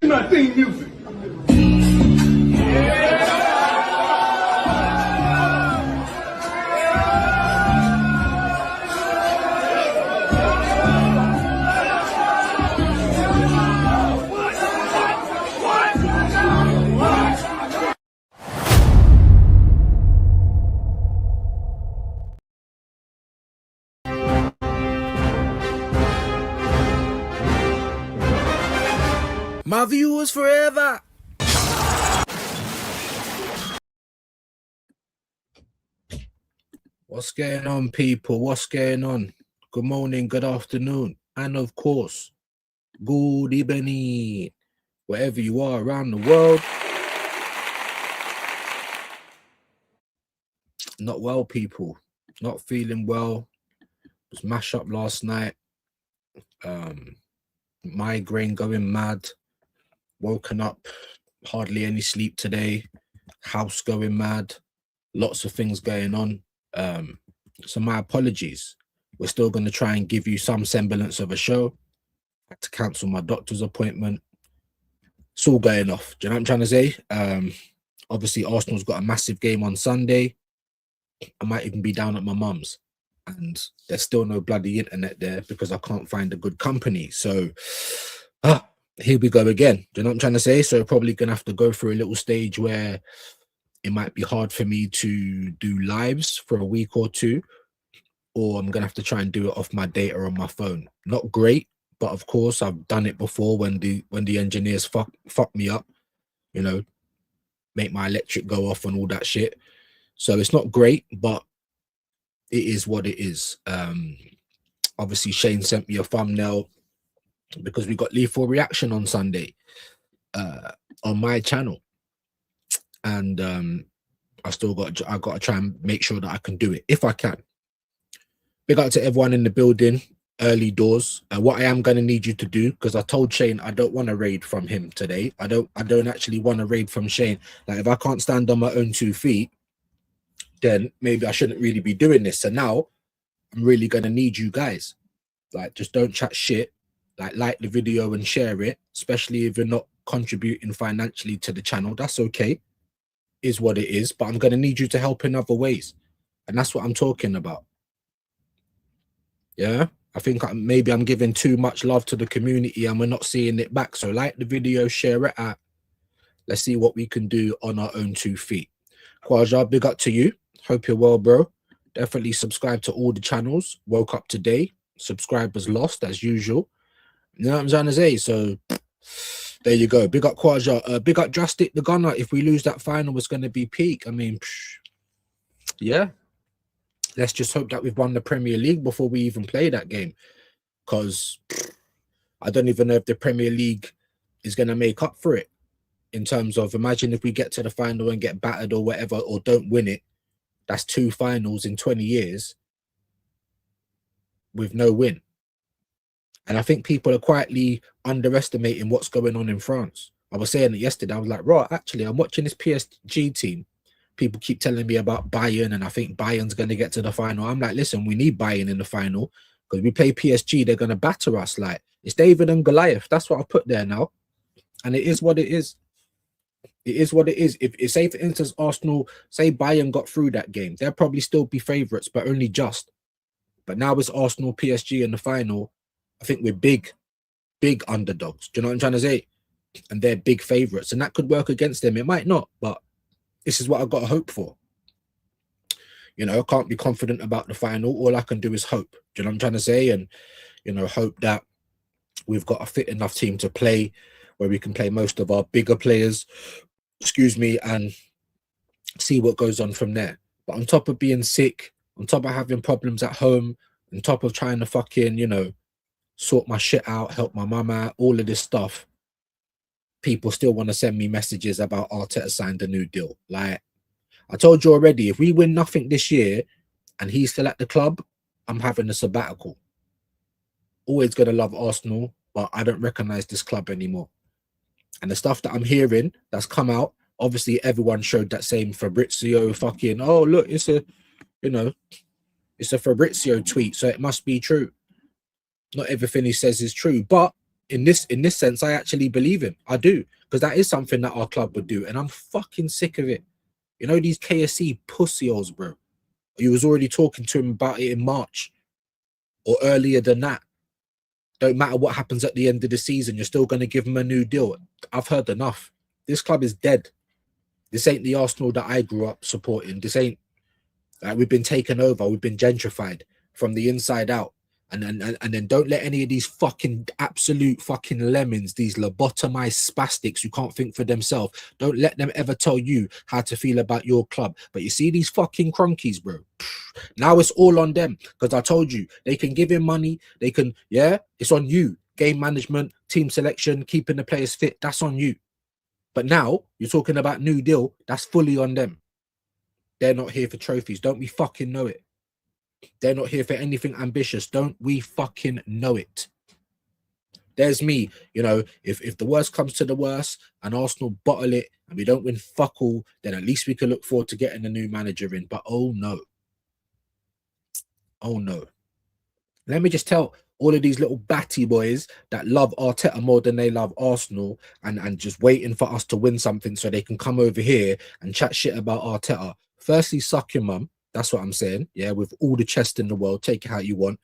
My theme music. My viewers forever. What's going on, people? What's going on? Good morning, good afternoon, and of course, good evening, wherever you are around the world. Not well, people. Not feeling well. Was mashed up last night. Migraine going mad. Woken up, hardly any sleep today. House going mad. Lots of things going on. So my apologies. We're still going to try and give you some semblance of a show. I had to cancel my doctor's appointment. It's all going off. Do you know what I'm trying to say? Obviously, Arsenal's got a massive game on Sunday. I might even be down at my mum's. And there's still no bloody internet there because I can't find a good company. So, here we go again. Do you know what I'm trying to say? So probably going to have to go through a little stage where it might be hard for me to do lives for a week or two, or I'm going to have to try and do it off my data on my phone. Not great, but of course I've done it before when the engineers fuck me up, you know, make my electric go off and all that shit. So it's not great, but it is what it is. Obviously Shane sent me a thumbnail because we got Lethal Reaction on Sunday on my channel, and I got to try and make sure that I can do it if I can. Big up to everyone in the building, early doors. What I am going to need you to do, because I told Shane I don't want to raid from him today. I don't actually want to raid from Shane. Like, if I can't stand on my own 2 feet, then maybe I shouldn't really be doing this. So now I'm really going to need you guys. Like, just don't chat shit. Like the video and share it, especially if you're not contributing financially to the channel. That's okay, is what it is. But I'm going to need you to help in other ways. And that's what I'm talking about. Yeah, I think maybe I'm giving too much love to the community and we're not seeing it back. So like the video, share it out. Let's see what we can do on our own 2 feet. Kwaja, big up to you. Hope you're well, bro. Definitely subscribe to all the channels. Woke up today. Subscribers lost as usual. You know what I'm trying to say? So there you go. Big up Kwaja. Big up Drastic the Gunner. If we lose that final, it's going to be peak. I mean, yeah. Let's just hope that we've won the Premier League before we even play that game. Because I don't even know if the Premier League is going to make up for it. In terms of, imagine if we get to the final and get battered or whatever, or don't win it. That's 2 finals in 20 years with no win. And I think people are quietly underestimating what's going on in France. I was saying it yesterday. I was like, right, actually, I'm watching this PSG team. People keep telling me about Bayern, and I think Bayern's going to get to the final. I'm like, listen, we need Bayern in the final because we play PSG. They're going to batter us. Like, it's David and Goliath. That's what I put there now. And it is what it is. It is what it is. If say, for instance, Arsenal, say Bayern got through that game, they'll probably still be favourites, but only just. But now it's Arsenal, PSG in the final. I think we're big underdogs. Do you know what I'm trying to say? And they're big favourites. And that could work against them. It might not, but this is what I've got to hope for. You know, I can't be confident about the final. All I can do is hope. Do you know what I'm trying to say? And, you know, hope that we've got a fit enough team to play where we can play most of our bigger players, and see what goes on from there. But on top of being sick, on top of having problems at home, on top of trying to fucking, you know, sort my shit out, help my mum out, all of this stuff, people still want to send me messages about Arteta signed a new deal. Like, I told you already, if we win nothing this year and he's still at the club, I'm having a sabbatical. Always going to love Arsenal, but I don't recognize this club anymore. And the stuff that I'm hearing that's come out, obviously everyone showed that same Fabrizio fucking, oh, look, it's a, you know, it's a Fabrizio tweet, so it must be true. Not everything he says is true, but in this sense, I actually believe him. I do, because that is something that our club would do, and I'm fucking sick of it. You know, these KSC pussyos, bro. You was already talking to him about it in March or earlier than that. Don't matter what happens at the end of the season, you're still going to give him a new deal. I've heard enough. This club is dead. This ain't the Arsenal that I grew up supporting. This ain't we've been taken over. We've been gentrified from the inside out. And then don't let any of these fucking absolute fucking lemons, these lobotomized spastics who can't think for themselves, don't let them ever tell you how to feel about your club. But you see these fucking cronkies, bro. Now it's all on them, because I told you they can give him money. They can, yeah, it's on you. Game management, team selection, keeping the players fit. That's on you. But now you're talking about new deal. That's fully on them. They're not here for trophies. Don't we fucking know it? They're not here for anything ambitious. Don't we fucking know it? There's me, you know, if the worst comes to the worst and Arsenal bottle it and we don't win fuck all, then at least we can look forward to getting a new manager in. But oh no. Oh no. Let me just tell all of these little batty boys that love Arteta more than they love Arsenal and just waiting for us to win something so they can come over here and chat shit about Arteta. Firstly, suck your mum. That's what I'm saying. Yeah, with all the chest in the world, take it how you want.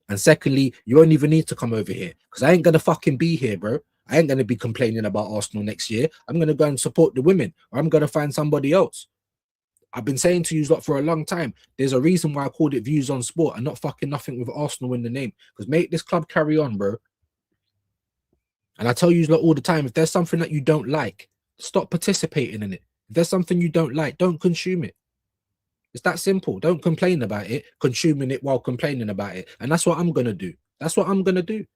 And secondly, you won't even need to come over here, because I ain't going to fucking be here, bro. I ain't going to be complaining about Arsenal next year. I'm going to go and support the women, or I'm going to find somebody else. I've been saying to you lot for a long time, there's a reason why I called it Views on Sport and not fucking nothing with Arsenal in the name. Because make this club carry on, bro. And I tell you lot all the time, if there's something that you don't like, stop participating in it. If there's something you don't like, don't consume it. It's that simple. Don't complain about it, consuming it while complaining about it. And that's what I'm going to do. That's what I'm going to do.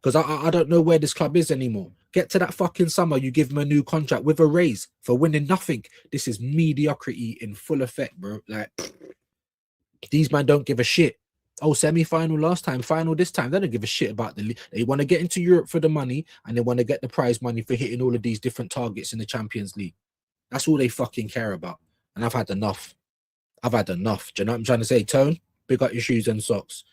Because I don't know where this club is anymore. Get to that fucking summer, you give them a new contract with a raise for winning nothing. This is mediocrity in full effect, bro. Like, these men don't give a shit. Oh, semi-final last time, final this time. They don't give a shit about the league. They want to get into Europe for the money, and they want to get the prize money for hitting all of these different targets in the Champions League. That's all they fucking care about. And I've had enough. I've had enough. Do you know what I'm trying to say? Tone, pick up your shoes and socks.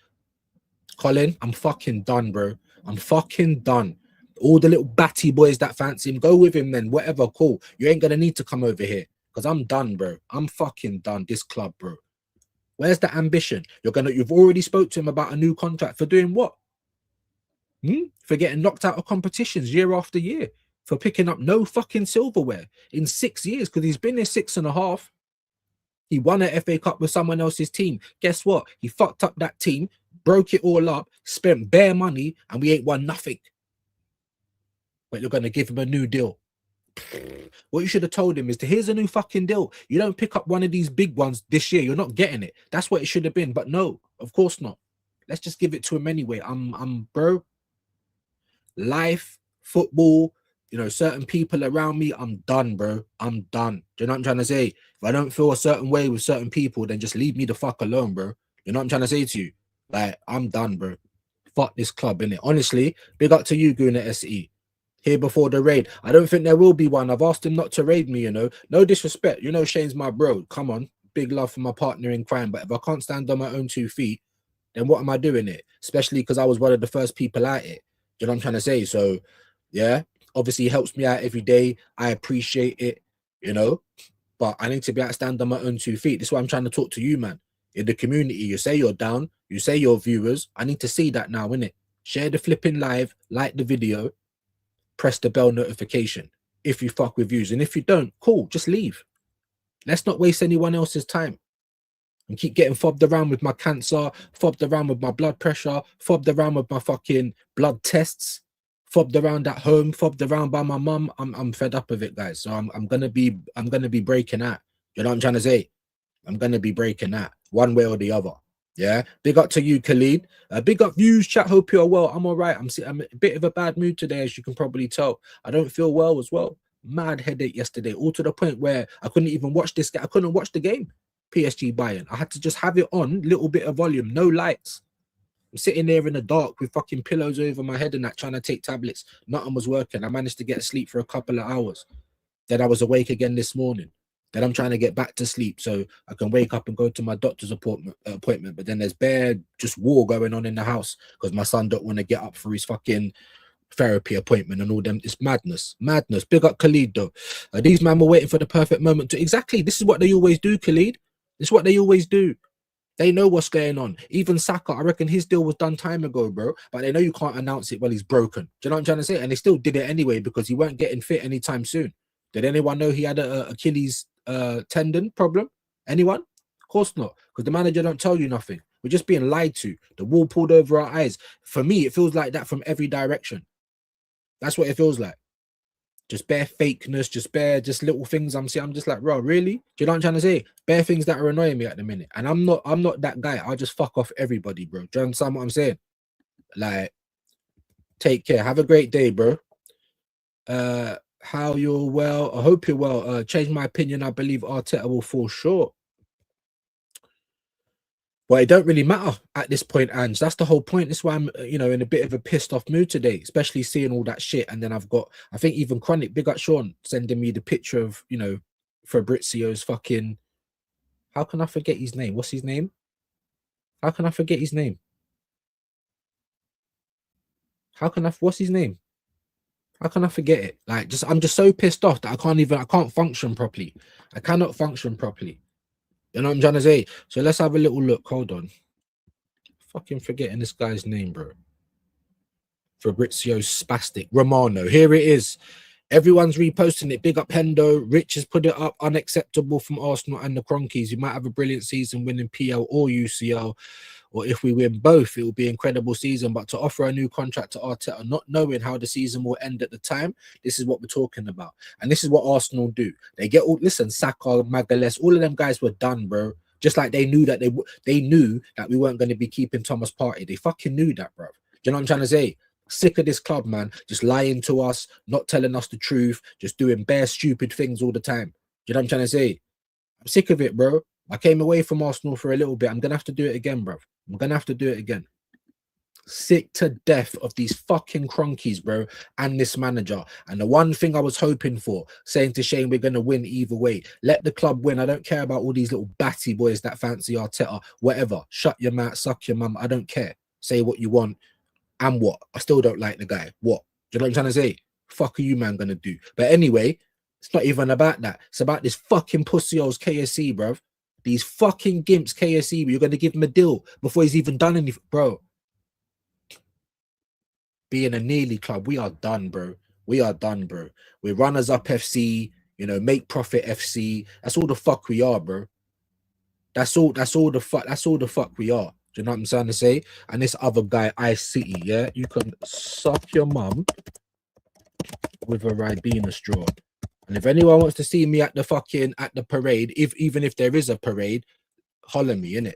Colin, I'm fucking done, bro. I'm fucking done. All the little batty boys that fancy him, go with him then. Whatever, cool. You ain't gonna need to come over here, because I'm done, bro. I'm fucking done. This club, bro. Where's the ambition? You've already spoke to him about a new contract for doing what? For getting knocked out of competitions year after year, for picking up no fucking silverware in 6 years, because he's been there 6.5. He won an FA Cup with someone else's team. Guess what? He fucked up that team, broke it all up, spent bare money, and we ain't won nothing. But you're going to give him a new deal. What you should have told him is, here's a new fucking deal. You don't pick up one of these big ones this year, you're not getting it. That's what it should have been. But no, of course not. Let's just give it to him anyway. Bro, life, football, you know, certain people around me, I'm done, bro. I'm done. Do you know what I'm trying to say? If I don't feel a certain way with certain people, then just leave me the fuck alone, bro. You know what I'm trying to say to you? Like, I'm done, bro. Fuck this club, innit? Honestly, big up to you, Guna SE. Here before the raid. I don't think there will be one. I've asked him not to raid me, you know. No disrespect. You know, Shane's my bro. Come on. Big love for my partner in crime. But if I can't stand on my own 2 feet, then what am I doing it? Especially because I was one of the first people at it. Do you know what I'm trying to say? So, yeah. Obviously, it helps me out every day. I appreciate it, you know. But I need to be able to stand on my own 2 feet. This is why I'm trying to talk to you, man. In the community, you say you're down. You say you're viewers. I need to see that now, innit? Share the flipping live. Like the video. Press the bell notification if you fuck with views. And if you don't, cool, just leave. Let's not waste anyone else's time. And keep getting fobbed around with my cancer, fobbed around with my blood pressure, fobbed around with my fucking blood tests, fobbed around at home, fobbed around by my mum. I'm fed up of it, guys. So I'm gonna be breaking out. You know what I'm trying to say? I'm gonna be breaking out one way or the other. Yeah, big up to you, Khalid. Big up views, chat. Hope you're well. I'm all right. I'm a bit of a bad mood today, as you can probably tell. I don't feel well as well. Mad headache yesterday, all to the point where I couldn't even watch this. I couldn't watch the game. PSG Bayern. I had to just have it on, little bit of volume, no lights. I'm sitting there in the dark with fucking pillows over my head and that, trying to take tablets. Nothing was working. I managed to get sleep for a couple of hours. Then I was awake again this morning. Then I'm trying to get back to sleep so I can wake up and go to my doctor's appointment. But then there's bare just war going on in the house because my son don't want to get up for his fucking therapy appointment and all them. It's madness. Madness. Big up Khalid though. These men were waiting for the perfect moment to exactly. This is what they always do, Khalid. This is what they always do. They know what's going on. Even Saka, I reckon his deal was done time ago, bro. But they know you can't announce it while he's broken. Do you know what I'm trying to say? And they still did it anyway because he weren't getting fit anytime soon. Did anyone know he had a Achilles tendon problem? Anyone? Of course not. Because the manager don't tell you nothing. We're just being lied to. The wool pulled over our eyes. For me, it feels like that from every direction. That's what it feels like. Just bare fakeness, just little things I'm seeing. I'm just like, bro, really? Do you know what I'm trying to say? Bare things that are annoying me at the minute. And I'm not that guy. I'll just fuck off everybody, bro. Do you understand what I'm saying? Like, take care. Have a great day, bro. How you're well. I hope you're well. Change my opinion. I believe Arteta will fall short. Well, it don't really matter at this point, Ange. That's the whole point. That's why I'm, in a bit of a pissed off mood today, especially seeing all that shit. And then I think even Chronic, big up Sean, sending me the picture of, Fabrizio's fucking, how can I forget his name? What's his name? How can I forget his name? What's his name? How can I forget it? Like, I'm just so pissed off that I can't function properly. I cannot function properly. You know what I'm trying to say? So let's have a little look. Hold on. Fucking forgetting this guy's name, bro. Fabrizio Spastic. Romano. Here it is. Everyone's reposting it. Big up Hendo. Rich has put it up. Unacceptable from Arsenal and the Cronkies. You might have a brilliant season winning PL or UCL. Or if we win both, it will be an incredible season. But to offer a new contract to Arteta, not knowing how the season will end at the time, this is what we're talking about. And this is what Arsenal do. They get all, listen, Saka, Magalhaes, all of them guys were done, bro. Just like they knew that they knew that we weren't going to be keeping Thomas Partey. They fucking knew that, bro. Do you know what I'm trying to say? Sick of this club, man. Just lying to us, not telling us the truth, just doing bare stupid things all the time. Do you know what I'm trying to say? I'm sick of it, bro. I came away from Arsenal for a little bit. I'm going to have to do it again, bro. I'm going to have to do it again. Sick to death of these fucking cronkies, bro, and this manager. And the one thing I was hoping for, saying to Shane, we're going to win either way. Let the club win. I don't care about all these little batty boys that fancy Arteta. Whatever. Shut your mouth, suck your mum. I don't care. Say what you want. And what? I still don't like the guy. What? Do you know what I'm trying to say? Fuck are you, man, going to do? But anyway, it's not even about that. It's about this fucking pussy holes KSC, bro. These fucking gimps KSC, you're going to give him a deal before he's even done anything. Bro, being a nearly club, we are done, bro. We are done, bro. We're runners-up FC, make profit FC. That's all the fuck we are, bro. That's all the fuck we are. Do you know what I'm trying to say? And this other guy, Ice City, yeah? You can suck your mum with a Ribena straw. And if anyone wants to see me at the parade, even if there is a parade, holler me, innit?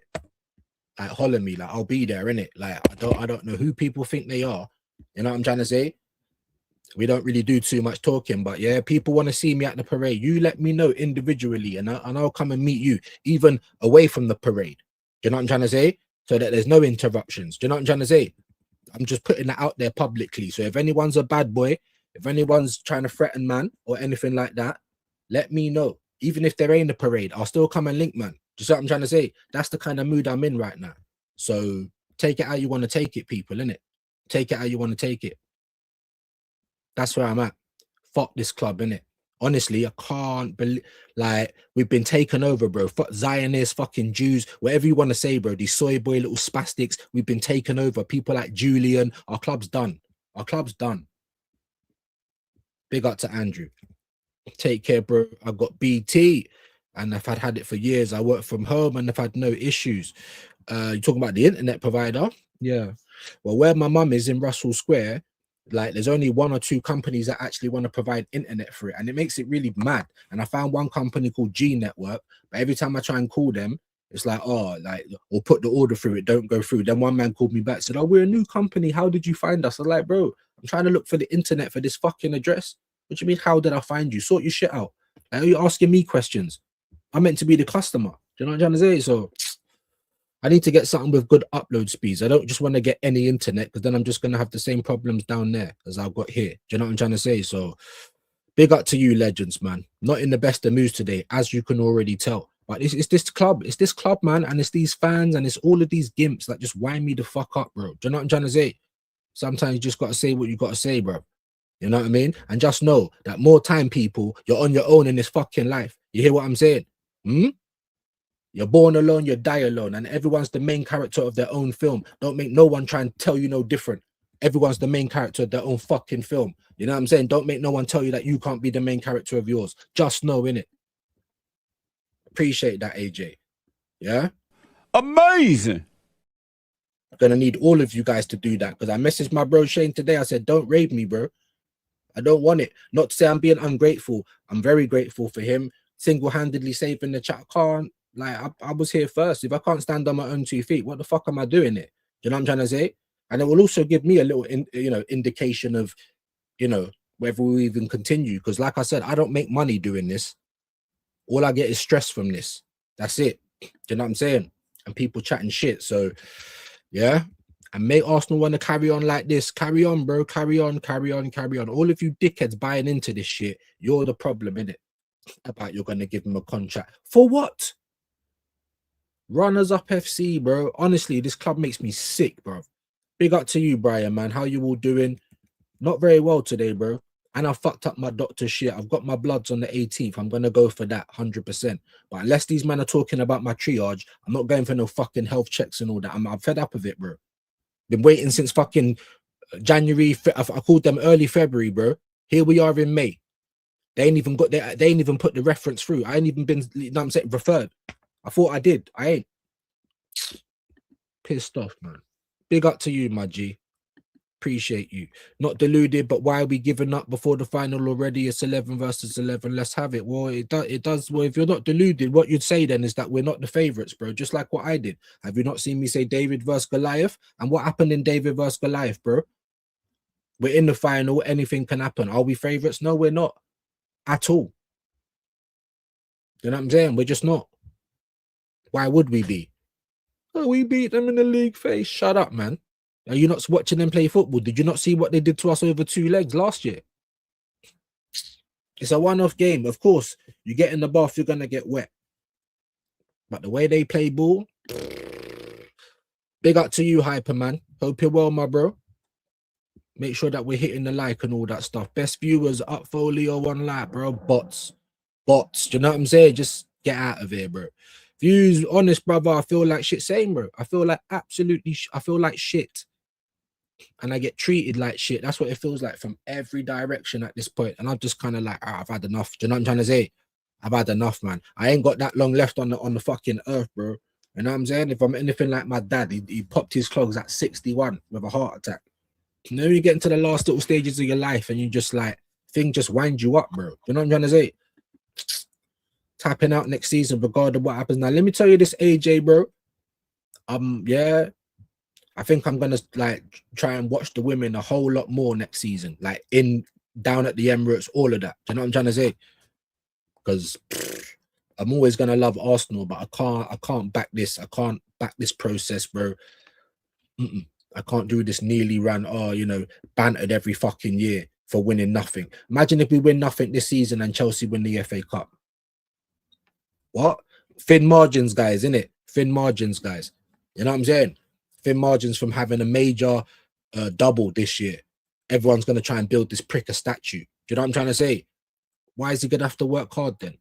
Like holler me, like I'll be there, innit? Like I don't know who people think they are. You know what I'm trying to say? We don't really do too much talking, but yeah, people want to see me at the parade. You let me know individually, and I'll come and meet you, even away from the parade. Do you know what I'm trying to say? So that there's no interruptions. Do you know what I'm trying to say? I'm just putting that out there publicly. So if anyone's a bad boy, if anyone's trying to threaten man or anything like that, let me know. Even if there ain't a parade, I'll still come and link, man. Do you see what I'm trying to say? That's the kind of mood I'm in right now. So take it how you want to take it, people, innit? Take it how you want to take it. That's where I'm at. Fuck this club, innit? Honestly, I can't believe, like, we've been taken over, bro. Fuck Zionists, fucking Jews, whatever you want to say, bro. These soy boy little spastics, we've been taken over. People like Julian, our club's done. Our club's done. Big up to Andrew. Take care, bro. I've got BT, and I've had it for years. I work from home, and I've had no issues. You're talking about the internet provider? Yeah. Well, where my mum is in Russell Square, like there's only one or two companies that actually want to provide internet for it, and it makes it really mad. And I found one company called G Network, but every time I try and call them, it's like, oh, like, or put the order through, it don't go through. Then one man called me back, said, oh, we're a new company, how did you find us? I was like, bro, I'm trying to look for the internet for this fucking address. What do you mean, how did I find you? Sort your shit out. Like, are you asking me questions? I'm meant to be the customer. Do you know what I'm trying to say? So I need to get something with good upload speeds. I don't just want to get any internet, because then I'm just going to have the same problems down there as I've got here. Do you know what I'm trying to say? So big up to you, legends, man. Not in the best of moods today, as you can already tell. But it's this club. It's this club, man. And it's these fans, and it's all of these gimps that just wind me the fuck up, bro. Do you know what I'm trying to say? Sometimes you just got to say what you got to say, bro. You know what I mean? And just know that more time, people, you're on your own in this fucking life. You hear what I'm saying? You're born alone, you die alone, and everyone's the main character of their own film. Don't make no one try and tell you no different. Everyone's the main character of their own fucking film. You know what I'm saying? Don't make no one tell you that you can't be the main character of yours. Just know, innit? Appreciate that, AJ. Yeah? Amazing. I'm gonna need all of you guys to do that, because I messaged my bro Shane today. I said, don't raid me, bro. I don't want it. Not to say I'm being ungrateful. I'm very grateful for him single-handedly saving the chat. I was here first. If I can't stand on my own 2 feet, what the fuck am I doing it? You know what I'm trying to say? And it will also give me a little indication of, whether we even continue. Because like I said, I don't make money doing this. All I get is stress from this. That's it. You know what I'm saying? And people chatting shit. So yeah. And make Arsenal want to carry on like this. Carry on, bro. Carry on, carry on, carry on. All of you dickheads buying into this shit, you're the problem, innit? About you're going to give him a contract. For what? Runners up FC, bro. Honestly, this club makes me sick, bro. Big up to you, Brian, man. How you all doing? Not very well today, bro. And I fucked up my doctor shit. I've got my bloods on the 18th. I'm going to go for that 100%. But unless these men are talking about my triage, I'm not going for no fucking health checks and all that. I'm fed up of it, bro. Been waiting since fucking January. I called them early February, bro. Here we are in May. They ain't even put the reference through. I ain't even been, you know what I'm saying, referred. I thought I did. I ain't. Pissed off, man. Big up to you, my G. Appreciate you. Not deluded, but why are we giving up before the final already? It's 11 versus 11. Let's have it. Well, it does. Well, if you're not deluded, what you'd say then is that we're not the favourites, bro. Just like what I did. Have you not seen me say David versus Goliath? And what happened in David versus Goliath, bro? We're in the final. Anything can happen. Are we favourites? No, we're not. At all. You know what I'm saying? We're just not. Why would we be? Oh, we beat them in the league phase. Shut up, man. Are you not watching them play football? Did you not see what they did to us over 2 legs last year? It's a one-off game. Of course, you get in the bath, you're going to get wet. But the way they play ball, big up to you, Hyper, man. Hope you're well, my bro. Make sure that we're hitting the like and all that stuff. Best viewers, up folio, one like, bro. Bots. Do you know what I'm saying? Just get out of here, bro. Views, honest, brother. I feel like shit. Same, bro. I feel like I feel like shit. And I get treated like shit. That's what it feels like from every direction at this point. And I'm just kind of like, I've had enough. Do you know what I'm trying to say? I've had enough, man. I ain't got that long left on the fucking earth, bro. You know what I'm saying? If I'm anything like my dad, he popped his clogs at 61 with a heart attack. You know, you get into the last little stages of your life and you just like, thing just wind you up, bro. You know what I'm trying to say? Tapping out next season, regardless of what happens. Now, let me tell you this, AJ, bro. Yeah, I think I'm gonna like try and watch the women a whole lot more next season, like down at the Emirates, all of that. Do you know what I'm trying to say? Because I'm always gonna love Arsenal, but I can't back this. I can't back this process, bro. I can't do this nearly run, bantered every fucking year for winning nothing. Imagine if we win nothing this season and Chelsea win the FA Cup. What? Thin margins, guys, innit? Thin margins, guys. You know what I'm saying? Thin margins from having a major double this year. Everyone's going to try and build this prick a statue. Do you know what I'm trying to say? Why is he going to have to work hard then?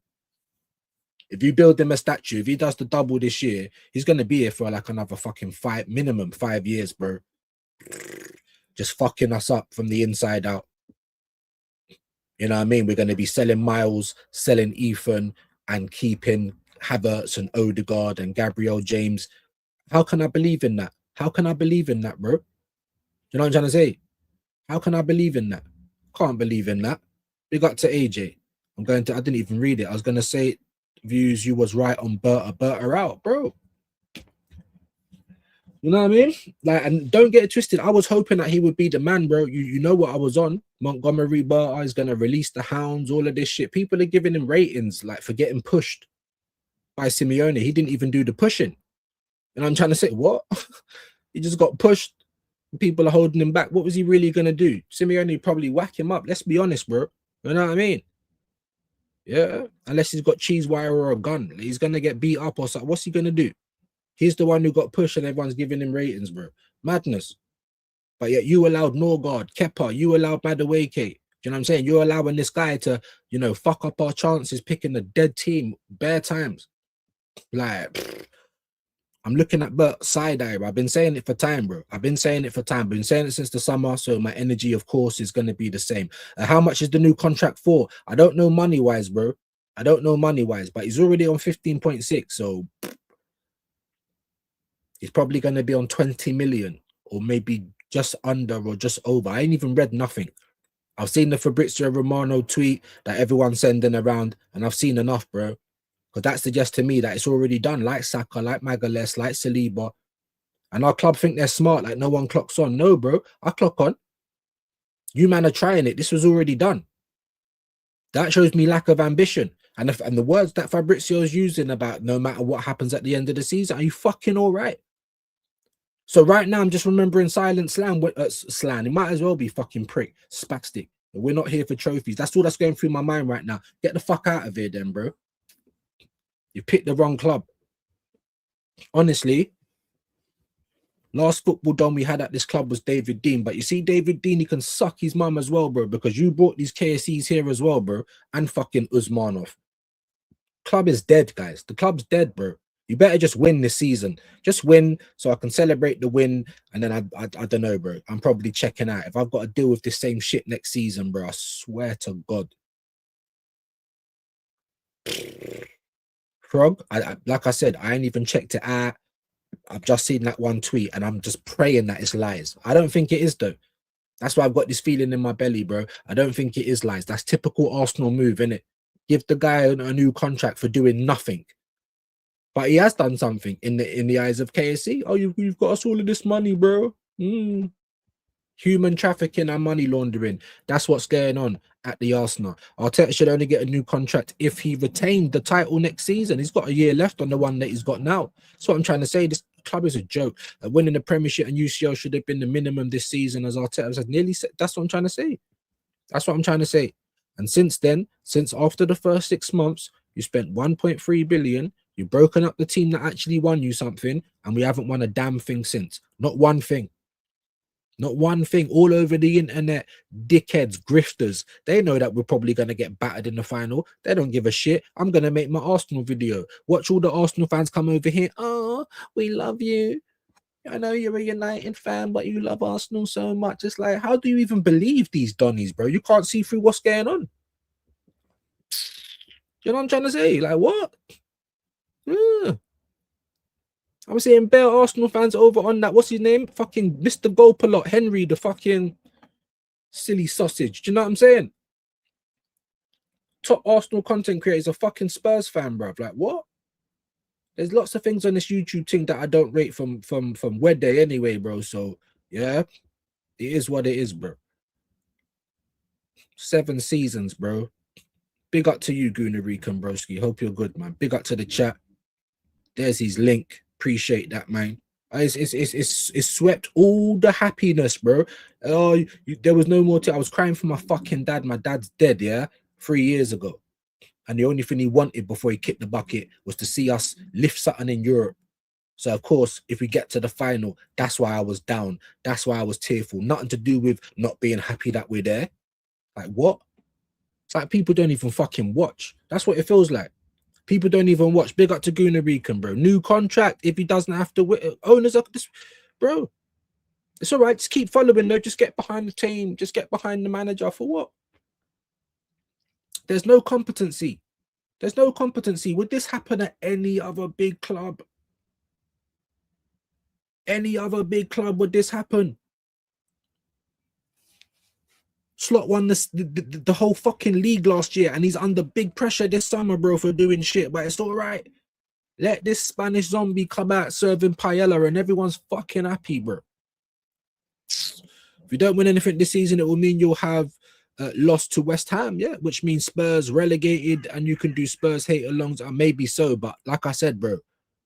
If you build him a statue, if he does the double this year, he's going to be here for like another fucking minimum 5 years, bro. Just fucking us up from the inside out. You know what I mean? We're going to be selling Miles, selling Ethan, and keeping Havertz and Odegaard and Gabriel James. How can I believe in that? How can I believe in that, bro? You know what I'm trying to say? How can I believe in that? Can't believe in that. Big up to AJ. I didn't even read it. I was going to say, views, you was right on Berta out, bro. You know what I mean? Like, and don't get it twisted. I was hoping that he would be the man, bro. You know what I was on. Montgomery Berta is going to release the hounds, all of this shit. People are giving him ratings, like, for getting pushed by Simeone. He didn't even do the pushing. And I'm trying to say, what? He just got pushed. People are holding him back. What was he really going to do? Simeone probably whack him up. Let's be honest, bro. You know what I mean? Yeah. Unless he's got cheese wire or a gun. He's going to get beat up or something. What's he going to do? He's the one who got pushed and everyone's giving him ratings, bro. Madness. But yet you allowed Norgard, Kepa, you allowed Madueke. Do you know what I'm saying? You're allowing this guy to, you know, fuck up our chances picking a dead team bare times. Like, I'm looking at Bert side eye. I've been saying it for time, bro. I've been saying it for time. Been saying it since the summer. So my energy, of course, is going to be the same. How much is the new contract for? I don't know money wise, bro. I don't know money wise, but he's already on 15.6. So he's probably going to be on 20 million or maybe just under or just over. I ain't even read nothing. I've seen the Fabrizio Romano tweet that everyone's sending around, and I've seen enough, bro. Because that suggests to me that it's already done, like Saka, like Magalhaes, like Saliba. And our club think they're smart, like no one clocks on. No, bro, I clock on. You man are trying it. This was already done. That shows me lack of ambition. And the words that Fabrizio is using about no matter what happens at the end of the season, are you fucking all right? So right now, I'm just remembering silent slam. Slan. It might as well be fucking prick, spastic. We're not here for trophies. That's all that's going through my mind right now. Get the fuck out of here, then, bro. You picked the wrong club. Honestly, last football don we had at this club was David Dean. But you see, David Dean, he can suck his mum as well, bro, because you brought these KSEs here as well, bro, and fucking Usmanov. Club is dead, guys. The club's dead, bro. You better just win this season. Just win so I can celebrate the win. And then I don't know, bro. I'm probably checking out. If I've got to deal with this same shit next season, bro, I swear to God. Frog, like I said, I ain't even checked it out. I've just seen that one tweet and I'm just praying that it's lies. I don't think it is, though. That's why I've got this feeling in my belly, bro. I don't think it is lies. That's typical Arsenal move, innit? Give the guy a new contract for doing nothing. But he has done something in the eyes of KSC. Oh, you've got us all of this money, bro. Human trafficking and money laundering. That's what's going on at the Arsenal. Arteta should only get a new contract if he retained the title next season. He's got a year left on the one that he's got now. That's what I'm trying to say. This club is a joke. Winning the Premiership and UCL should have been the minimum this season, as Arteta has nearly said. That's what I'm trying to say. That's what I'm trying to say. And since then, since after the first 6 months, you spent 1.3 billion. You've broken up the team that actually won you something, and we haven't won a damn thing since. Not one thing. Not one thing. All over the internet, dickheads, grifters, they know that we're probably going to get battered in the final. They don't give a shit. I'm going to make my Arsenal video. Watch all the Arsenal fans come over here. Oh, we love you. I know you're a United fan, but you love Arsenal so much. It's like, how do you even believe these Donnies, bro? You can't see through what's going on. You know what I'm trying to say? Like, what? I'm seeing bare Arsenal fans over on that. What's his name? Fucking Mr. Gopalot, Henry, the fucking silly sausage. Do you know what I'm saying? Top Arsenal content creator is a fucking Spurs fan, bruv. Like, what? There's lots of things on this YouTube thing that I don't rate from Wed Day anyway, bro. So, yeah, it is what it is, bro. 7 seasons, bro. Big up to you, Gunarican broski. Hope you're good, man. Big up to the chat. There's his link. Appreciate that, man. It's swept all the happiness, bro. Oh, there was no more. I was crying for my fucking dad. My dad's dead, yeah, 3 years ago. And the only thing he wanted before he kicked the bucket was to see us lift something in Europe. So, of course, if we get to the final, that's why I was down. That's why I was tearful. Nothing to do with not being happy that we're there. Like, what? It's like people don't even fucking watch. That's what it feels like. People don't even watch. Big up to Gunarican, bro. New contract if he doesn't have to win. Owners are this, bro. It's all right. Just keep following, though. Just get behind the team. Just get behind the manager. For what? There's no competency. There's no competency. Would this happen at any other big club? Any other big club would this happen? Slot won the whole fucking league last year, and he's under big pressure this summer, bro, for doing shit. But it's all right. Let this Spanish zombie come out serving paella, and everyone's fucking happy, bro. If you don't win anything this season, it will mean you'll have lost to West Ham, yeah, which means Spurs relegated, and you can do Spurs hate alongs. Maybe so, but like I said, bro,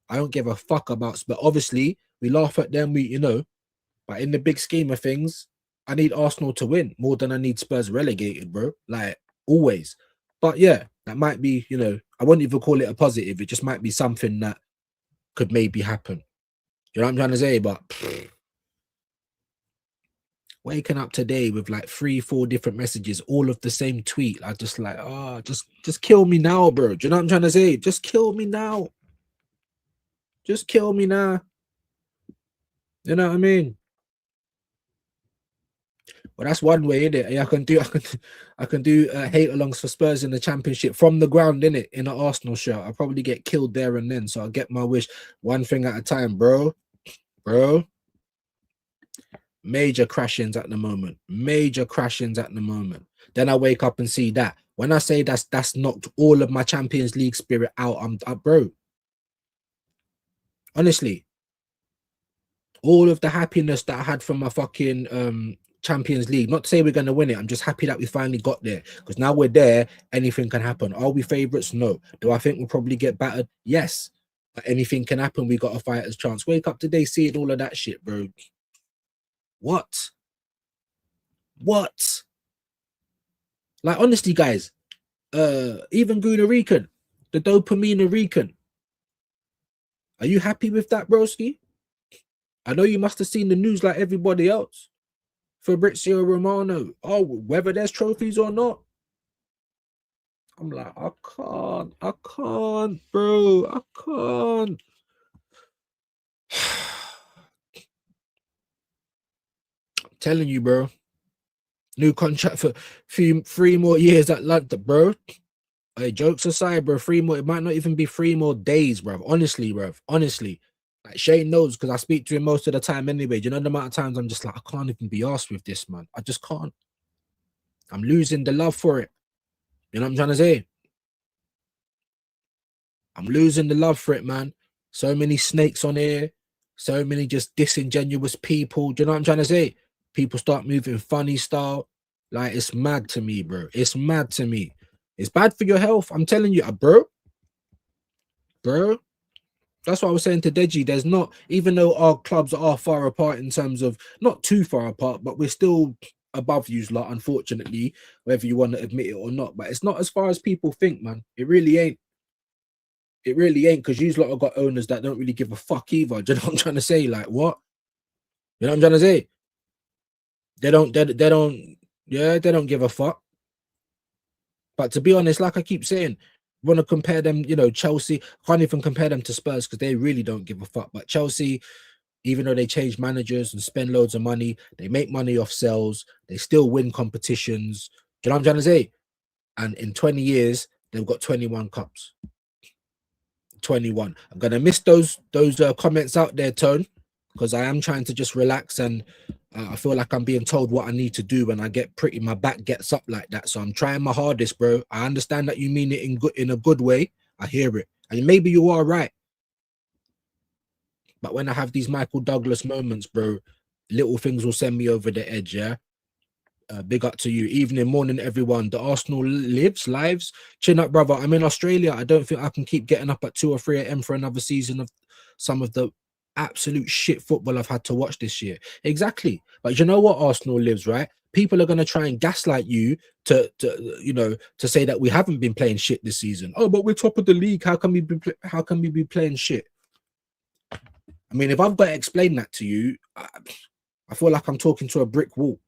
I don't give a fuck about Spurs. Obviously, we laugh at them, but in the big scheme of things, I need Arsenal to win more than I need Spurs relegated, bro. Like, always. But yeah, that might be, I wouldn't even call it a positive. It just might be something that could maybe happen. You know what I'm trying to say? But Waking up today with like 3-4 different messages, all of the same tweet. I just like, oh, just kill me now, bro. Do you know what I'm trying to say? Just kill me now. Just kill me now. You know what I mean? Well, that's one way, innit? I can do hate alongs for Spurs in the Championship from the ground, innit? In an Arsenal shirt, I'll probably get killed there and then. So I'll get my wish one thing at a time, bro. Major crashings at the moment. Major crashings at the moment. Then I wake up and see that. When I say that's knocked all of my Champions League spirit out, I'm bro. Honestly, all of the happiness that I had from my fucking Champions League. Not to say we're gonna win it. I'm just happy that we finally got there. Because now we're there, anything can happen. Are we favorites? No. Do I think we'll probably get battered? Yes. But anything can happen. We got a fighter's chance. Wake up today, seeing all of that shit, bro. What? Like, honestly, guys, even Guna Rican, the dopamine Rican. Are you happy with that, broski? I know you must have seen the news like everybody else. Fabrizio Romano. Oh, whether there's trophies or not. I'm like, I can't, bro. I can't. I'm telling you, bro. New contract for three more years at London, bro. Hey, jokes aside, bro. 3 more. It might not even be 3 more days, bro. Honestly, bro. Honestly. Like Shane knows because I speak to him most of the time anyway. Do you know the amount of times I'm just like, I can't even be arsed with this, man. I just can't. I'm losing the love for it. You know what I'm trying to say? I'm losing the love for it, man. So many snakes on here. So many just disingenuous people. Do you know what I'm trying to say? People start moving funny style. Like, it's mad to me, bro. It's mad to me. It's bad for your health. I'm telling you, bro. That's what I was saying to Deji. There's not, even though our clubs are far apart in terms of, not too far apart, but we're still above you lot, unfortunately, whether you want to admit it or not. But it's not as far as people think, man. It really ain't. It really ain't, because you lot have got owners that don't really give a fuck either. Do you know what I'm trying to say? Like, what? You know what I'm trying to say? They don't give a fuck. But to be honest, like I keep saying, want to compare them, you know, Chelsea, can't even compare them to Spurs because they really don't give a fuck. But Chelsea, even though they change managers and spend loads of money, they make money off sales, they still win competitions. Do you know what I'm trying to say? And in 20 years, they've got 21 cups. 21. I'm gonna miss those comments out there, Tone, because I am trying to just relax, and I feel like I'm being told what I need to do when I get pretty, my back gets up like that. So I'm trying my hardest, bro. I understand that you mean it in a good way. I hear it, and maybe you are right. But when I have these Michael Douglas moments, bro, little things will send me over the edge. Yeah. Big up to you. Evening, morning, everyone. The Arsenal lives. Chin up, brother. I'm in Australia. I don't think I can keep getting up at 2 or 3 a.m. for another season of some of the absolute shit football I've had to watch this year. Exactly. But you know what, Arsenal lives, right? People are going to try and gaslight you to say that we haven't been playing shit this season. Oh, but we're top of the league. How can we be playing shit? I mean, if I've got to explain that to you, I feel like I'm talking to a brick wall.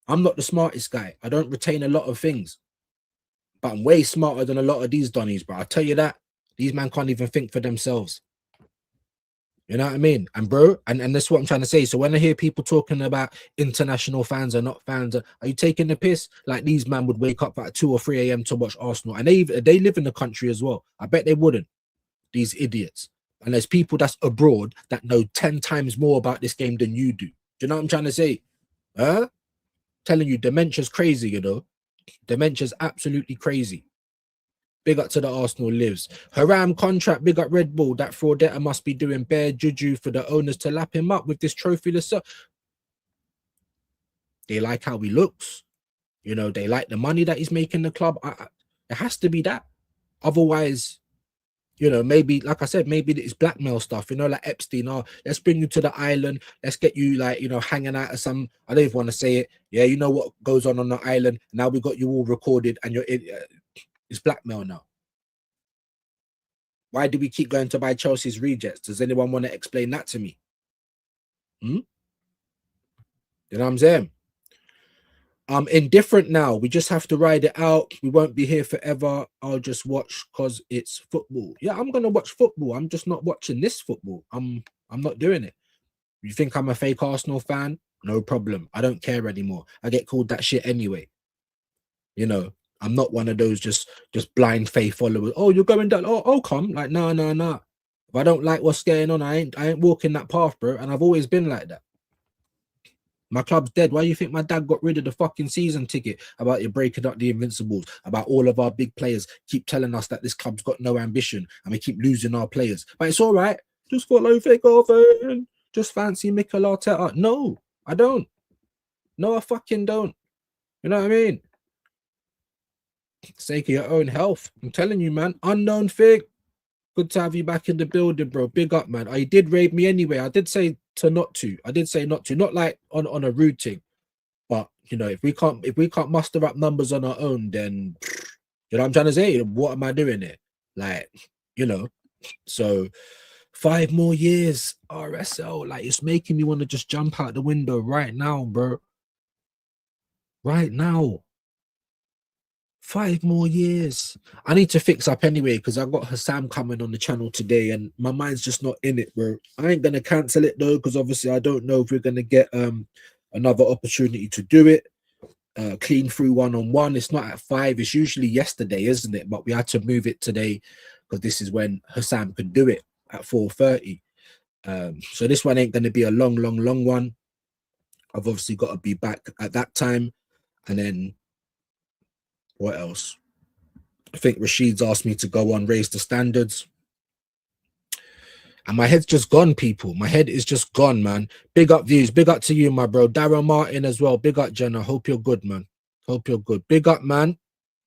I'm not the smartest guy. I don't retain a lot of things, but I'm way smarter than a lot of these Donnies, bro. I tell you that. These men can't even think for themselves. You know what I mean? And bro, and that's what I'm trying to say. So when I hear people talking about international fans are not fans, are you taking the piss? Like, these men would wake up at 2 or 3 a.m. to watch Arsenal, and they live in the country as well. I bet they wouldn't. These idiots. And there's people that's abroad that know 10 times more about this game than you do. Do you know what I'm trying to say? Huh? Telling you, dementia's crazy, you know. Dementia's absolutely crazy. Big up to the Arsenal lives. Haram contract, big up Red Bull. That Farteta must be doing bare juju for the owners to lap him up with this trophyless. They like how he looks. You know, they like the money that he's making the club. It has to be that. Otherwise, you know, maybe, like I said, maybe it's blackmail stuff, you know, like Epstein. Oh, let's bring you to the island. Let's get you, like, you know, hanging out at some, I don't even want to say it. Yeah, you know what goes on the island. Now we got you all recorded and you're in. It's blackmail now. Why do we keep going to buy Chelsea's rejects? Does anyone want to explain that to me? You know what I'm saying? I'm indifferent now. We just have to ride it out. We won't be here forever. I'll just watch because it's football. Yeah, I'm gonna watch football. I'm just not watching this football. I'm not doing it. You think I'm a fake Arsenal fan? No problem. I don't care anymore. I get called that shit anyway. You know, I'm not one of those just blind faith followers. Oh, you're going down. Oh, come. Like, no. If I don't like what's going on, I ain't walking that path, bro. And I've always been like that. My club's dead. Why do you think my dad got rid of the fucking season ticket about you breaking up the Invincibles, about all of our big players keep telling us that this club's got no ambition and we keep losing our players? But it's all right. Just follow fake off. Just fancy Mikel Arteta. No, I don't. No, I fucking don't. You know what I mean? Sake of your own health. I'm telling you, man. Unknown thing. Good to have you back in the building, bro. Big up, man. I did raid me anyway. I did say not to. Not like on a rude thing. But you know, if we can't muster up numbers on our own, then you know what I'm trying to say? What am I doing here? Like, you know, so 5 more years, RSL. Like, it's making me want to just jump out the window right now, bro. Right now. 5 more years. I need to fix up anyway because I got Hassam coming on the channel today and my mind's just not in it, bro. I ain't gonna cancel it though because obviously I don't know if we're gonna get another opportunity to do it. Clean through one-on-one. It's not at 5. It's usually yesterday, isn't it? But we had to move it today because this is when Hassam could do it at 4:30. So this one ain't gonna be a long one. I've obviously got to be back at that time, and then. What else? I think Rashid's asked me to go on Raise the Standards. And my head's just gone, people. My head is just gone, man. Big up views. Big up to you, my bro. Darren Martin as well. Big up, Jenna. Hope you're good, man. Hope you're good. Big up, man.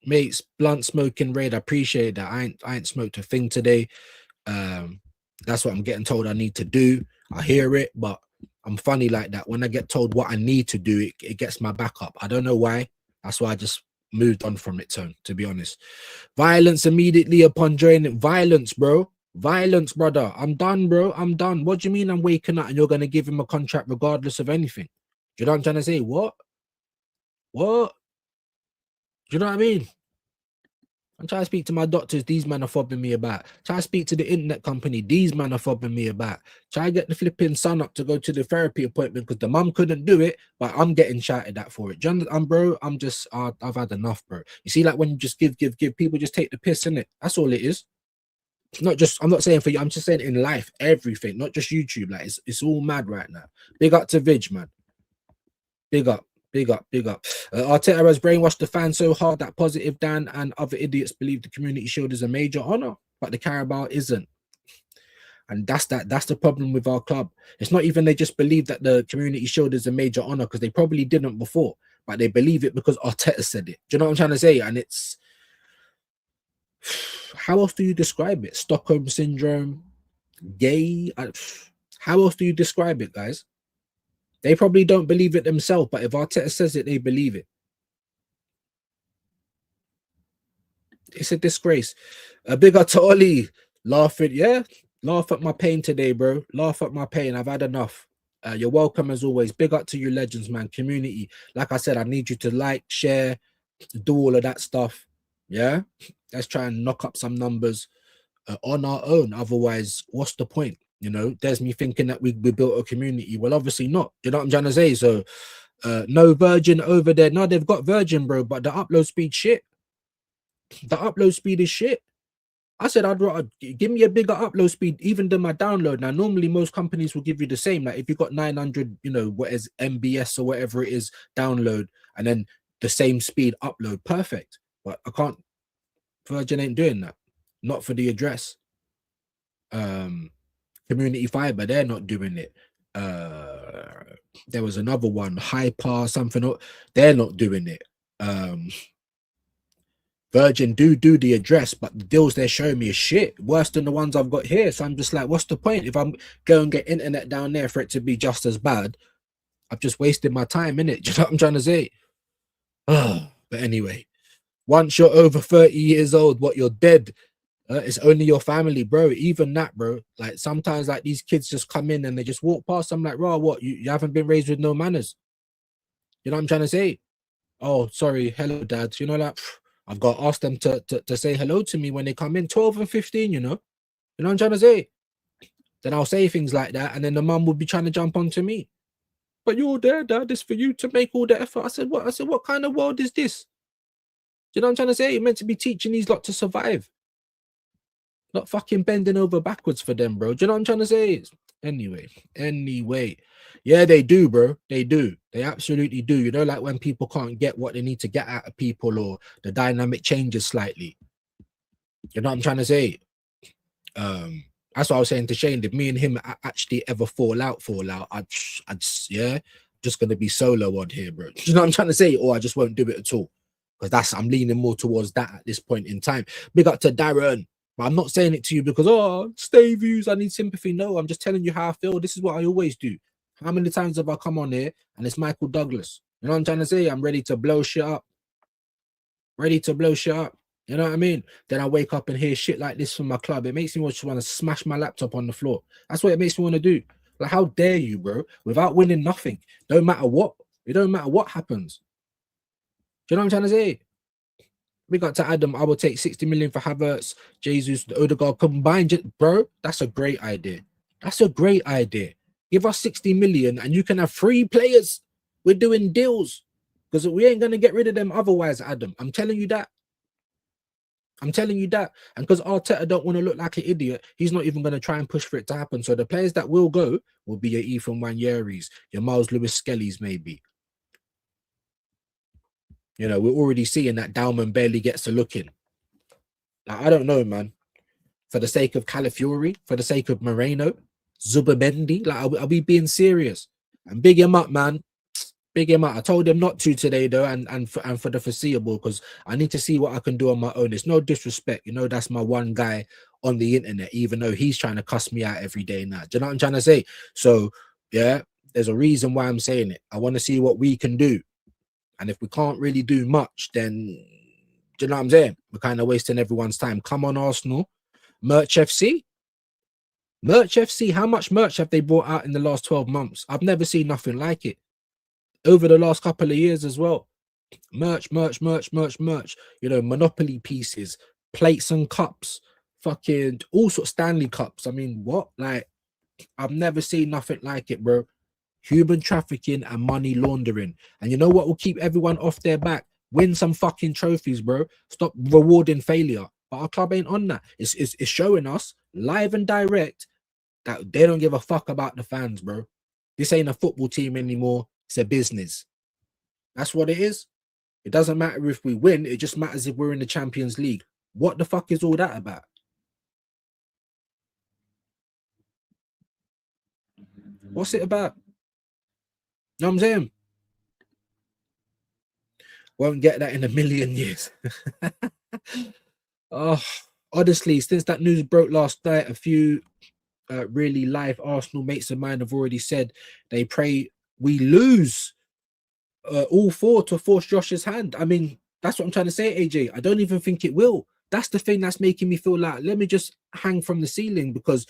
Mates, blunt smoking raid. I appreciate that. I ain't smoked a thing today. That's what I'm getting told I need to do. I hear it, but I'm funny like that. When I get told what I need to do, it gets my back up. I don't know why. That's why I just moved on from it, to be honest. Violence immediately upon joining. Violence, bro. Violence, brother. I'm done, bro. I'm done. What do you mean I'm waking up and you're going to give him a contract regardless of anything? Do you know what I'm trying to say? What? Do you know what I mean? I'm trying to speak to my doctors. These men are fobbing me about. Try to speak to the internet company. These men are fobbing me about. Try to get the flipping son up to go to the therapy appointment because the mum couldn't do it, but I'm getting shouted at for it. Bro, I'm just, I've had enough, bro. You see, like when you just give, people just take the piss, innit? That's all it is. It's not just, I'm not saying for you, I'm just saying in life, everything, not just YouTube. Like, it's all mad right now. Big up to Vidge, man. Big up. Arteta has brainwashed the fans so hard that Positive Dan and other idiots believe the Community Shield is a major honor, but the Carabao isn't. And that's the problem with our club. It's not even they just believe that the Community Shield is a major honor because they probably didn't before, but they believe it because Arteta said it. Do you know what I'm trying to say? And it's, how else do you describe it? Stockholm syndrome, gay. How else do you describe it, guys? They probably don't believe it themselves, but if Arteta says it, they believe it. It's a disgrace. A big up to Ollie. Laughing, yeah? Laugh at my pain today, bro. Laugh at my pain. I've had enough. You're welcome as always. Big up to you legends, man. Community. Like I said, I need you to like, share, do all of that stuff. Yeah? Let's try and knock up some numbers on our own. Otherwise, what's the point? You know, there's me thinking that we built a community. Well, obviously not. You know what I'm trying to say? So, no Virgin over there. No, they've got Virgin, bro, but the upload speed shit. The upload speed is shit. I said I'd rather give me a bigger upload speed even than my download. Now, normally most companies will give you the same. Like if you've got 900, you know, what is MBS or whatever it is, download, and then the same speed upload, perfect. But I can't. Virgin ain't doing that. Not for the address. Community Fiber, they're not doing it. There was another one, Hyper something, they're not doing it. Virgin do the address, but the deals they're showing me is shit, worse than the ones I've got here. So I'm just like, what's the point? If I'm going to get internet down there for it to be just as bad, I've just wasted my time, innit? Do you know what I'm trying to say? But anyway, once you're over 30 years old, what, you're dead. It's only your family, bro. Even that, bro. Like sometimes, like these kids just come in and they just walk past. I'm like, raw, what? You haven't been raised with no manners. You know what I'm trying to say? oh, sorry, hello, dad. You know, like, I've got to ask them to say hello to me when they come in, 12 and 15, you know? You know what I'm trying to say? Then I'll say things like that, and then the mum will be trying to jump onto me. But you're there, dad. It's for you to make all the effort. I said, what? I said, what kind of world is this? Do you know what I'm trying to say? You're meant to be teaching these lot to survive. Not fucking bending over backwards for them, bro. Do you know what I'm trying to say? Anyway. Yeah, they do, bro. They do. They absolutely do. You know, like when people can't get what they need to get out of people, or the dynamic changes slightly. You know what I'm trying to say? That's what I was saying to Shane. If me and him actually ever fall out, I just, yeah, just gonna be solo on here, bro. Do you know what I'm trying to say? Or I just won't do it at all. Because I'm leaning more towards that at this point in time. Big up to Darren. But I'm not saying it to you because, oh, stay views, I need sympathy. No, I'm just telling you how I feel. This is what I always do. How many times have I come on here and it's Michael Douglas? You know what I'm trying to say? I'm ready to blow shit up. Ready to blow shit up. You know what I mean? Then I wake up and hear shit like this from my club. It makes me just want to smash my laptop on the floor. That's what it makes me want to do. Like, how dare you, bro? Without winning nothing. Don't matter what. It don't matter what happens. Do you know what I'm trying to say? We got to Adam. I will take 60 million for Havertz, Jesus, Odegaard combined. Bro, that's a great idea. That's a great idea. Give us 60 million and you can have 3 players. We're doing deals because we ain't going to get rid of them otherwise, Adam. I'm telling you that. I'm telling you that. And because Arteta don't want to look like an idiot, he's not even going to try and push for it to happen. So the players that will go will be your Ethan Wanyeris, your Miles Lewis Skellies, maybe. You know, we're already seeing that Dalman barely gets a look in. Like, I don't know, man. For the sake of Calafiori, for the sake of Moreno, Zubimendi, like, are we being serious? And big him up, man. Big him up. I told him not to today, though, and for the foreseeable, because I need to see what I can do on my own. It's no disrespect. You know, that's my one guy on the internet, even though he's trying to cuss me out every day now. Do you know what I'm trying to say? So, yeah, there's a reason why I'm saying it. I want to see what we can do. And if we can't really do much, then, do you know what I'm saying? We're kind of wasting everyone's time. Come on, Arsenal. Merch FC? Merch FC, how much merch have they brought out in the last 12 months? I've never seen nothing like it. Over the last couple of years as well. Merch. You know, Monopoly pieces, plates and cups, fucking all sorts of Stanley Cups. I mean, what? Like, I've never seen nothing like it, bro. Human trafficking and money laundering. And you know what will keep everyone off their back? Win some fucking trophies, bro. Stop rewarding failure. But our club ain't on that. It's showing us live and direct that they don't give a fuck about the fans, bro. This ain't a football team anymore. It's a business. That's what it is. It doesn't matter if we win. It just matters if we're in the Champions League. What the fuck is all that about? What's it about? You know what I'm saying? Won't get that in a million years. Oh, honestly, since that news broke last night, a few really live Arsenal mates of mine have already said they pray we lose all 4 to force Josh's hand. I mean, that's what I'm trying to say, AJ. I don't even think it will. That's the thing that's making me feel like, let me just hang from the ceiling, because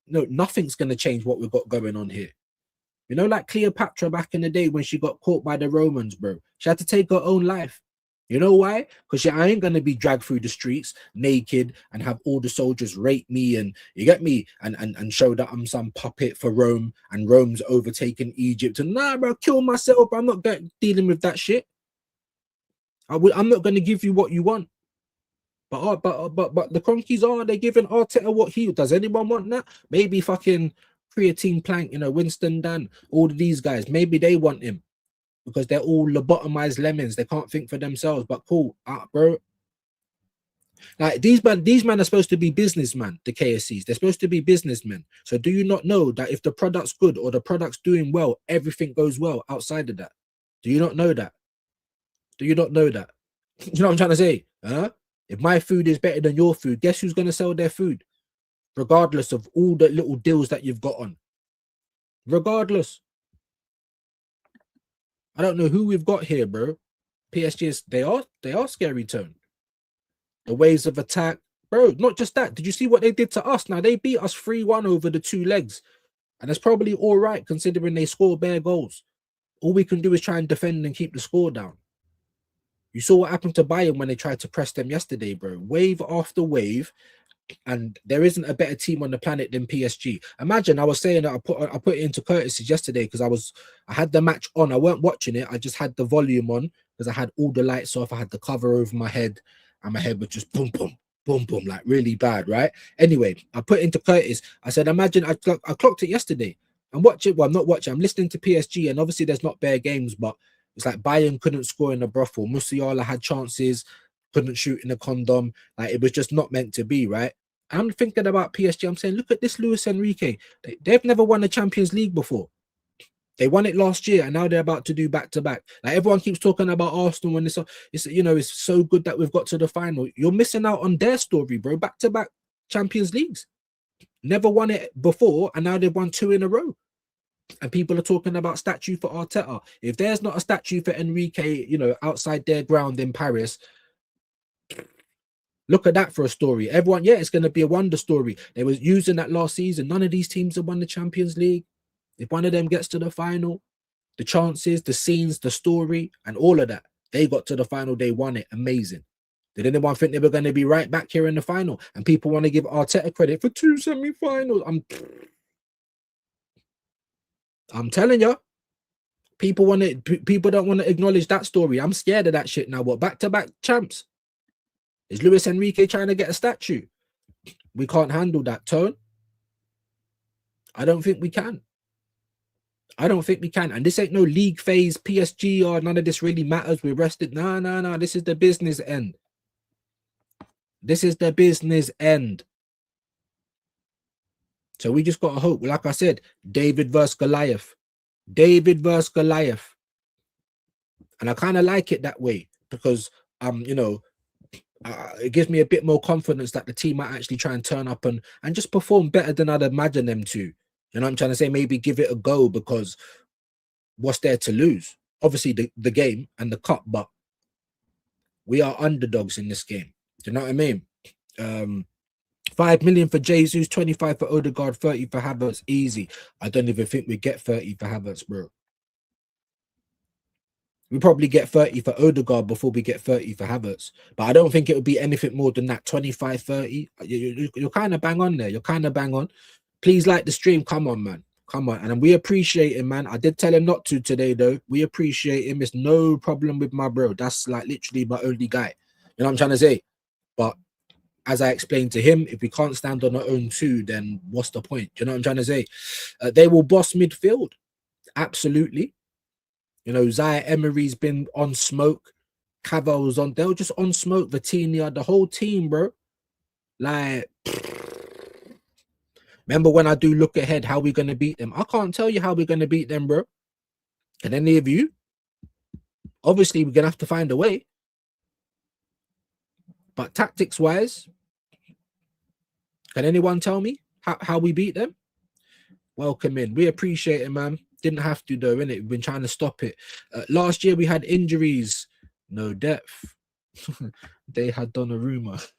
no, nothing's going to change what we've got going on here. You know, like Cleopatra back in the day when she got caught by the Romans, bro. She had to take her own life. You know why? Because I ain't going to be dragged through the streets naked and have all the soldiers rape me, and you get me, and show that I'm some puppet for Rome and Rome's overtaken Egypt. And nah, bro, kill myself. I'm not dealing with that shit. I'm not going to give you what you want. But the Cronkies they're giving Arteta what he does. Anyone want that? Maybe fucking Creatine Plank, you know, Winston Dan, all of these guys. Maybe they want him because they're all lobotomized lemons. They can't think for themselves. But cool, bro. Like these men are supposed to be businessmen. The KSCs, they're supposed to be businessmen. So do you not know that if the product's good or the product's doing well, everything goes well outside of that? Do you not know that? Do you not know that? You know what I'm trying to say? Huh? If my food is better than your food, guess who's going to sell their food? Regardless of all the little deals that you've got on. Regardless. I don't know who we've got here, bro. PSG is they are scary tone. The waves of attack, bro. Not just that. Did you see what they did to us? Now they beat us 3-1 over the 2 legs, and it's probably all right considering they score bare goals. All we can do is try and defend and keep the score down. You saw what happened to Bayern when they tried to press them yesterday, bro. Wave after wave, and there isn't a better team on the planet than PSG. Imagine, I was saying that I put it into courtesy yesterday because I had the match on. I weren't watching it. I just had the volume on because I had all the lights off. I had the cover over my head, and my head was just boom, boom, boom, boom, like really bad, right? Anyway, I put it into Curtis. I said, imagine I clocked it yesterday. I'm watching. Well, I'm not watching. I'm listening to PSG, and obviously there's not bare games, but it's like Bayern couldn't score in the brothel. Musiala had chances, couldn't shoot in the condom. Like it was just not meant to be, right? I'm thinking about PSG. I'm saying, look at this Luis Enrique. They've never won the Champions League before. They won it last year, and now they're about to do back to back. Like everyone keeps talking about Arsenal when it's so good that we've got to the final. You're missing out on their story, bro. Back to back Champions Leagues. Never won it before, and now they've won 2 in a row. And people are talking about statue for Arteta. If there's not a statue for Enrique, outside their ground in Paris, look at that for a story. Everyone, yeah, it's going to be a wonder story. They was using that last season. None of these teams have won the Champions League. If one of them gets to the final, the chances, the scenes, the story, and all of that, they got to the final, they won it. Amazing. Did anyone think they were going to be right back here in the final? And people want to give Arteta credit for 2 semi-finals. I'm telling you, people don't want to acknowledge that story. I'm scared of that shit now. What, back-to-back champs? Is Luis Enrique trying to get a statue? We can't handle that, Tone. I don't think we can. And this ain't no league phase, PSG, or none of this really matters. We're rested. No. This is the business end. So we just got to hope. Like I said, David versus Goliath. And I kind of like it that way because, it gives me a bit more confidence that the team might actually try and turn up and just perform better than I'd imagine them to. You know what I'm trying to say? Maybe give it a go because what's there to lose? Obviously the game and the cup, but we are underdogs in this game. Do you know what I mean? 5 million for Jesus, 25 for Odegaard, 30 for Havertz, easy. I don't even think we get 30 for Havertz, bro. We probably get 30 for Odegaard before we get 30 for Havertz. But I don't think it would be anything more than that, 25, 30. You're kind of bang on there. You're kind of bang on. Please like the stream. Come on, man. Come on. And we appreciate him, man. I did tell him not to today, though. We appreciate him. It's no problem with my bro. That's like literally my only guy. You know what I'm trying to say? But as I explained to him, if we can't stand on our own too, then what's the point? You know what I'm trying to say? They will boss midfield. Absolutely. Zaire Emery's been on smoke. Caval's on. They were just on smoke. Vitinha, the whole team, bro. Like, remember when I do look ahead, how we're going to beat them? I can't tell you how we're going to beat them, bro. Can any of you? Obviously, we're going to have to find a way. But tactics-wise, can anyone tell me how we beat them? Welcome in. We appreciate it, man. Didn't have to, though, innit? We've been trying to stop it. Last year, we had injuries. No depth. They had Donnarumma.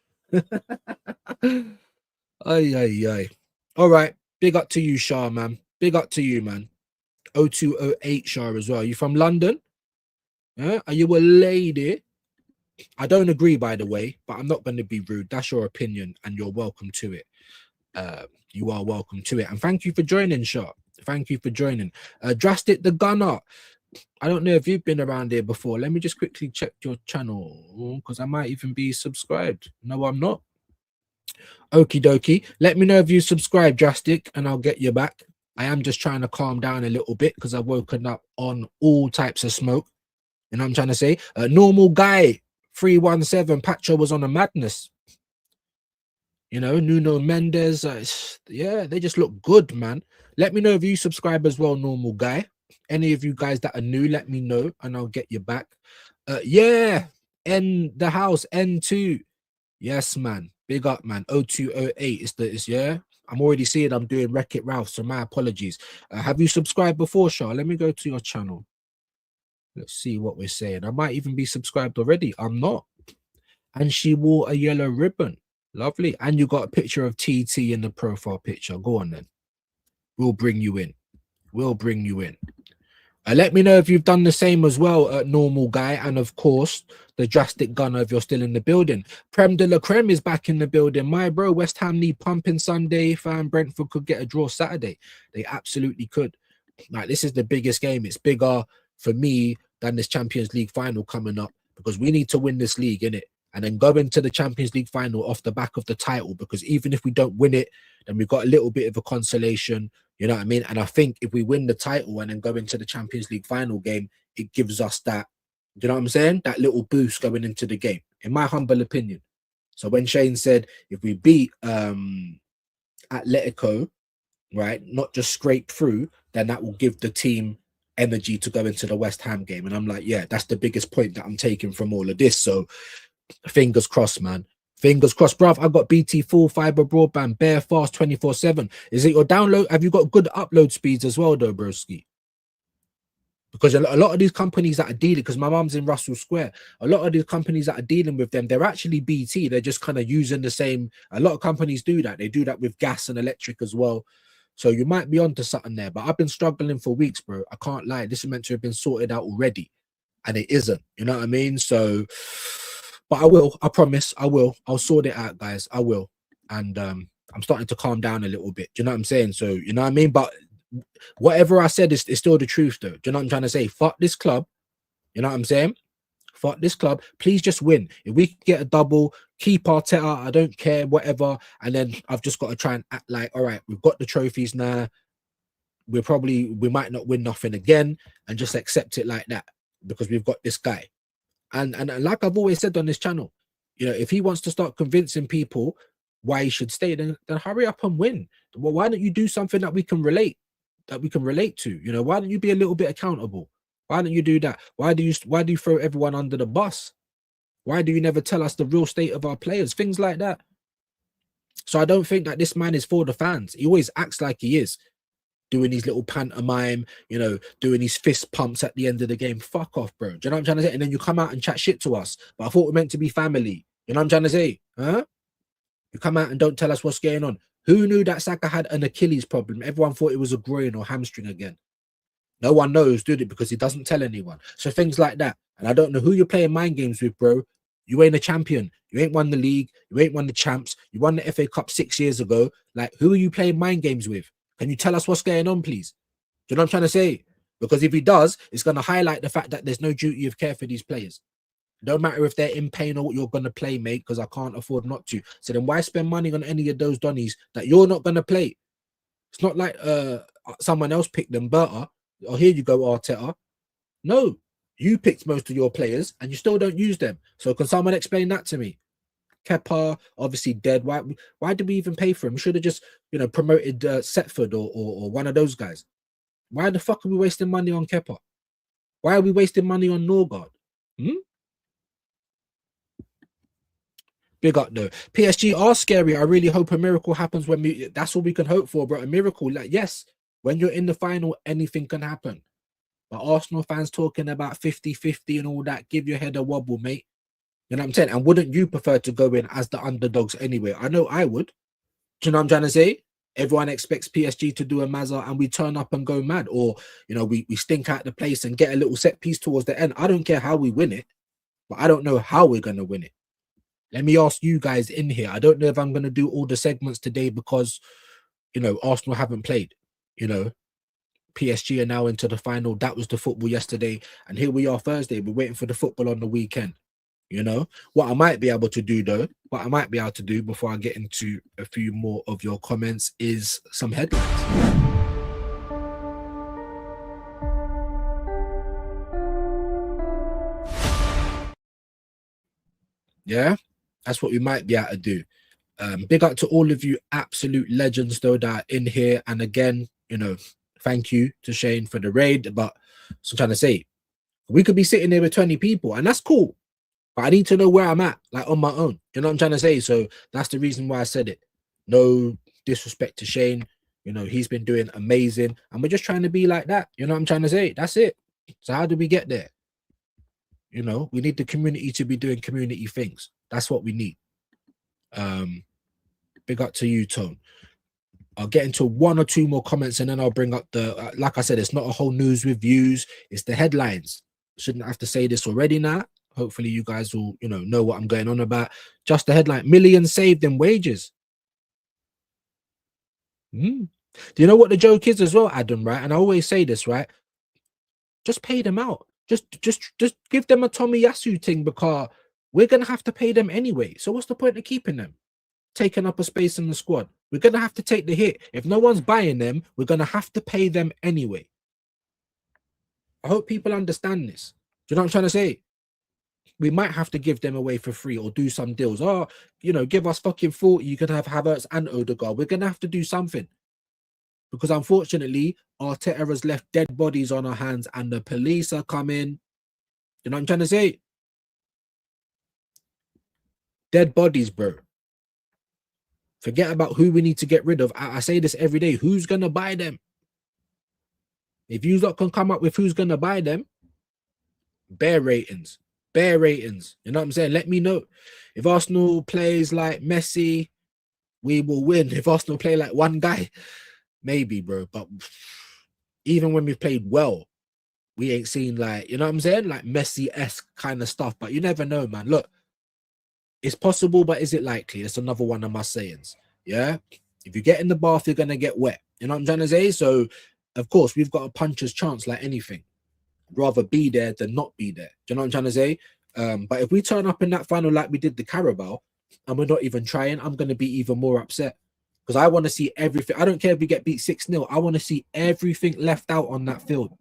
Ay. All right. Big up to you, Shah, man. Big up to you, man. 0208 Shah as well. You from London? Yeah? Are you a lady? I don't agree, by the way, but I'm not going to be rude. That's your opinion, and you're welcome to it. You are welcome to it. And thank you for joining, Shah. Thank you for joining. Drastic the Gunner. I don't know if you've been around here before. Let me just quickly check your channel because I might even be subscribed. No, I'm not. Okie dokie. Let me know if you subscribe, Drastic, and I'll get you back. I am just trying to calm down a little bit because I've woken up on all types of smoke. You know what I'm trying to say? A normal guy, 317, Pacho was on a madness. Nuno Mendes. Yeah, they just look good, man. Let me know if you subscribe as well, normal guy. Any of you guys that are new, let me know and I'll get you back. Yeah, the house, N2. Yes, man. Big up, man. 0208 is yeah. I'm already seeing I'm doing Wreck-It Ralph, so my apologies. Have you subscribed before, Shah? Let me go to your channel. Let's see what we're saying. I might even be subscribed already. I'm not. And she wore a yellow ribbon. Lovely. And you got a picture of TT in the profile picture. Go on then. We'll bring you in. Let me know if you've done the same as well, normal guy, and of course the drastic gunner if you're still in the building. Prem de la Creme is back in the building. My bro, West Ham need pumping Sunday. Fam, Brentford could get a draw Saturday. They absolutely could. Like, this is the biggest game. It's bigger for me than this Champions League final coming up, because we need to win this league, innit? And then go into the Champions League final off the back of the title, because even if we don't win it, then we've got a little bit of a consolation. You know what I mean? And I think if we win the title and then go into the Champions League final game, it gives us that, you know what I'm saying? That little boost going into the game, in my humble opinion. So when Shane said if we beat Atletico, right, not just scrape through, then that will give the team energy to go into the West Ham game. And I'm like, yeah, that's the biggest point that I'm taking from all of this. So fingers crossed, man. Fingers crossed, bruv. I've got BT full fiber broadband, bare fast 24/7. Is it your download? Have you got good upload speeds as well, though, broski? Because a lot of these companies that are dealing, because my mum's in Russell Square, a lot of these companies that are dealing with them, they're actually BT. They're just kind of using the same. A lot of companies do that. They do that with gas and electric as well. So you might be onto something there. But I've been struggling for weeks, bro. I can't lie. This is meant to have been sorted out already, and it isn't. You know what I mean? So, but I will. I promise. I will. I'll sort it out, guys. I will. And I'm starting to calm down a little bit. Do you know what I'm saying? So, you know what I mean? But whatever I said is still the truth, though. Do you know what I'm trying to say? Fuck this club. You know what I'm saying? Fuck this club. Please just win. If we get a double, keep Arteta. I don't care, whatever. And then I've just got to try and act like, all right, we've got the trophies now. We might not win nothing again, and just accept it like that, because we've got this guy. And like I've always said on this channel, you know, if he wants to start convincing people why he should stay, then hurry up and win. Well, why don't you do something that we can relate to? You know, why don't you be a little bit accountable? Why don't you do that? Why do you throw everyone under the bus? Why do you never tell us the real state of our players? Things like that. So I don't think that this man is for the fans. He always acts like he is, doing these little pantomime, you know, doing these fist pumps at the end of the game. Fuck off, bro. Do you know what I'm trying to say? And then you come out and chat shit to us. But I thought we're meant to be family. You know what I'm trying to say? Huh? You come out and don't tell us what's going on. Who knew that Saka had an Achilles problem? Everyone thought it was a groin or hamstring again. No one knows, did it? Because he doesn't tell anyone. So things like that. And I don't know who you're playing mind games with, bro. You ain't a champion. You ain't won the league. You ain't won the champs. You won the FA Cup 6 years ago. Like, who are you playing mind games with? Can you tell us what's going on, please? Do you know what I'm trying to say? Because if he does, it's going to highlight the fact that there's no duty of care for these players. No matter if they're in pain or what you're going to play, mate, because I can't afford not to. So then why spend money on any of those Donnies that you're not going to play? It's not like someone else picked them better. Oh, here you go, Arteta. No, you picked most of your players and you still don't use them. So can someone explain that to me? Kepa, obviously dead. Why did we even pay for him? We should have just, you know, promoted Setford or one of those guys. Why the fuck are we wasting money on Kepa? Why are we wasting money on Norgard? Big up though. PSG are scary. I really hope a miracle happens when that's all we can hope for, bro. A miracle. Like, yes, when you're in the final, anything can happen. But Arsenal fans talking about 50-50 and all that, give your head a wobble, mate. You know what I'm saying? And wouldn't you prefer to go in as the underdogs anyway? I know I would. Do you know what I'm trying to say? Everyone expects PSG to do a mazza and we turn up and go mad. Or, you know, we stink out the place and get a little set piece towards the end. I don't care how we win it, but I don't know how we're going to win it. Let me ask you guys in here. I don't know if I'm going to do all the segments today because, you know, Arsenal haven't played. You know, PSG are now into the final. That was the football yesterday. And here we are Thursday. We're waiting for the football on the weekend. You know, what I might be able to do though, before I get into a few more of your comments is some headlines. Yeah, that's what we might be able to do. Big up to all of you absolute legends though that are in here. And again, you know, thank you to Shane for the raid. But so I'm trying to say, we could be sitting there with 20 people and that's cool. But I need to know where I'm at, like on my own. You know what I'm trying to say? So that's the reason why I said it. No disrespect to Shane. You know, he's been doing amazing. And we're just trying to be like that. You know what I'm trying to say? That's it. So how do we get there? You know, we need the community to be doing community things. That's what we need. Big up to you, Tone. I'll get into one or two more comments and then I'll bring up the, like I said, it's not a whole news with views. It's the headlines. Shouldn't have to say this already now. Hopefully you guys will, know what I'm going on about. Just the headline, millions saved in wages. Do you know what the joke is as well, Adam, right? And I always say this, right? Just pay them out. Just give them a Tommy Yasu thing because we're going to have to pay them anyway. So what's the point of keeping them? Taking up a space in the squad. We're going to have to take the hit. If no one's buying them, we're going to have to pay them anyway. I hope people understand this. Do you know what I'm trying to say? We might have to give them away for free or do some deals. Oh, give us fucking 40. You can have Havertz and Odegaard. We're going to have to do something. Because unfortunately, Arteta has left dead bodies on our hands and the police are coming. You know what I'm trying to say? Dead bodies, bro. Forget about who we need to get rid of. I say this every day. Who's going to buy them? If you lot can come up with who's going to buy them, bare ratings. Bare ratings. You know what I'm saying? Let me know. If Arsenal plays like Messi, we will win. If Arsenal play like one guy, maybe, bro. But even when we've played well, we ain't seen like, you know what I'm saying? Like Messi-esque kind of stuff. But you never know, man. Look, it's possible, but is it likely? That's another one of my sayings. Yeah. If you get in the bath, you're going to get wet. You know what I'm trying to say? So, of course, we've got a puncher's chance like anything. Rather be there than not be there. Do you know what I'm trying to say? But if we turn up in that final like we did the Carabao and we're not even trying, I'm going to be even more upset. Because I want to see everything. I don't care if we get beat 6-0. I want to see everything left out on that field.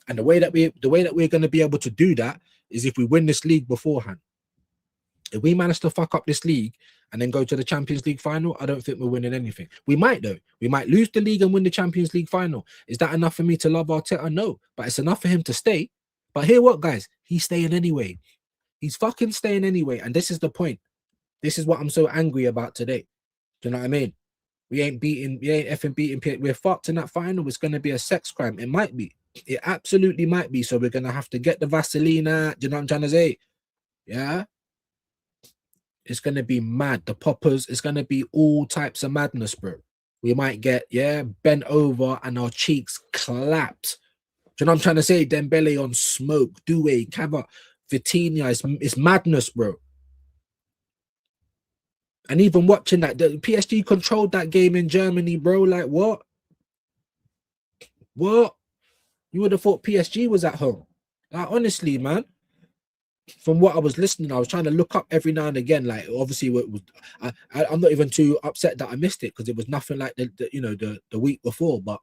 And the way that we're going to be able to do that is if we win this league beforehand. If we manage to fuck up this league and then go to the Champions League final, I don't think we're winning anything. We might, though. We might lose the league and win the Champions League final. Is that enough for me to love Arteta? No. But it's enough for him to stay. But hear what, guys? He's staying anyway. He's fucking staying anyway. And this is the point. This is what I'm so angry about today. Do you know what I mean? We ain't effing beating PSG. We're fucked in that final. It's going to be a sex crime. It might be. It absolutely might be. So we're going to have to get the Vaseline out. Do you know what I'm trying to say? Yeah? It's going to be mad. The poppers, it's going to be all types of madness, bro. We might get, bent over and our cheeks clapped. Do you know what I'm trying to say? Dembele on smoke, Doué, Cava, Vitinha. It's madness, bro. And even watching that, the PSG controlled that game in Germany, bro. Like, what? What? You would have thought PSG was at home. Like, honestly, man. From what I was listening, I was trying to look up every now and again. Like, obviously, I'm not even too upset that I missed it because it was nothing like the week before. But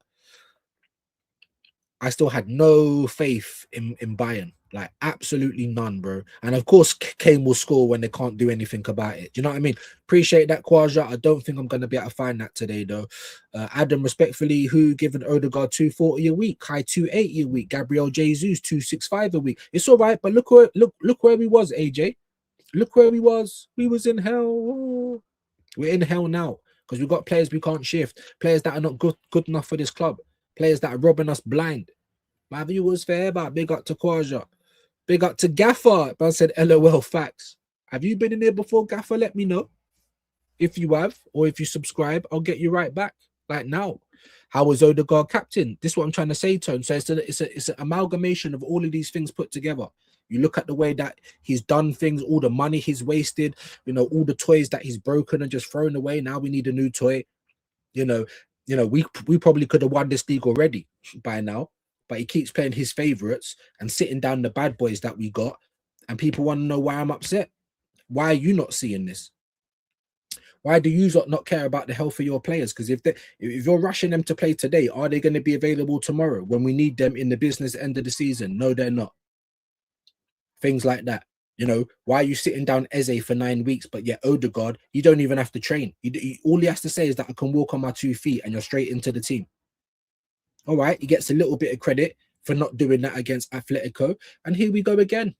I still had no faith in Bayern, like absolutely none, bro. And of course, Kane will score when they can't do anything about it. Do you know what I mean? Appreciate that, Quaja. I don't think I'm going to be able to find that today, though. Adam, respectfully, who given Odegaard 240 a week, Kai 280 a week, Gabriel Jesus 265 a week. It's all right, but look where we was, AJ. Look where we was. We was in hell. We're in hell now because we've got players we can't shift, players that are not good enough for this club, players that are robbing us blind. My view was fair, but big up to Quaja. Big up to Gaffer. I said, LOL, facts. Have you been in there before, Gaffer? Let me know. If you have, or if you subscribe, I'll get you right back. Like now. How was Odegaard captain? This is what I'm trying to say, Tone. So it's an amalgamation of all of these things put together. You look at the way that he's done things, all the money he's wasted, all the toys that he's broken and just thrown away. Now we need a new toy. We probably could have won this league already by now. But he keeps playing his favorites and sitting down the bad boys that we got. And people want to know why I'm upset. Why are you not seeing this? Why do you not care about the health of your players? Because if you're rushing them to play today, are they going to be available tomorrow when we need them in the business end of the season? No, they're not. Things like that. Why are you sitting down Eze for 9 weeks, but yet Odegaard, you don't even have to train. All he has to say is that I can walk on my 2 feet and you're straight into the team. All right, he gets a little bit of credit for not doing that against Atletico. And here we go again.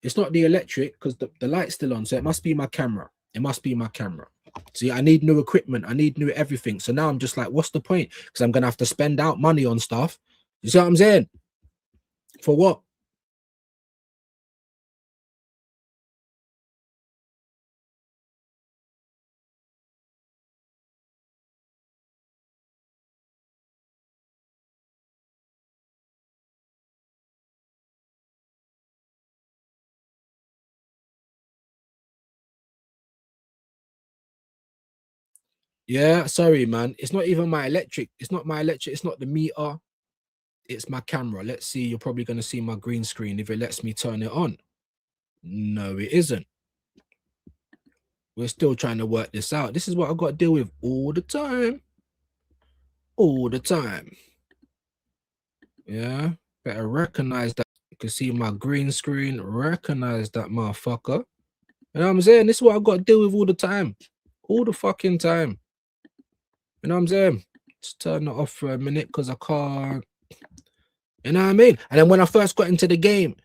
It's not the electric because the light's still on. So it must be my camera. It must be my camera. See, I need new equipment. I need new everything. So now I'm just like, what's the point? Because I'm going to have to spend out money on stuff. You see what I'm saying? For what? Yeah, sorry, man. It's not even my electric. It's not my electric. It's not the meter. It's my camera. Let's see. You're probably going to see my green screen if it lets me turn it on. No, it isn't. We're still trying to work this out. This is what I've got to deal with all the time. All the time. Yeah. Better recognize that. You can see my green screen. Recognize that, motherfucker. You know what I'm saying? This is what I've got to deal with all the time. All the fucking time. You know what I'm saying? Just turn it off for a minute because I can't. You know what I mean? And then when I first got into the game,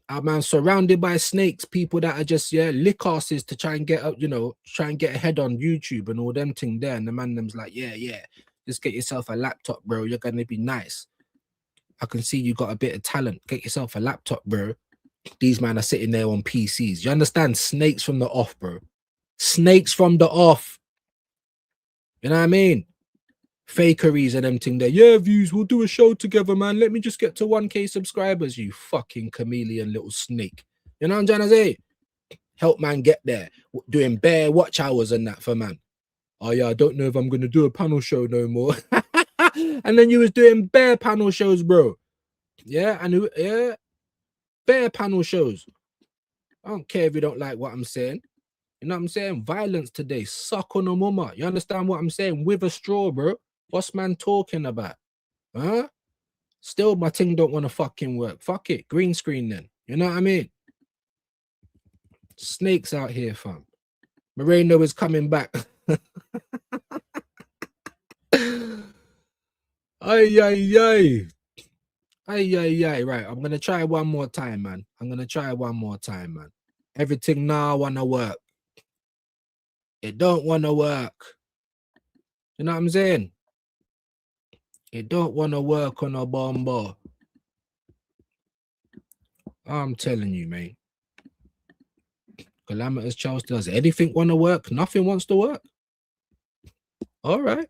I'm surrounded by snakes, people that are just, yeah, lick asses to try and get up, you know, try and get ahead on YouTube and all them thing there. And the man them's like, yeah, just get yourself a laptop, bro. You're going to be nice. I can see you got a bit of talent. Get yourself a laptop, bro. These men are sitting there on PCs. You understand? Snakes from the off, bro. Snakes from the off. You know what I mean? Fakeries and them thing there. Yeah, views, we'll do a show together, man. Let me just get to 1K subscribers, you fucking chameleon little snake. You know what I'm trying to say? Help man get there. Doing bare watch hours and that for man. Oh yeah, I don't know if I'm gonna do a panel show no more. And then you was doing bare panel shows, bro. Yeah, and yeah, bare panel shows. I don't care if you don't like what I'm saying. You know what I'm saying? Violence today. Suck on a mama. You understand what I'm saying? With a straw, bro. What's man talking about? Huh? Still, my thing don't want to fucking work. Fuck it. Green screen then. You know what I mean? Snakes out here, fam. Moreno is coming back. Ay, ay, ay. Ay, ay, ay. Right. I'm going to try one more time, man. Everything now want to work. It don't want to work. You know what I'm saying? It don't want to work on a bomber. I'm telling you, mate. Calamitous Charles, does anything want to work? Nothing wants to work. All right.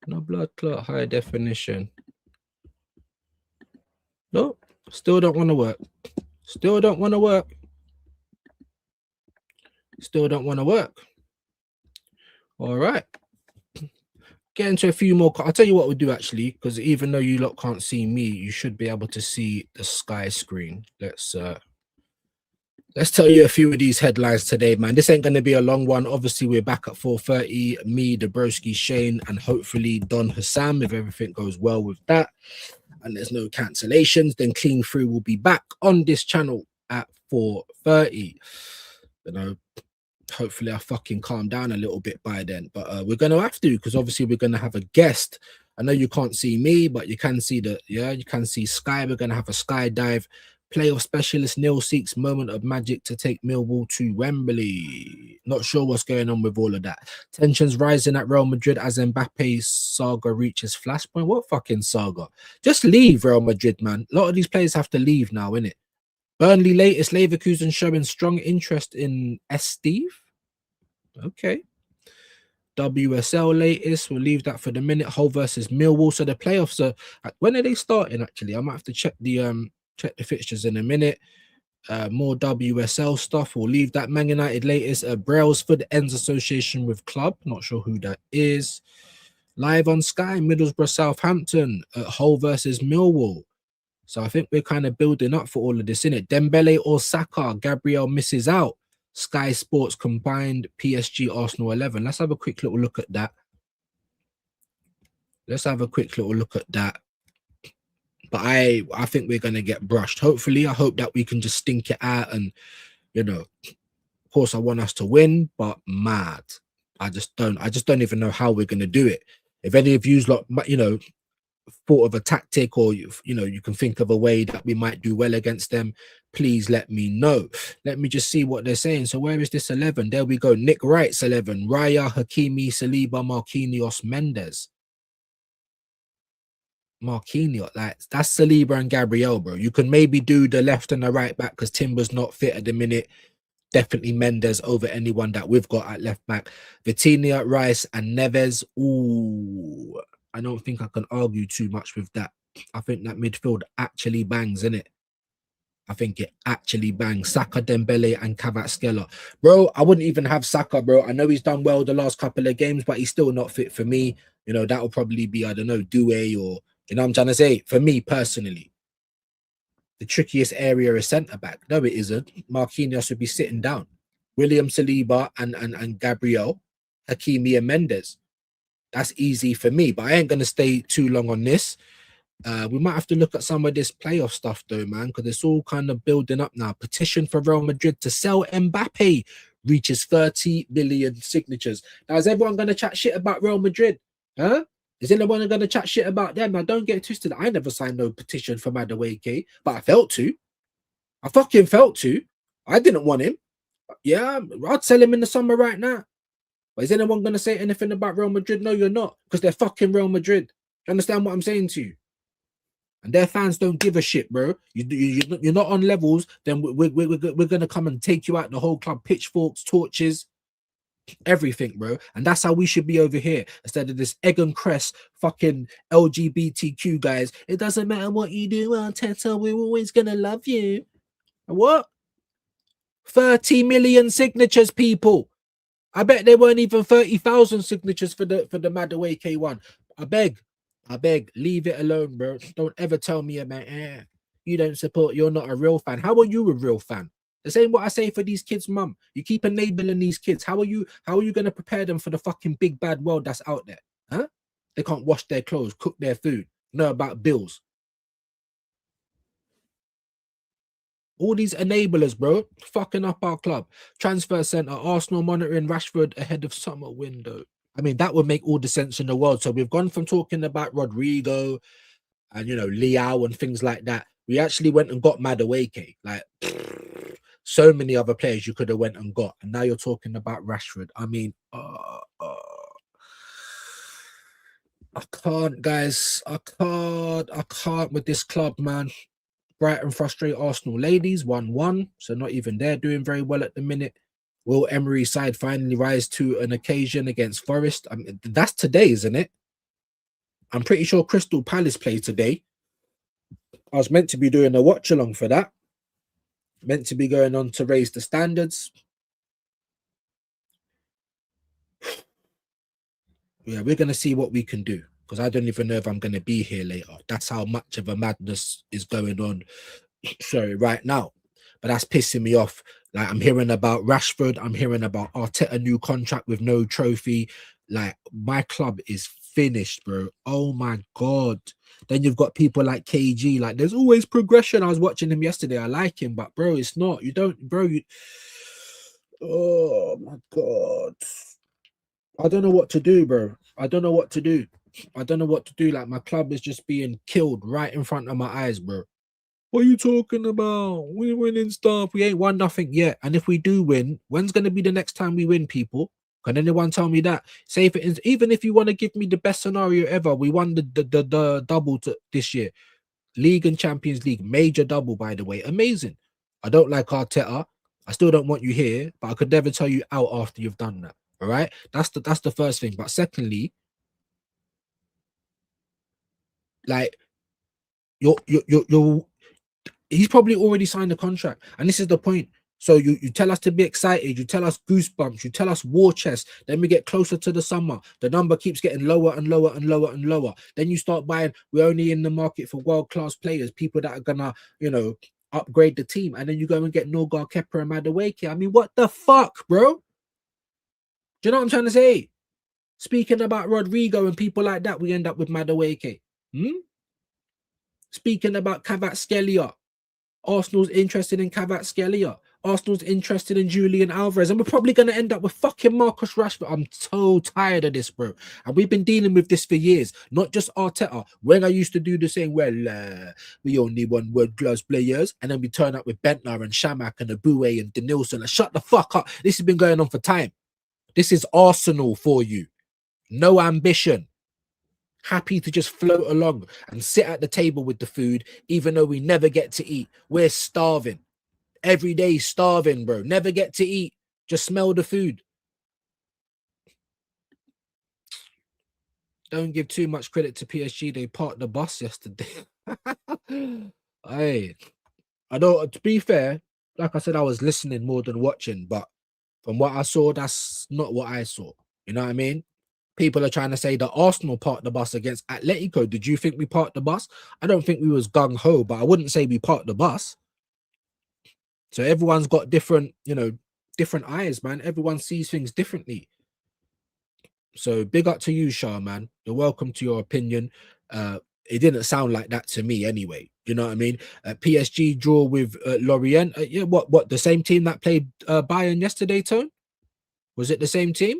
No blood clot, high definition. No, still don't want to work. Still don't want to work. All right. Get into a few more. I'll tell you what we'll do actually, because even though you lot can't see me, you should be able to see the Sky screen. Let's tell you a few of these headlines today, man. This ain't going to be a long one. Obviously, we're back at 4:30. Me, Dabrowski, Shane, and hopefully Don Hassam, if everything goes well with that. And there's no cancellations, then Clean Through will be back on this channel at 4:30. You know, hopefully I fucking calm down a little bit by then. But we're going to have to, because obviously we're going to have a guest. I know you can't see me, but you can see you can see Sky. We're going to have a skydive. Playoff specialist Neil seeks moment of magic to take Millwall to Wembley. Not sure what's going on with all of that. Tensions rising at Real Madrid as Mbappe's saga reaches flashpoint. What fucking saga? Just leave Real Madrid, man. A lot of these players have to leave now, innit? Burnley latest, Leverkusen showing strong interest in Steve. Okay. WSL latest, we'll leave that for the minute. Hull versus Millwall. So the playoffs are, when are they starting actually? I might have to check the fixtures in a minute. More WSL stuff. We'll leave that. Man United latest. Brailsford ends association with club. Not sure who that is. Live on Sky, Middlesbrough Southampton. Hull versus Millwall. So I think we're kind of building up for all of this, innit? Dembele or Saka, Gabriel misses out. Sky Sports combined PSG Arsenal 11. Let's have a quick little look at that. But I think we're going to get brushed. Hopefully, I hope that we can just stink it out. And, you know, of course, I want us to win, but mad. I just don't even know how we're going to do it. If any of you's lot, you know, thought of a tactic, or you know, you can think of a way that we might do well against them, please let me know. Let me just see what they're saying. So where is this 11? There we go. Nick Wright's 11. Raya, Hakimi, Saliba, Marquinhos, Mendes. Marquinhos, like that's Saliba and Gabriel, bro. You can maybe do the left and the right back because Timber's not fit at the minute. Definitely Mendes over anyone that we've got at left back. Vitinha, Rice, and Neves. Ooh, I don't think I can argue too much with that. I think that midfield actually bangs, innit? I think it actually bangs. Saka, Dembele, and Kvaratskhelia. Bro, I wouldn't even have Saka, bro. I know he's done well the last couple of games, but he's still not fit for me. You know, that will probably be, I don't know, Due or, you know what I'm trying to say? For me personally, the trickiest area is centre-back. No, it isn't. Marquinhos should be sitting down. William Saliba and Gabriel, Hakimi and Mendes. That's easy for me, but I ain't going to stay too long on this. We might have to look at some of this playoff stuff though, man, because it's all kind of building up now. Petition for Real Madrid to sell Mbappe reaches 30 million signatures. Now, is everyone going to chat shit about Real Madrid? Huh? Is anyone going to chat shit about them? Now, don't get it twisted. I never signed no petition for Madueke, but I felt to. I fucking felt to. I didn't want him. Yeah, I'd sell him in the summer right now. But is anyone going to say anything about Real Madrid? No, you're not, because they're fucking Real Madrid. You understand what I'm saying to you? And their fans don't give a shit, bro. You're not on levels, then we're going to come and take you out the whole club, pitchforks, torches, everything, bro. And that's how we should be over here. Instead of this egg and crest fucking LGBTQ guys. It doesn't matter what you do, Arteta, we're always going to love you. What? 30 million signatures, people. I bet there weren't even 30,000 signatures for the Madueke one. I beg, leave it alone, bro. Don't ever tell me about you don't support, you're not a real fan. How are you a real fan? The same what I say for these kids, mum. You keep enabling these kids. How are you going to prepare them for the fucking big bad world that's out there? Huh? They can't wash their clothes, cook their food, know about bills. All these enablers, bro, fucking up our club. Transfer centre, Arsenal monitoring Rashford ahead of summer window. I mean, that would make all the sense in the world. So we've gone from talking about Rodrigo and, you know, Liao and things like that. We actually went and got Madueke. Like, so many other players you could have went and got. And now you're talking about Rashford. I mean, I can't, guys. I can't with this club, man. Brighton frustrate Arsenal ladies 1-1, so not even they're doing very well at the minute. Will Emery's side finally rise to an occasion against Forest? I mean, that's today, isn't it? I'm pretty sure Crystal Palace plays today. I was meant to be doing a watch along for that. Meant to be going on to raise the standards. Yeah, we're going to see what we can do, because I don't even know if I'm going to be here later. That's how much of a madness is going on, sorry, right now. But that's pissing me off. Like, I'm hearing about Rashford. I'm hearing about Arteta new contract with no trophy. Like, my club is finished, bro. Oh my God. Then you've got people like KG. Like, there's always progression. I was watching him yesterday. I like him, but bro, it's not. You don't, bro. Oh my God. I don't know what to do, bro. I don't know what to do. I don't know what to do. Like, my club is just being killed right in front of my eyes, bro. What are you talking about? We're winning stuff. We ain't won nothing yet. And if we do win, when's going to be the next time we win, people? Can anyone tell me that? Say if it is, even if you want to give me the best scenario ever, we won the double this year. League and Champions League. Major double, by the way. Amazing. I don't like Arteta. I still don't want you here, but I could never tell you out after you've done that. All right? That's the first thing. But secondly, like, you're he's probably already signed a contract, and this is the point. So you tell us to be excited, you tell us goosebumps, you tell us war chest. Then we get closer to the summer, the number keeps getting lower and lower and lower and lower. Then you start buying, we're only in the market for world-class players, people that are gonna, you know, upgrade the team, and then you go and get Norgar, Kepa, and Madueke. I mean, what the fuck, bro? Do you know what I'm trying to say? Speaking about Rodrigo and people like that, we end up with Madueke. Speaking about Kvaratskhelia, Arsenal's interested in Kvaratskhelia. Arsenal's interested in Julian Alvarez. And we're probably going to end up with fucking Marcus Rashford. I'm so tired of this, bro. And we've been dealing with this for years. Not just Arteta. When I used to do the same, well, we only want world-class players. And then we turn up with Bentner and Shamak and Abue and Denilson. Like, shut the fuck up. This has been going on for time. This is Arsenal for you. No ambition. Happy to just float along and sit at the table with the food, even though we never get to eat. We're starving. Every day starving, bro. Never get to eat. Just smell the food. Don't give too much credit to PSG. They parked the bus yesterday. Hey, I know, to be fair, like I said, I was listening more than watching, but from what I saw, that's not what I saw. You know what I mean? People are trying to say that Arsenal parked the bus against Atletico. Did you think we parked the bus? I don't think we was gung ho, but I wouldn't say we parked the bus. So everyone's got different, different eyes, man. Everyone sees things differently. So big up to you, Shah, man. You're welcome to your opinion. It didn't sound like that to me anyway. You know what I mean? PSG draw with Lorient. Yeah, what the same team that played Bayern yesterday, Tone? Was it the same team?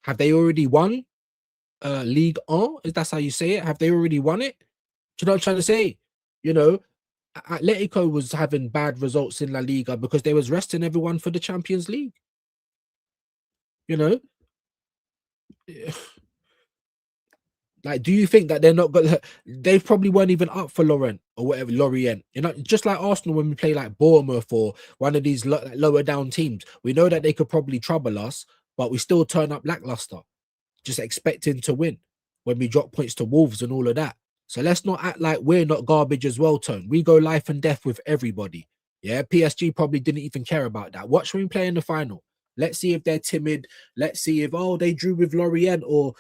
Have they already won League 1? Is that how you say it? Have they already won it? Do you know what I'm trying to say? You know, Atletico was having bad results in La Liga because they was resting everyone for the Champions League. You know, like, do you think that they're not gonna? They probably weren't even up for Lorient or whatever, Lorient. You know, just like Arsenal when we play like Bournemouth or one of these lower down teams, we know that they could probably trouble us, but we still turn up lackluster, just expecting to win when we drop points to Wolves and all of that. So let's not act like we're not garbage as well, Tone. We go life and death with everybody. Yeah, PSG probably didn't even care about that. Watch when we play in the final. Let's see if they're timid. Let's see if, they drew with Lorient or,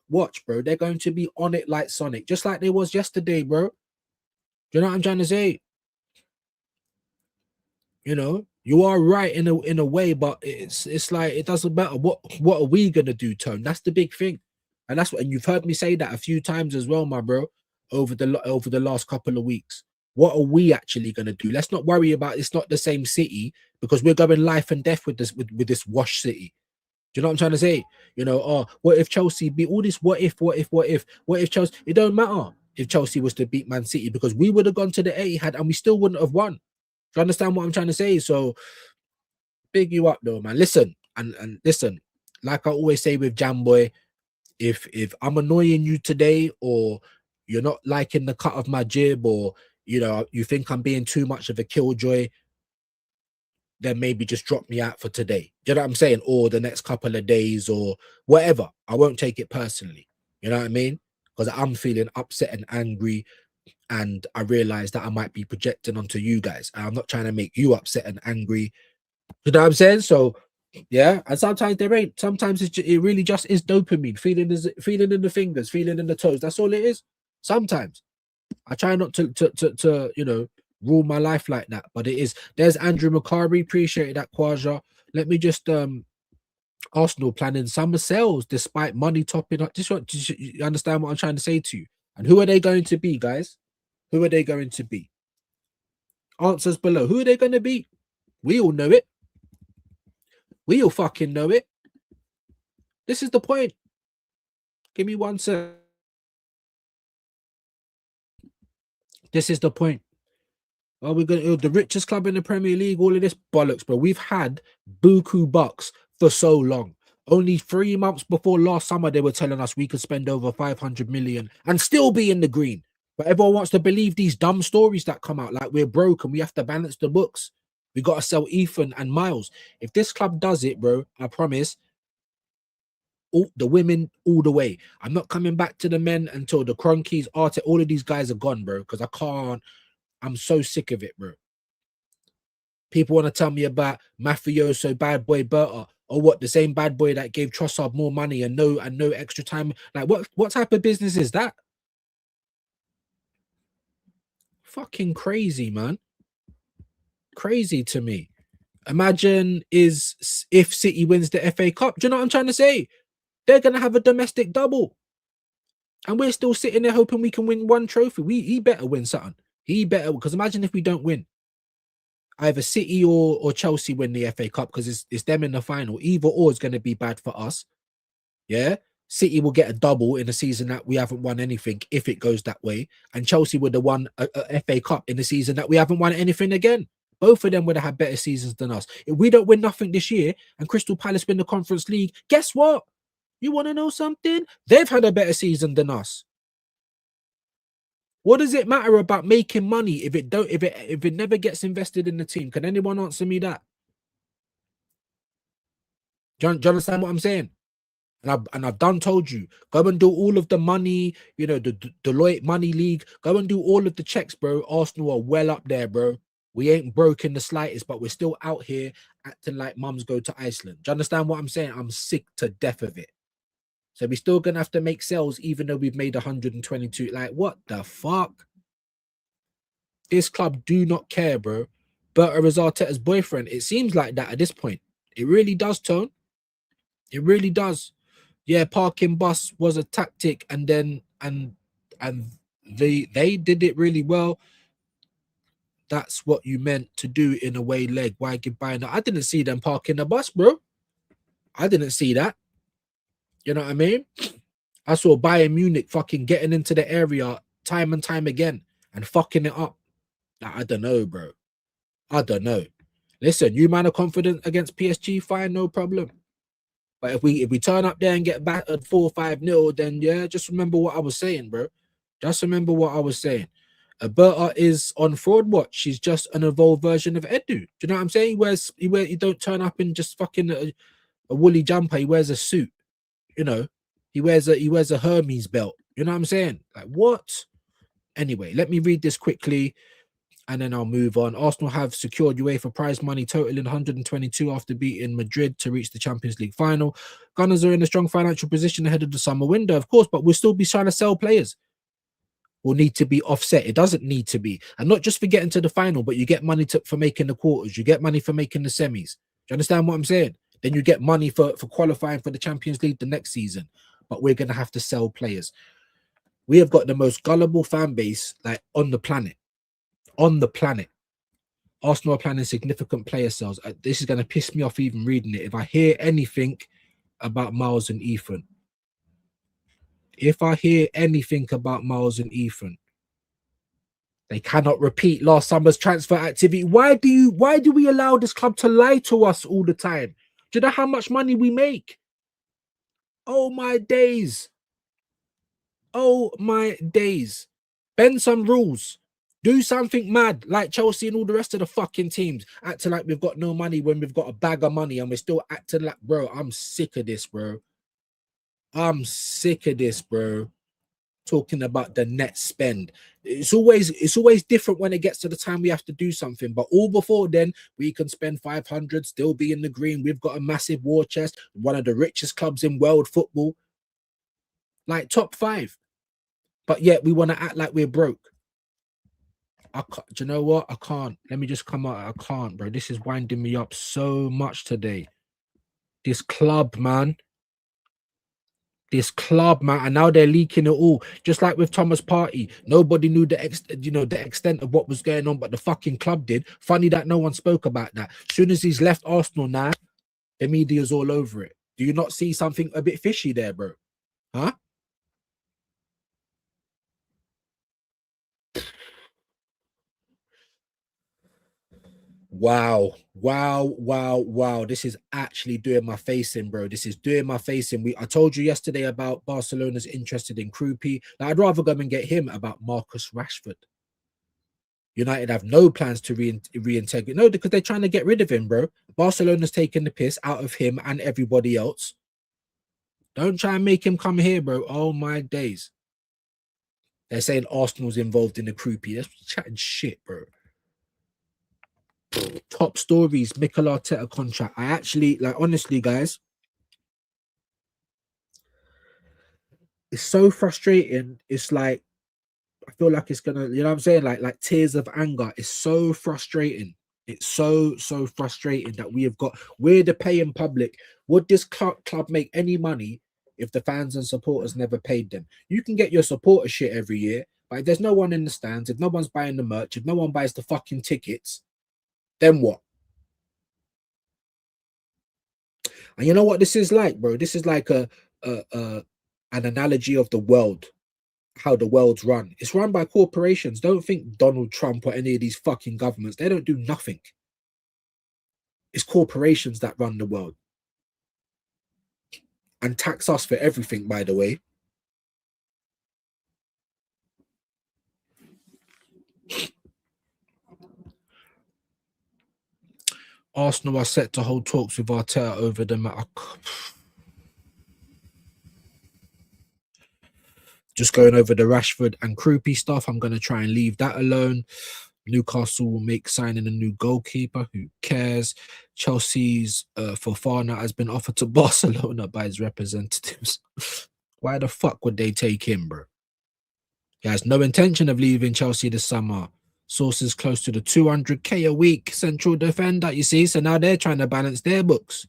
watch, bro. They're going to be on it like Sonic, just like they was yesterday, bro. Do you know what I'm trying to say? You are right in a way, but it's like it doesn't matter. What are we gonna do, Tone? That's the big thing. And you've heard me say that a few times as well, my bro, over the last couple of weeks. What are we actually gonna do? Let's not worry about it's not the same city because we're going life and death with this wash city. Do you know what I'm trying to say? What if Chelsea beat all this? What if Chelsea? It don't matter if Chelsea was to beat Man City because we would have gone to the Etihad and we still wouldn't have won. Do you understand what I'm trying to say? So big you up though, man. Listen, and listen, like I always say with Jamboy, if I'm annoying you today or you're not liking the cut of my jib or you think I'm being too much of a killjoy, then maybe just drop me out for today. Do you know what I'm saying? Or the next couple of days or whatever. I won't take it personally. You know what I mean? Because I'm feeling upset and angry and I realize that I might be projecting onto you guys. And I'm not trying to make you upset and angry. You know what I'm saying? So yeah, and sometimes there ain't. Sometimes it really just is dopamine, feeling in the fingers, feeling in the toes. That's all it is. Sometimes I try not to rule my life like that, but it is. There's Andrew Macari, appreciate that, Quaja. Let me just Arsenal planning summer sales despite money topping up. You understand what I'm trying to say to you? And who are they going to be, guys? Who are they going to be? Answers below. Who are they going to be? We all know it. We all fucking know it. This is the point. Give me 1 sec. This is the point. Are we going the richest club in the Premier League? All of this bollocks, bro. We've had buku bucks for so long. Only 3 months before last summer, they were telling us we could spend over 500 million and still be in the green. But everyone wants to believe these dumb stories that come out, like we're broke and we have to balance the books. We got to sell Ethan and Miles. If this club does it, bro, I promise, all the women all the way. I'm not coming back to the men until the Cronkies, Arteta, all of these guys are gone, bro, because I can't. I'm so sick of it, bro. People want to tell me about mafioso bad boy Berta, or what, the same bad boy that gave Trossard more money and no extra time. Like what type of business is that? Fucking crazy, man. Crazy to me. Imagine if City wins the FA Cup. Do you know what I'm trying to say? They're gonna have a domestic double. And we're still sitting there hoping we can win one trophy. He better win something. He better, because imagine if we don't win. Either City or Chelsea win the FA Cup because it's them in the final. Either or is going to be bad for us. Yeah. City will get a double in a season that we haven't won anything if it goes that way. And Chelsea would have won a FA Cup in the season that we haven't won anything again. Both of them would have had better seasons than us. If we don't win nothing this year and Crystal Palace win the Conference League, guess what? You want to know something? They've had a better season than us. What does it matter about making money if it never gets invested in the team? Can anyone answer me that? Do you understand what I'm saying? And I've done told you, go and do all of the money, you know, the Deloitte Money League. Go and do all of the checks, bro. Arsenal are well up there, bro. We ain't broke in the slightest, but we're still out here acting like mums go to Iceland. Do you understand what I'm saying? I'm sick to death of it. So we're still gonna have to make sales, even though we've made 122. Like, what the fuck? This club do not care, bro. Berta is Arteta's boyfriend. It seems like that at this point. It really does, Tone. It really does. Yeah, parking bus was a tactic, and then and they did it really well. That's what you meant to do in a way, leg. Why goodbye? Now I didn't see them parking the bus, bro. I didn't see that. You know what I mean? I saw Bayern Munich fucking getting into the area time and time again and fucking it up. Like, I don't know, bro. I don't know. Listen, you man are confident against PSG, fine, no problem. But if we turn up there and get battered 4-5-0, then yeah, just remember what I was saying, bro. Just remember what I was saying. Berta is on fraud watch. She's just an evolved version of Edu. Do you know what I'm saying? He don't turn up in just fucking a woolly jumper. He wears a suit. You know, he wears a Hermes belt. You know what I'm saying? Like what? Anyway, let me read this quickly, and then I'll move on. Arsenal have secured UEFA prize money totaling 122 after beating Madrid to reach the Champions League final. Gunners are in a strong financial position ahead of the summer window, of course, but we'll still be trying to sell players. Will need to be offset. It doesn't need to be. And not just for getting to the final, but you get money for making the quarters. You get money for making the semis. Do you understand what I'm saying? Then you get money for qualifying for the Champions League the next season. But we're going to have to sell players. We have got the most gullible fan base like on the planet. On the planet. Arsenal are planning significant player sales. This is going to piss me off even reading it. If I hear anything about Miles and Ethan, they cannot repeat last summer's transfer activity. Why do we allow this club to lie to us all the time? Do you know how much money we make? Oh my days. Oh my days. Bend some rules. Do something mad like Chelsea and all the rest of the fucking teams. Acting like we've got no money when we've got a bag of money and we're still acting like, bro, I'm sick of this, bro. I'm sick of this, bro. Talking about the net spend. It's always different when it gets to the time we have to do something. But all before then, we can spend 500, still be in the green. We've got a massive war chest, one of the richest clubs in world football. Like top 5. But yet we want to act like we're broke. Do you know what? I can't. Let me just come out. I can't, bro. This is winding me up so much today. This club, man. And now they're leaking it all. Just like with Thomas Partey, nobody knew the extent of what was going on, but the fucking club did. Funny that no one spoke about that. As soon as he's left Arsenal now, the media's all over it. Do you not see something a bit fishy there, bro? Huh? Wow. This is actually doing my face in, bro. This is doing my face in. I told you yesterday about Barcelona's interested in Krupi. Now, I'd rather go and get him about Marcus Rashford. United have no plans to reintegrate. No, because they're trying to get rid of him, bro. Barcelona's taking the piss out of him and everybody else. Don't try and make him come here, bro. Oh, my days. They're saying Arsenal's involved in the Krupi. That's chatting shit, bro. Top stories, Mikel Arteta contract. I actually, like, honestly, guys, it's so frustrating. It's like, I feel like it's gonna, you know what I'm saying? Like tears of anger. It's so frustrating. It's so frustrating that we're the paying public. Would this club make any money if the fans and supporters never paid them? You can get your supporter shit every year, but if there's no one in the stands, if no one's buying the merch, if no one buys the fucking tickets, then what? And you know what this is like, bro? This is like an analogy of the world, how the world's run. It's run by corporations. Don't think Donald Trump or any of these fucking governments. They don't do nothing. It's corporations that run the world. And tax us for everything, by the way. Arsenal are set to hold talks with Arteta over the matter. Just going over the Rashford and Kroopy stuff, I'm going to try and leave that alone. Newcastle will make signing a new goalkeeper. Who cares? Chelsea's Fofana has been offered to Barcelona by his representatives. Why the fuck would they take him, bro? He has no intention of leaving Chelsea this summer. Sources close to the 200k a week central defender, you see. So now they're trying to balance their books.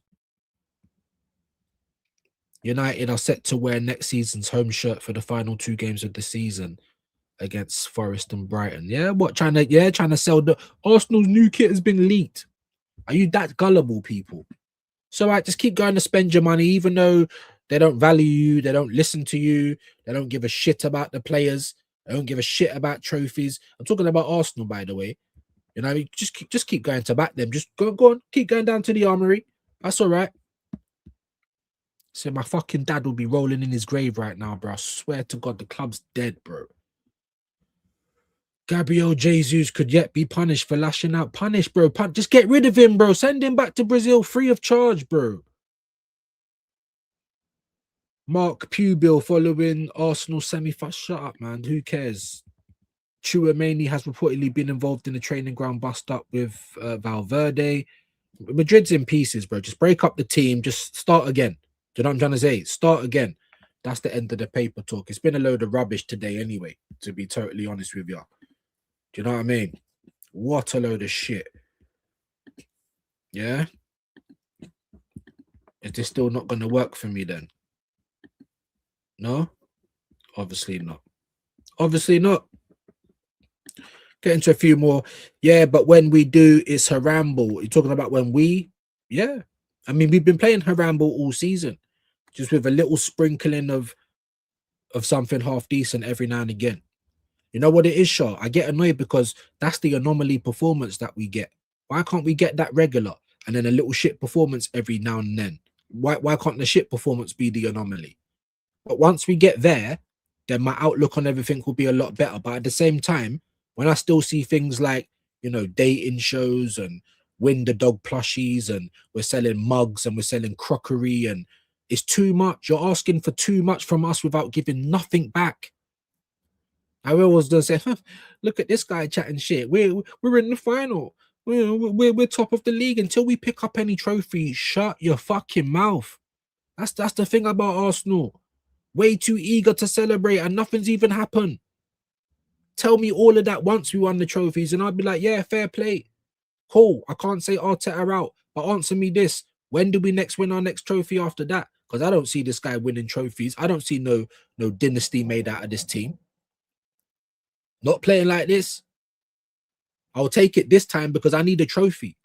United are set to wear next season's home shirt for the final 2 games of the season against Forest and Brighton. Yeah, what trying to sell the Arsenal's new kit has been leaked. Are you that gullible, people? So I just keep going to spend your money, even though they don't value you, they don't listen to you, they don't give a shit about the players, they don't give a shit about trophies. I'm talking about Arsenal, by the way. You know, just keep going to back them. Just go on, keep going down to the armory. That's all right. So my fucking dad will be rolling in his grave right now, bro. I swear to God, the club's dead, bro. Gabriel Jesus could yet be punished for lashing out. Punish, bro. Just get rid of him, bro. Send him back to Brazil free of charge, bro. Mark Pubil following Arsenal semi-final. Shut up, man. Who cares? Chouameni has reportedly been involved in a training ground bust-up with Valverde. Madrid's in pieces, bro. Just break up the team. Just start again. Do you know what I'm trying to say? Start again. That's the end of the paper talk. It's been a load of rubbish today anyway, to be totally honest with you. Do you know what I mean? What a load of shit. Yeah? Is this still not going to work for me then? No? Obviously not. Obviously not. Get into a few more. Yeah, but when we do, it's Haramble. You're talking about when we? Yeah. I mean, we've been playing Haramble all season, just with a little sprinkling of something half decent every now and again. You know what it is, Shaw? I get annoyed because that's the anomaly performance that we get. Why can't we get that regular and then a little shit performance every now and then? Why can't the shit performance be the anomaly? But once we get there, then my outlook on everything will be a lot better. But at the same time, when I still see things like, you know, dating shows and win the dog plushies and we're selling mugs and we're selling crockery and it's too much. You're asking for too much from us without giving nothing back. I was gonna say, huh, look at this guy chatting shit. We're in the final. We're top of the league until we pick up any trophies. Shut your fucking mouth. That's the thing about Arsenal. Way too eager to celebrate and nothing's even happened. Tell me all of that once we won the trophies and I'd be like, yeah, fair play. Cool. I can't say Arteta out, but answer me this. When do we next win our next trophy after that? Because I don't see this guy winning trophies. I don't see no dynasty made out of this team. Not playing like this. I'll take it this time because I need a trophy.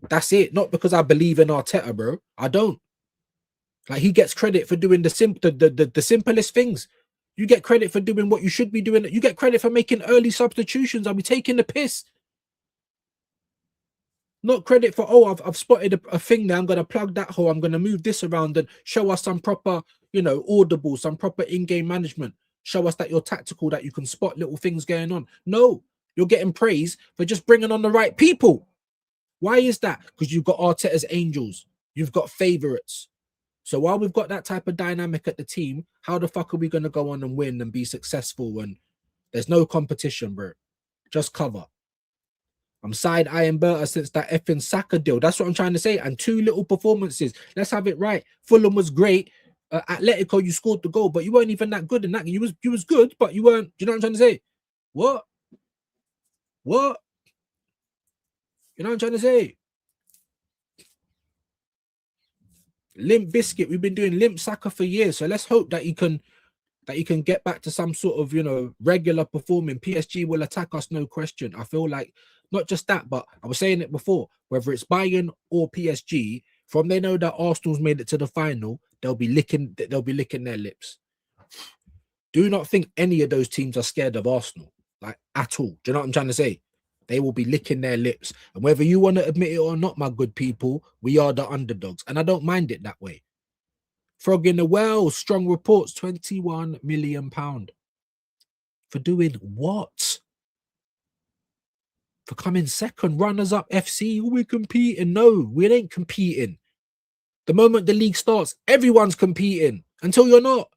That's it. Not because I believe in Arteta, bro. I don't. Like, he gets credit for doing the simplest things. You get credit for doing what you should be doing. You get credit for making early substitutions. I'll be taking the piss. Not credit for, oh, I've spotted a thing there. I'm going to plug that hole. I'm going to move this around and show us some proper, you know, audible, some proper in-game management. Show us that you're tactical, that you can spot little things going on. No, you're getting praise for just bringing on the right people. Why is that? Because you've got Arteta's angels. You've got favourites. So while we've got that type of dynamic at the team, how the fuck are we going to go on and win and be successful when there's no competition, bro? Just cover. I'm side-eyeing Berta since that effing Saka deal. That's what I'm trying to say. And 2 little performances. Let's have it right. Fulham was great. Atletico, you scored the goal, but you weren't even that good in that. You was good, but you weren't. Do you know what I'm trying to say? What? You know what I'm trying to say? Limp Biscuit. We've been doing Limp Saka for years, so let's hope that he can get back to some sort of, you know, regular performing. PSG will attack us, no question. I feel like not just that, but I was saying it before, whether it's Bayern or PSG, from they know that Arsenal's made it to the final, they'll be licking their lips. Do not think any of those teams are scared of Arsenal, like, at all. Do you know what I'm trying to say? They will be licking their lips. And whether you want to admit it or not, my good people, we are the underdogs. And I don't mind it that way. Frog in the well, strong reports, £21 million. For doing what? For coming second, runners up FC. We're competing. No, we ain't competing. The moment the league starts, everyone's competing until you're not.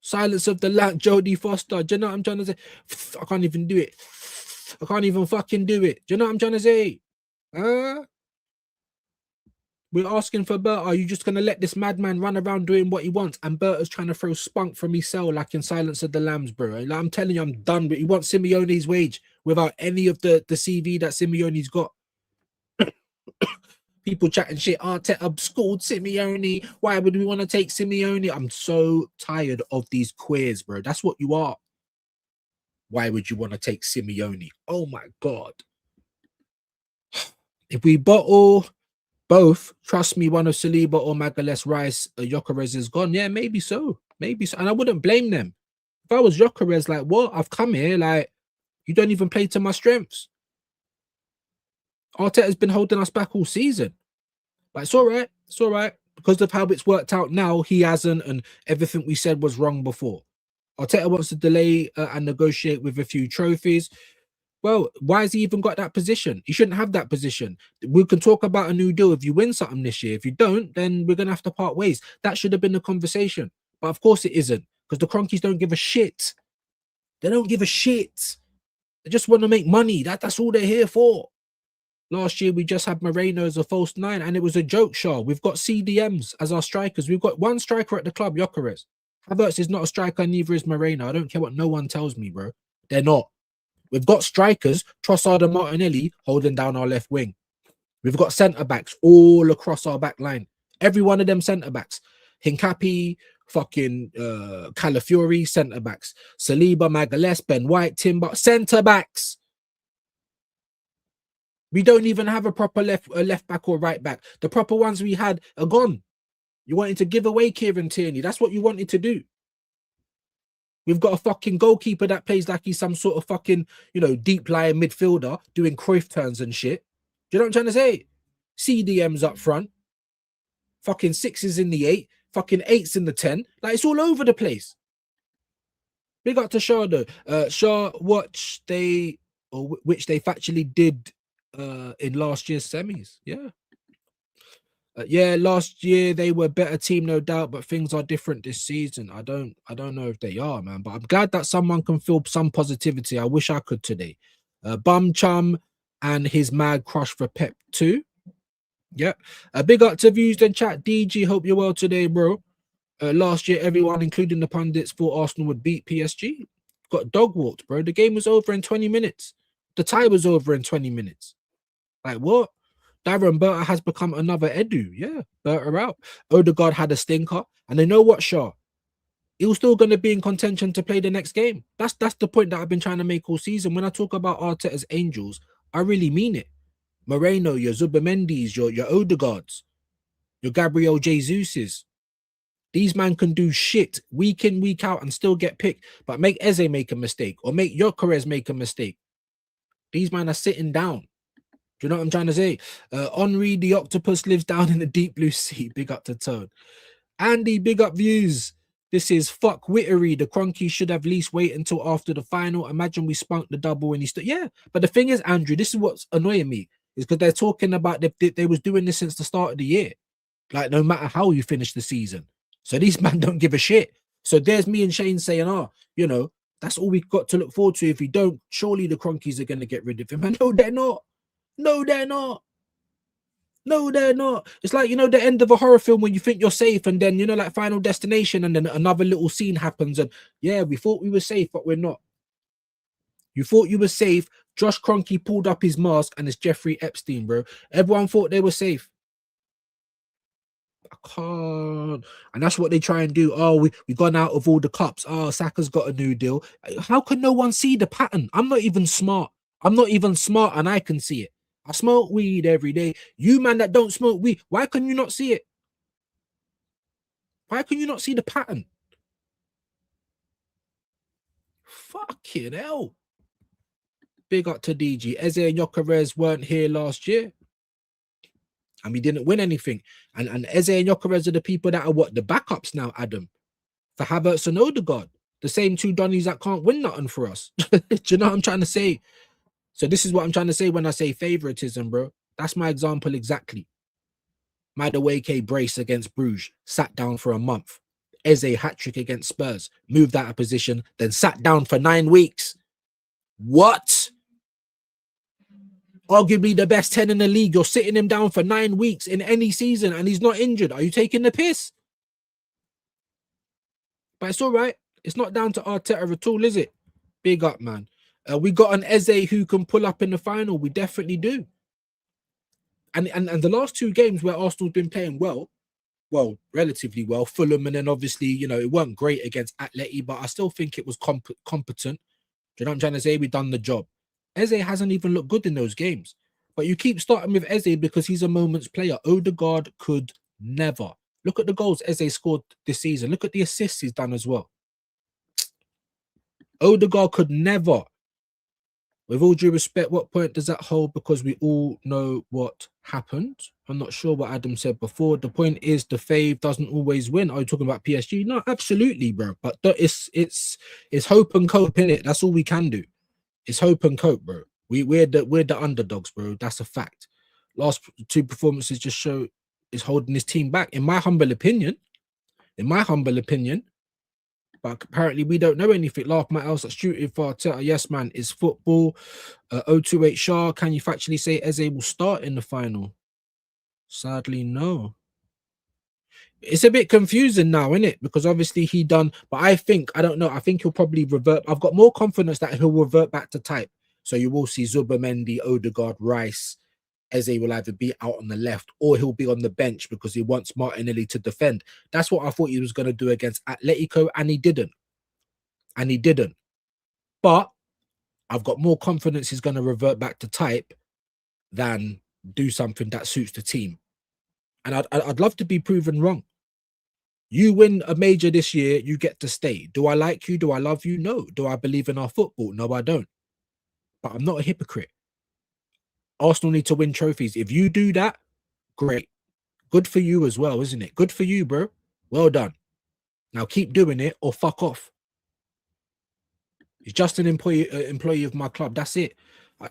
Silence of the Lamb, Jodie Foster. Do you know what I'm trying to say? I can't even do it. I can't even fucking do it. Do you know what I'm trying to say? We're asking for Bert. Are you just gonna let this madman run around doing what he wants? And Berta's trying to throw spunk from his cell like in Silence of the Lambs, bro. Like, I'm telling you, I'm done. But he wants Simeone's wage without any of the CV that Simeone's got. People chatting shit. Arteta schooled Simeone. Why would we want to take Simeone? I'm so tired of these queers, bro. That's what you are. Why would you want to take Simeone? Oh my God. If we bottle both, trust me, one of Saliba or Magalhaes Rice, Gyökeres is gone. Yeah, maybe so. Maybe so. And I wouldn't blame them. If I was Gyökeres, like, what? I've come here, like, you don't even play to my strengths. Arteta's been holding us back all season. But it's all right. It's all right. Because of how it's worked out now, he hasn't, and everything we said was wrong before. Arteta wants to delay and negotiate with a few trophies. Well, why has he even got that position? He shouldn't have that position. We can talk about a new deal if you win something this year. If you don't, then we're going to have to part ways. That should have been the conversation. But of course it isn't, because the Cronkies don't give a shit. They don't give a shit. They just want to make money. That's all they're here for. Last year, we just had Moreno as a false nine, and it was a joke show. We've got CDMs as our strikers. We've got one striker at the club, Gyökeres. Havertz is not a striker, neither is Moreno. I don't care what no one tells me, bro. They're not. We've got strikers, Trossard and Martinelli, holding down our left wing. We've got centre-backs all across our back line. Every one of them centre-backs. Hincapi, fucking Calafiori, centre-backs. Saliba, Magalhaes, Ben White, Timber, centre-backs. We don't even have a proper left back or right back. The proper ones we had are gone. You wanted to give away Kieran Tierney. That's what you wanted to do. We've got a fucking goalkeeper that plays like he's some sort of fucking, deep lying midfielder doing Cruyff turns and shit. Do you know what I'm trying to say? CDM's up front. Fucking 6s in the 8. Fucking 8s in the 10. Like, it's all over the place. Big up to Shaw though. Shaw, which they factually did in last year's semis. Yeah. Yeah, last year they were a better team, no doubt, but things are different this season. I don't know if they are, man, but I'm glad that someone can feel some positivity. I wish I could today. Bum Chum and his mad crush for Pep too. Yep. A big up to views and chat. DG, hope you're well today, bro. Last year, everyone, including the pundits, thought Arsenal would beat PSG. Got dog walked, bro. The game was over in 20 minutes. The tie was over in 20 minutes. Like, what? Darren Berta has become another Edu. Yeah, Berta out. Odegaard had a stinker. And they know what, Shaw? He was still going to be in contention to play the next game. That's the point that I've been trying to make all season. When I talk about Arteta's angels, I really mean it. Moreno, your Zubamendi's, your Odegaards, your Gabriel Jesus's. These man can do shit week in, week out and still get picked. But make Eze make a mistake or make Gyökeres make a mistake. These men are sitting down. Do you know what I'm trying to say? Henri the octopus lives down in the deep blue sea. Big up to Tone. Andy, big up views. This is fuck Wittery. The Cronky should have at least wait until after the final. Imagine we spunked the double when he stood. Yeah, but the thing is, Andrew, this is what's annoying me. Is because they're talking about they was doing this since the start of the year. Like, no matter how you finish the season. So these men don't give a shit. So there's me and Shane saying, that's all we've got to look forward to. If we don't, surely the Cronkies are going to get rid of him. And no, they're not. No, they're not. No, they're not. It's like, the end of a horror film when you think you're safe and then, like Final Destination and then another little scene happens and, yeah, we thought we were safe, but we're not. You thought you were safe. Josh Kroenke pulled up his mask and it's Jeffrey Epstein, bro. Everyone thought they were safe. I can't. And that's what they try and do. Oh, we've gone out of all the cups. Oh, Saka's got a new deal. How can no one see the pattern? I'm not even smart. I'm not even smart and I can see it. I smoke weed every day. You, man, that don't smoke weed, why can you not see it? Why can you not see the pattern? Fucking hell. Big up to DG. Eze and Gyökeres weren't here last year. And we didn't win anything. And Eze and Gyökeres are the people that are the backups now, Adam. For Havertz and Odegaard. The same two Donnies that can't win nothing for us. Do you know what I'm trying to say? So this is what I'm trying to say when I say favoritism, bro. That's my example exactly. Madueke brace against Bruges. Sat down for a month. Eze hat-trick against Spurs, moved out of position, then sat down for 9 weeks. What? Arguably the best 10 in the league. You're sitting him down for 9 weeks in any season and he's not injured. Are you taking the piss? But it's all right. It's not down to Arteta at all, is it? Big up, man. We got an Eze who can pull up in the final. We definitely do. And the last 2 games where Arsenal's been playing well, relatively well, Fulham, and then obviously, you know, it weren't great against Atleti, but I still think it was competent. Do you know what I'm trying to say? We've done the job. Eze hasn't even looked good in those games. But you keep starting with Eze because he's a moments player. Odegaard could never. Look at the goals Eze scored this season. Look at the assists he's done as well. Odegaard could never. With all due respect, what point does that hold? Because we all know what happened. I'm not sure what Adam said before. The point is the fave doesn't always win. Are you talking about PSG? No, absolutely, bro. But it's hope and cope, innit? That's all we can do. It's hope and cope, bro. We're the underdogs, bro. That's a fact. Last 2 performances just show is holding this team back, in my humble opinion. But apparently we don't know anything. Laugh my else that's shooting Farteta. Yes, man, it's football. 028 Shah, can you factually say Eze will start in the final? Sadly, no. It's a bit confusing now, isn't it? Because obviously he done, but I think he'll probably revert. I've got more confidence that he'll revert back to type. So you will see Zubomendi, Odegaard, Rice. Eze will either be out on the left or he'll be on the bench because he wants Martinelli to defend. That's what I thought he was going to do against Atletico, and he didn't. But I've got more confidence he's going to revert back to type than do something that suits the team. And I'd love to be proven wrong. You win a major this year, you get to stay. Do I like you? Do I love you? No. Do I believe in our football? No, I don't. But I'm not a hypocrite. Arsenal need to win trophies. If you do that, great. Good for you as well, isn't it? Good for you, bro. Well done. Now keep doing it or fuck off. He's just an employee of my club. That's it.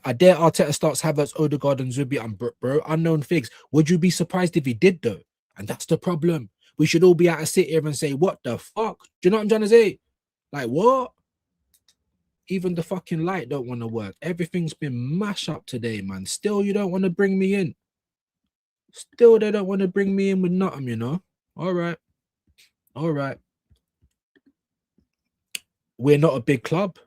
I dare Arteta starts Havertz, Odegaard, and Zubi. And bro, unknown figs. Would you be surprised if he did though? And that's the problem. We should all be able to sit here and say, what the fuck? Do you know what I'm trying to say? Like, what? Even the fucking light don't want to work. Everything's been mashed up today, man. Still, you don't want to bring me in. Still, they don't want to bring me in with nothing, you know? All right. We're not a big club.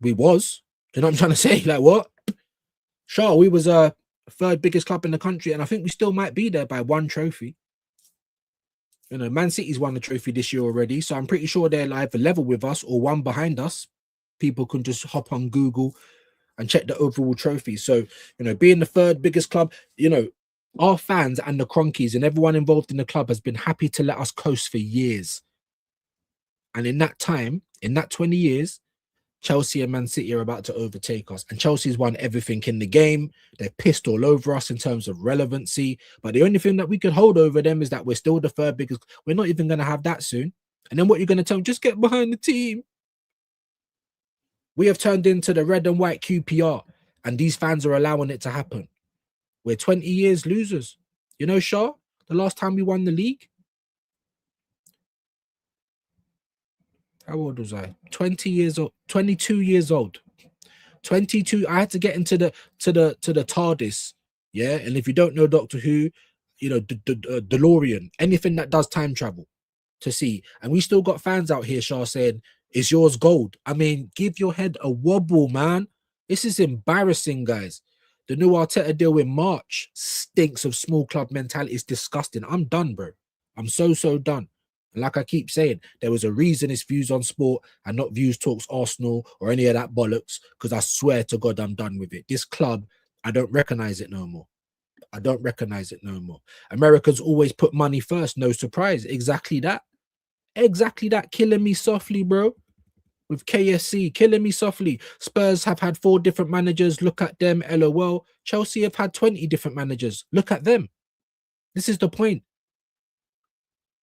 We was. Do you know what I'm trying to say? Like, what? Sure, we was a 3rd biggest club in the country, and I think we still might be there by 1 trophy. You know, Man City's won the trophy this year already, so I'm pretty sure they're either level with us or 1 behind us. People can just hop on Google and check the overall trophy. So, you know, being the 3rd biggest club, you know, our fans and the Cronkies and everyone involved in the club has been happy to let us coast for years. And in that time, in that 20 years, Chelsea and Man City are about to overtake us. And Chelsea's won everything in the game. They're pissed all over us in terms of relevancy. But the only thing that we could hold over them is that we're still the 3rd biggest. We're not even going to have that soon. And then what you're going to tell them, just get behind the team. We have turned into the red and white QPR. And these fans are allowing it to happen. We're 20 years losers. You know, Shah, the last time we won the league, how old was I? 20 years old, 22 years old. 22. I had to get into the TARDIS. Yeah. And if you don't know Doctor Who, you know, DeLorean, anything that does time travel to see. And we still got fans out here, Shah, saying, is yours gold? I mean, give your head a wobble, man. This is embarrassing, guys. The new Arteta deal in March stinks of small club mentality. It's disgusting. I'm done, bro. I'm so done. And like I keep saying, there was a reason it's Views on Sport and not Views Talks Arsenal or any of that bollocks, because I swear to God, I'm done with it. This club, I don't recognize it no more. Americans always put money first. No surprise. Exactly that. Killing me softly, bro. With KSC, killing me softly. Spurs have had 4 different managers. Look at them, LOL. Chelsea have had 20 different managers. Look at them. This is the point.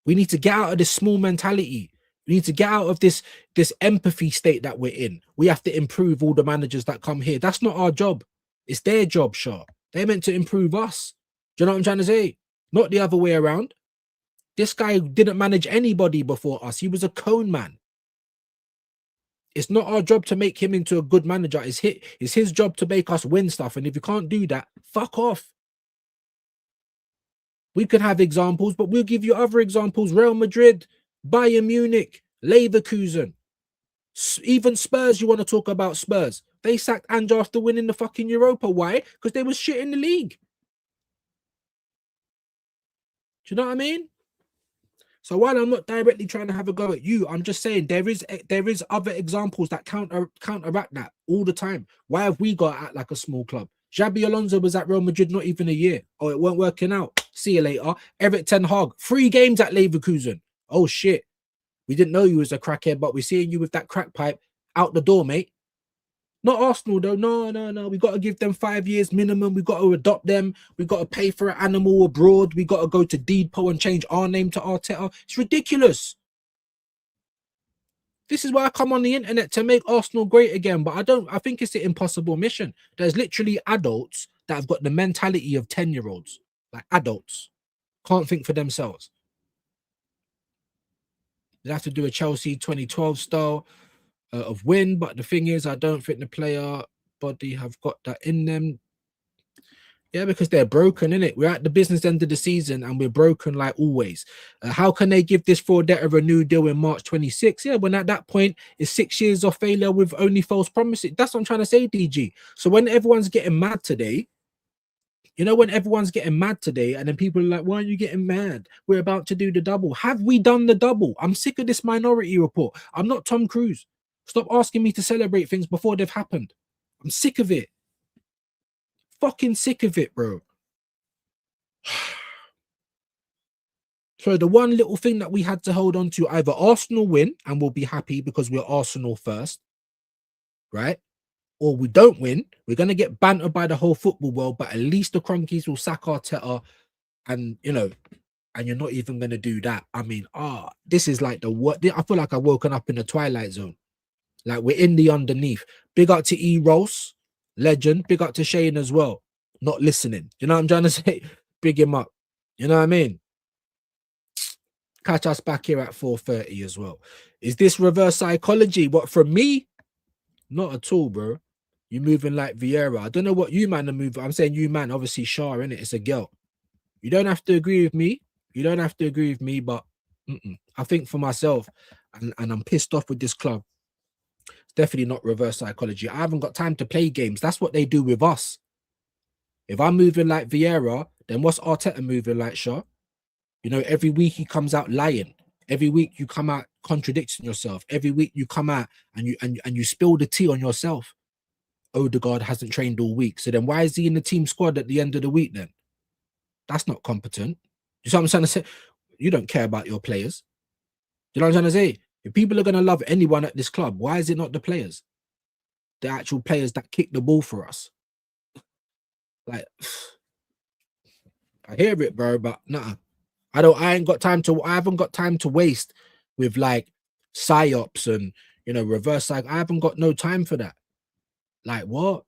We need to get out of this small mentality. We need to get out of this empathy state that we're in. We have to improve all the managers that come here. That's not our job. It's their job, Shaw. They're meant to improve us. Do you know what I'm trying to say? Not the other way around. This guy didn't manage anybody before us. He was a cone man. It's not our job to make him into a good manager. It's his job to make us win stuff. And if you can't do that, fuck off. We can have examples, but we'll give you other examples. Real Madrid, Bayern Munich, Leverkusen, even Spurs. You want to talk about Spurs? They sacked Ange after winning the fucking Europa. Why? Because they was shit in the league. Do you know what I mean? So while I'm not directly trying to have a go at you, I'm just saying there is other examples that counteract that all the time. Why have we got to act like a small club? Xabi Alonso was at Real Madrid not even a year. Oh, it weren't working out. See you later. Eric Ten Hag, 3 games at Leverkusen. Oh shit. We didn't know you was a crackhead, but we're seeing you with that crack pipe out the door, mate. Not Arsenal though. No. We got to give them 5 years minimum. We got to adopt them. We got to pay for an animal abroad. We got to go to Deedpo and change our name to Arteta. It's ridiculous. This is why I come on the internet to make Arsenal great again. But I think it's an impossible mission. There's literally adults that have got the mentality of 10-year-olds. Like adults. Can't think for themselves. They have to do a Chelsea 2012 style of win, but the thing is, I don't think the player body have got that in them. Yeah, because they're broken, innit? We're at the business end of the season and we're broken like always. How can they give this Farteta a new deal in March 26? Yeah, when at that point it's 6 years of failure with only false promises. That's what I'm trying to say, DG. So when everyone's getting mad today, you know, when everyone's getting mad today and then people are like, why are you getting mad? We're about to do the double. Have we done the double? I'm sick of this Minority Report. I'm not Tom Cruise. Stop asking me to celebrate things before they've happened. I'm sick of it. Fucking sick of it, bro. So the one little thing that we had to hold on to, either Arsenal win and we'll be happy because we're Arsenal first, right? Or we don't win, we're going to get bantered by the whole football world, but at least the Cronkies will sack Arteta and, you know, and you're not even going to do that. I mean, this is like I feel like I've woken up in the Twilight Zone. Like we're in the underneath. Big up to E. Ross, legend. Big up to Shane as well. Not listening. You know what I'm trying to say? Big him up. You know what I mean? Catch us back here at 4:30 as well. Is this reverse psychology? What, from me? Not at all, bro. You moving like Vieira. I don't know what you man are moving. I'm saying you man, obviously Shah, innit? It's a girl. You don't have to agree with me. You don't have to agree with me, but I think for myself, and I'm pissed off with this club. It's definitely not reverse psychology. I haven't got time to play games. That's what they do with us. If I'm moving like Vieira, then what's Arteta moving like, Shah? You know, every week he comes out lying. Every week you come out contradicting yourself. Every week you come out and you spill the tea on yourself. Odegaard hasn't trained all week. So then why is he in the team squad at the end of the week then? That's not competent. You see what I'm trying to say? You don't care about your players. You know what I'm trying to say? If people are going to love anyone at this club, why is it not the players? The actual players that kick the ball for us. Like, I hear it, bro, but nah. I haven't got time to waste with like psyops and, you know, reverse psych. I haven't got no time for that. Like, what?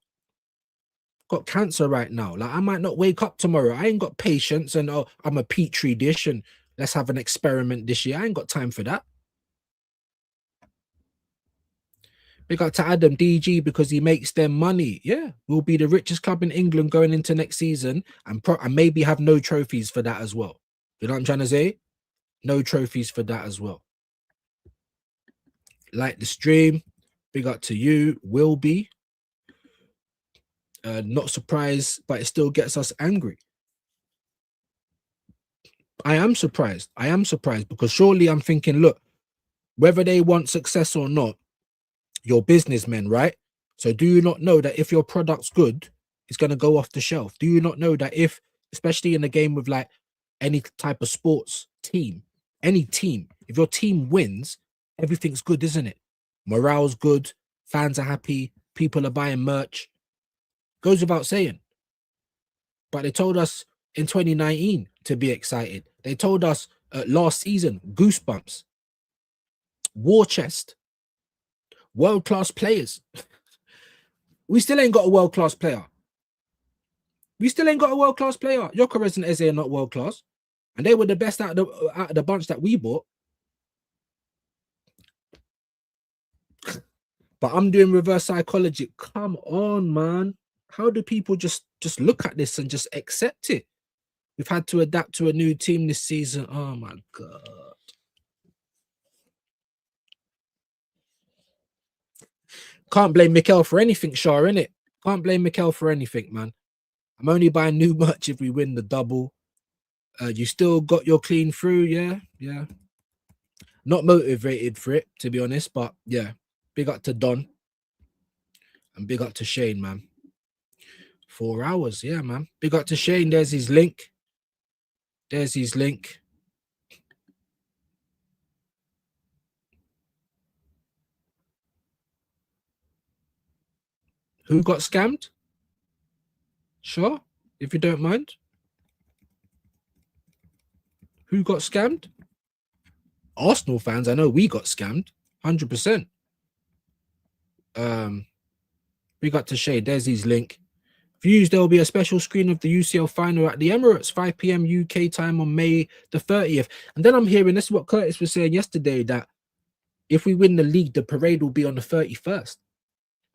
Got cancer right now. Like, I might not wake up tomorrow. I ain't got patience and I'm a petri dish and let's have an experiment this year. I ain't got time for that. Big up to Adam DG because he makes them money. Yeah, we'll be the richest club in England going into next season and maybe have no trophies for that as well. You know what I'm trying to say? No trophies for that as well. Like the stream. Big up to you, will be. Not surprised, but it still gets us angry. I am surprised because surely I'm thinking, look, whether they want success or not, you're businessmen, right? So do you not know that if your product's good, it's going to go off the shelf? Do you not know that if, especially in a game with like any type of sports team, any team, if your team wins, everything's good, isn't it? Morale's good, fans are happy, people are buying merch. Goes without saying. But they told us in 2019 to be excited. They told us last season, goosebumps, war chest, world-class players. We still ain't got a world-class player. Gyökeres and Eze are not world-class. And they were the best out of the bunch that we bought. But I'm doing reverse psychology. Come on, man. How do people just look at this and just accept it? We've had to adapt to a new team this season. Oh my God. Can't blame Mikel for anything, Shah, innit? Can't blame Mikel for anything, man. I'm only buying new merch if we win the double. You still got your clean through, yeah? Yeah. Not motivated for it, to be honest, but yeah. Big up to Don. And big up to Shane, man. 4 hours, yeah, man. Big up to Shane. There's his link. There's his link. Who got scammed? Sure, if you don't mind. Who got scammed? Arsenal fans, I know we got scammed. 100%. We got to shade. There's his link. Views, there will be a special screen of the UCL final at the Emirates, 5 p.m. UK time on May the 30th. And then I'm hearing, this is what Curtis was saying yesterday, that if we win the league, the parade will be on the 31st.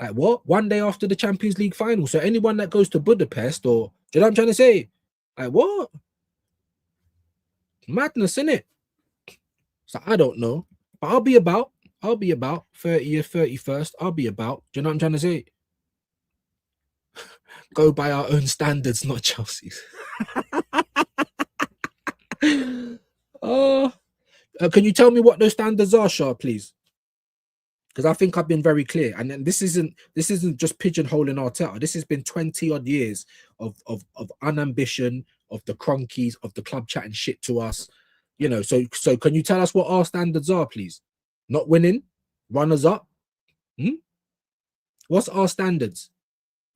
Like what? 1 day after the Champions League final. So anyone that goes to Budapest, or do you know what I'm trying to say? Like what? Madness, innit? So I don't know. But I'll be about 30th, 31st. I'll be about. Do you know what I'm trying to say? Go by our own standards, not Chelsea's. Oh, can you tell me what those standards are, Shah, please? Because I think I've been very clear. And then this isn't just pigeonholing Arteta. This has been 20 odd years of unambition, of the cronkies, of the club chatting shit to us. You know, so can you tell us what our standards are, please? Not winning, runners up. What's our standards?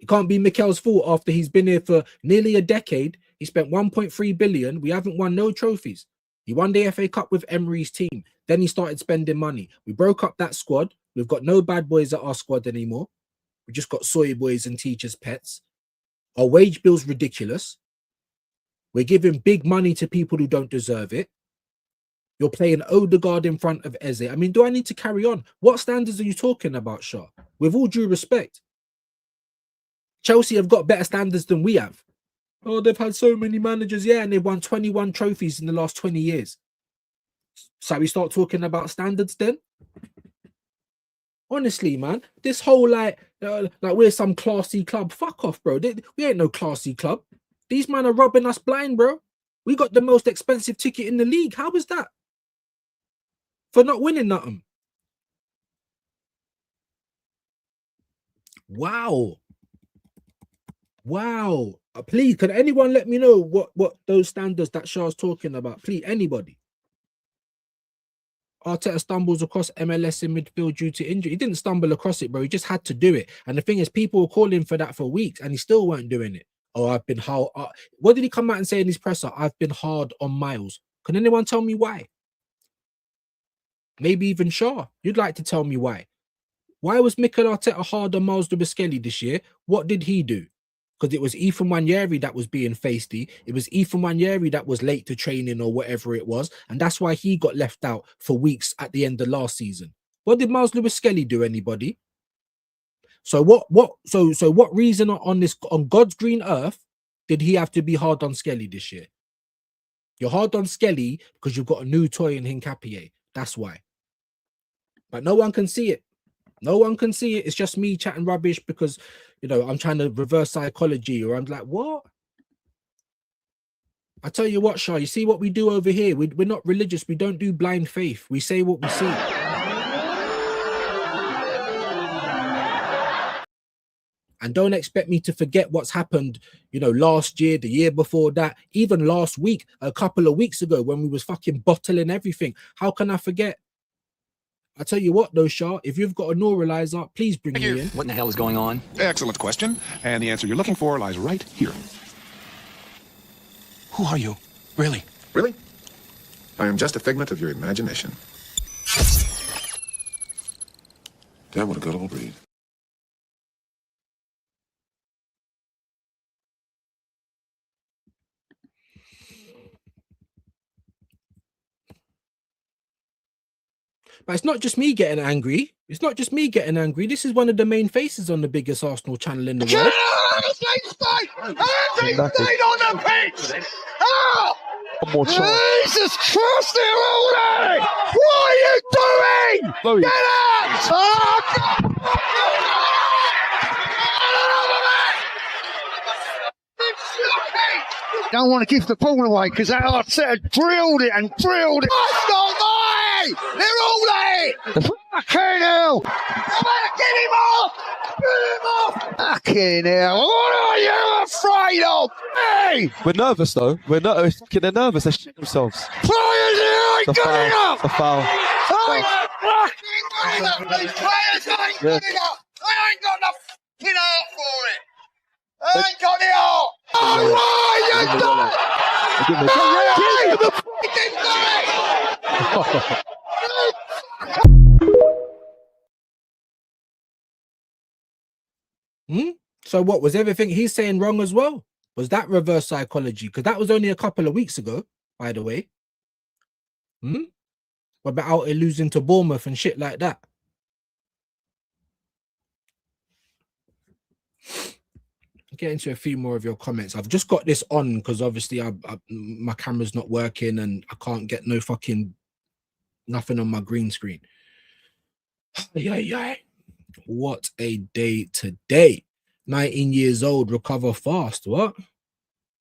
It can't be Mikel's fault after he's been here for nearly a decade. He spent 1.3 billion. We haven't won no trophies. He won the FA Cup with Emery's team. Then he started spending money. We broke up that squad. We've got no bad boys at our squad anymore. We just got soy boys and teachers' pets. Our wage bill's ridiculous. We're giving big money to people who don't deserve it. You're playing Odegaard in front of Eze. I mean, do I need to carry on? What standards are you talking about, Shah? With all due respect. Chelsea have got better standards than we have. Oh, they've had so many managers, yeah, and they've won 21 trophies in the last 20 years. So we start talking about standards then? Honestly, man, this whole like we're some classy club. Fuck off, bro. We ain't no classy club. These men are robbing us blind, bro. We got the most expensive ticket in the league. How was that? For not winning nothing. Wow. Wow. Please, can anyone let me know what those standards that Shah's talking about? Please, anybody. Arteta stumbles across MLS in midfield due to injury. He didn't stumble across it, bro. He just had to do it. And the thing is, people were calling for that for weeks, and he still weren't doing it. Oh, I've been hard. What did he come out and say in his presser? I've been hard on Miles. Can anyone tell me why? Maybe even Shah. You'd like to tell me why. Why was Mikel Arteta hard on Miles Dubaskelly this year? What did he do? Because it was Ethan Nwaneri that was being feisty. It was Ethan Nwaneri that was late to training or whatever it was. And that's why he got left out for weeks at the end of last season. What did Miles Lewis-Skelly do, anybody? So what reason on God's green earth did he have to be hard on Skelly this year? You're hard on Skelly because you've got a new toy in Hincapié. That's why. But no one can see it. No one can see it. It's just me chatting rubbish because, you know, I'm trying to reverse psychology, or I'm like, what? I tell you what, Shah, you see what we do over here? We're not religious. We don't do blind faith. We say what we see. And don't expect me to forget what's happened, you know, last year, the year before that, even last week, a couple of weeks ago when we was fucking bottling everything. How can I forget? I tell you what, though, Shah, if you've got a neuralizer, please bring me in. What in the hell is going on? Excellent question. And the answer you're looking for lies right here. Who are you? Really? Really? I am just a figment of your imagination. Damn, what a good old breed. But it's not just me getting angry. It's not just me getting angry. This is one of the main faces on the biggest Arsenal channel in the world. Everything on the pitch! Oh! One more chance. Jesus Christ, they're all there! What are you doing? Chloe. Get out! Oh, God! Don't want to give the ball away because that Arteta drilled it and drilled it. That's not mine! They're all there! Fucking hell! Get him off! Get him off! Fucking hell! What are you afraid of? Hey! We're nervous though. They're nervous. They're shitting themselves. Players here ain't The good foul. enough! The foul. I ain't fucking good enough! These players ain't good enough! I ain't got enough fucking heart for it! I ain't got the heart! Oh, why you done? Give him a- So what was everything he's saying wrong as well? Was that reverse psychology? Because that was only a couple of weeks ago, by the way. What about out here losing to Bournemouth and shit like that? Get into a few more of your comments. I've just got this on because obviously my camera's not working and I can't get no fucking nothing on my green screen. Yeah. What a day today. 19 years old, recover fast. What?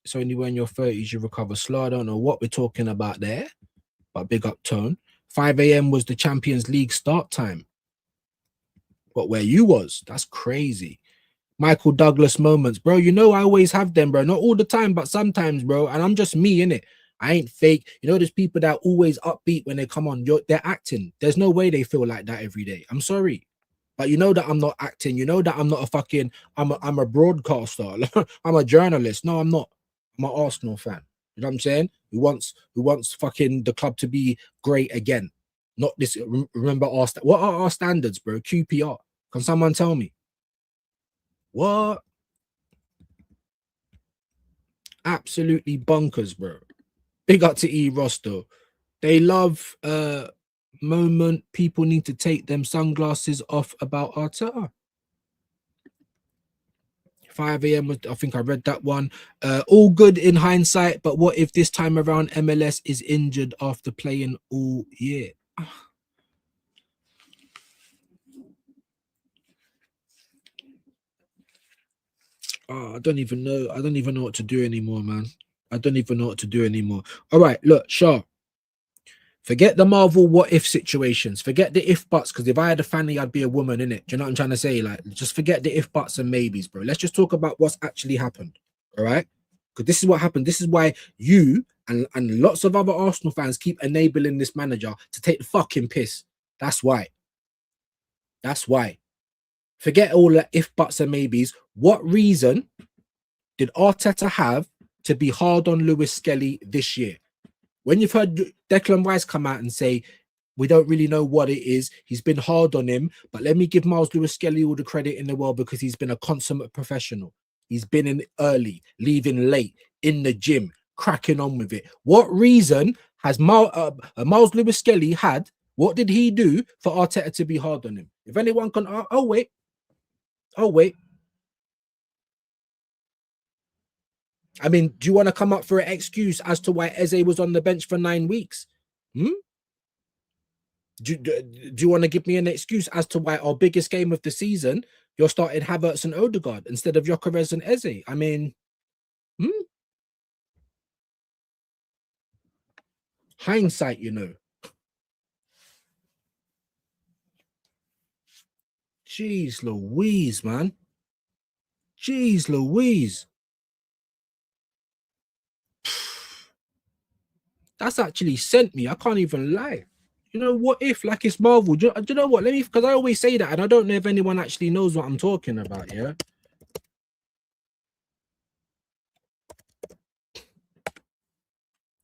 It's only when you're 30s you recover slow. I don't know what we're talking about there, but big up tone. 5 a.m. was the Champions League start time. But where you was, that's crazy. Michael Douglas moments, bro. You know I always have them, bro. Not all the time, but sometimes, bro. And I'm just me, innit? I ain't fake. You know, there's people that are always upbeat when they come on. They're acting. There's no way they feel like that every day. I'm sorry. But you know that I'm not acting. You know that I'm not a fucking, I'm a broadcaster. I'm a journalist. No, I'm not. I'm an Arsenal fan. You know what I'm saying? Who wants fucking the club to be great again? Not this. Remember what are our standards, bro? QPR. Can someone tell me? What? Absolutely bonkers, bro. Big up to E. Rosto. They love moment. People need to take them sunglasses off about Arteta. 5 a.m. I think I read that one. All good in hindsight, but what if this time around MLS is injured after playing all year? Oh, I don't even know. I don't even know what to do anymore, man. I don't even know what to do anymore. All right, look, Shaw. Forget the Marvel what if situations. Forget the if buts, because if I had a family, I'd be a woman, innit? Do you know what I'm trying to say? Like, just forget the if buts and maybes, bro. Let's just talk about what's actually happened. All right? Because this is what happened. This is why you and lots of other Arsenal fans keep enabling this manager to take the fucking piss. That's why. That's why. Forget all the if buts and maybes. What reason did Arteta have to be hard on Lewis Skelly this year? When you've heard Declan Rice come out and say, we don't really know what it is, he's been hard on him, but let me give Miles Lewis Skelly all the credit in the world because he's been a consummate professional. He's been in early, leaving late, in the gym, cracking on with it. What reason has Miles Lewis Skelly had? What did he do for Arteta to be hard on him? If anyone can, oh wait. I mean, do you want to come up for an excuse as to why Eze was on the bench for 9 weeks? Do you want to give me an excuse as to why our biggest game of the season, you're starting Havertz and Odegaard instead of Gyökeres and Eze? I mean, hindsight, you know. Jeez Louise, man. Jeez Louise. That's actually sent me. I can't even lie. You know, what if, like, it's Marvel? Do you know what? Let me, because I always say that, and I don't know if anyone actually knows what I'm talking about, yeah?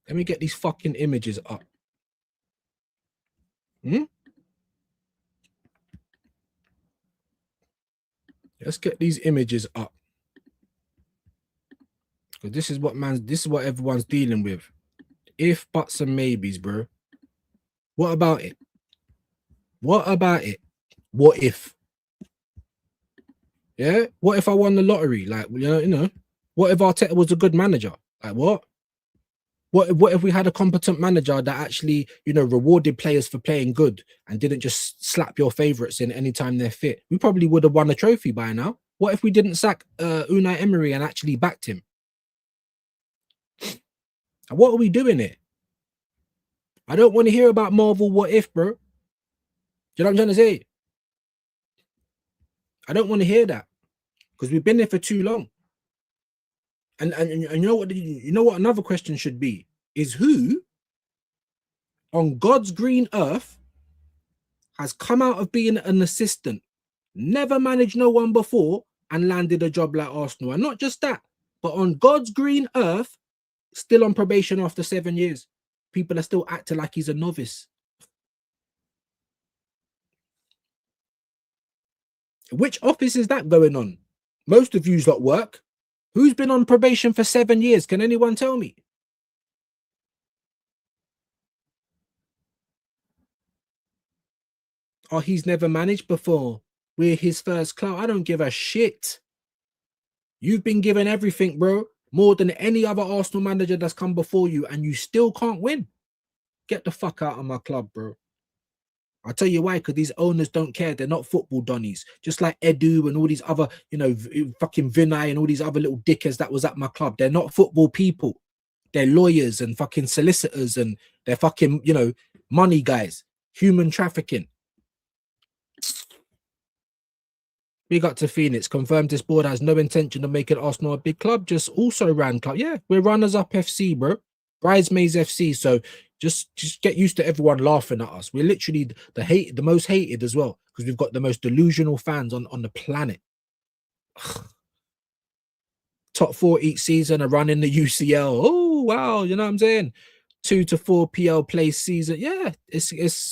Let me get these fucking images up. Let's get these images up. Because this is what everyone's dealing with. If, buts, and maybes, bro. What about it? What about it? What if? Yeah. What if I won the lottery? Like, you know, what if Arteta was a good manager? Like, what? What if we had a competent manager that actually, you know, rewarded players for playing good and didn't just slap your favorites in anytime they're fit? We probably would have won a trophy by now. What if we didn't sack Unai Emery and actually backed him? And what are we doing here? I don't want to hear about Marvel what if, bro. Do you know what I'm trying to say? I don't want to hear that because we've been there for too long. And you know what another question should be is who on God's green earth has come out of being an assistant, never managed no one before and landed a job like Arsenal. And not just that, but on God's green earth, still on probation after 7 years. People are still acting like he's a novice. Which office is that going on? Most of you's at work. Who's been on probation for 7 years? Can anyone tell me? Oh, he's never managed before. We're his first club. I don't give a shit. You've been given everything, bro. More than any other Arsenal manager that's come before you, and you still can't win. Get the fuck out of my club, bro. I'll tell you why, because these owners don't care. They're not football donnies. Just like Edu and all these other, you know, fucking Vinay and all these other little dickheads that was at my club. They're not football people. They're lawyers and fucking solicitors and they're fucking, you know, money guys. Human trafficking. Big up to Phoenix. Confirmed this board has no intention of making Arsenal a big club. Just also ran club. Yeah, we're runners up FC, bro. Bridesmaids FC. So just get used to everyone laughing at us. We're literally the most hated as well because we've got the most delusional fans on the planet. Top 4 each season, a run in the UCL. Oh wow, you know what I'm saying? 2 to 4 PL play season. Yeah, it's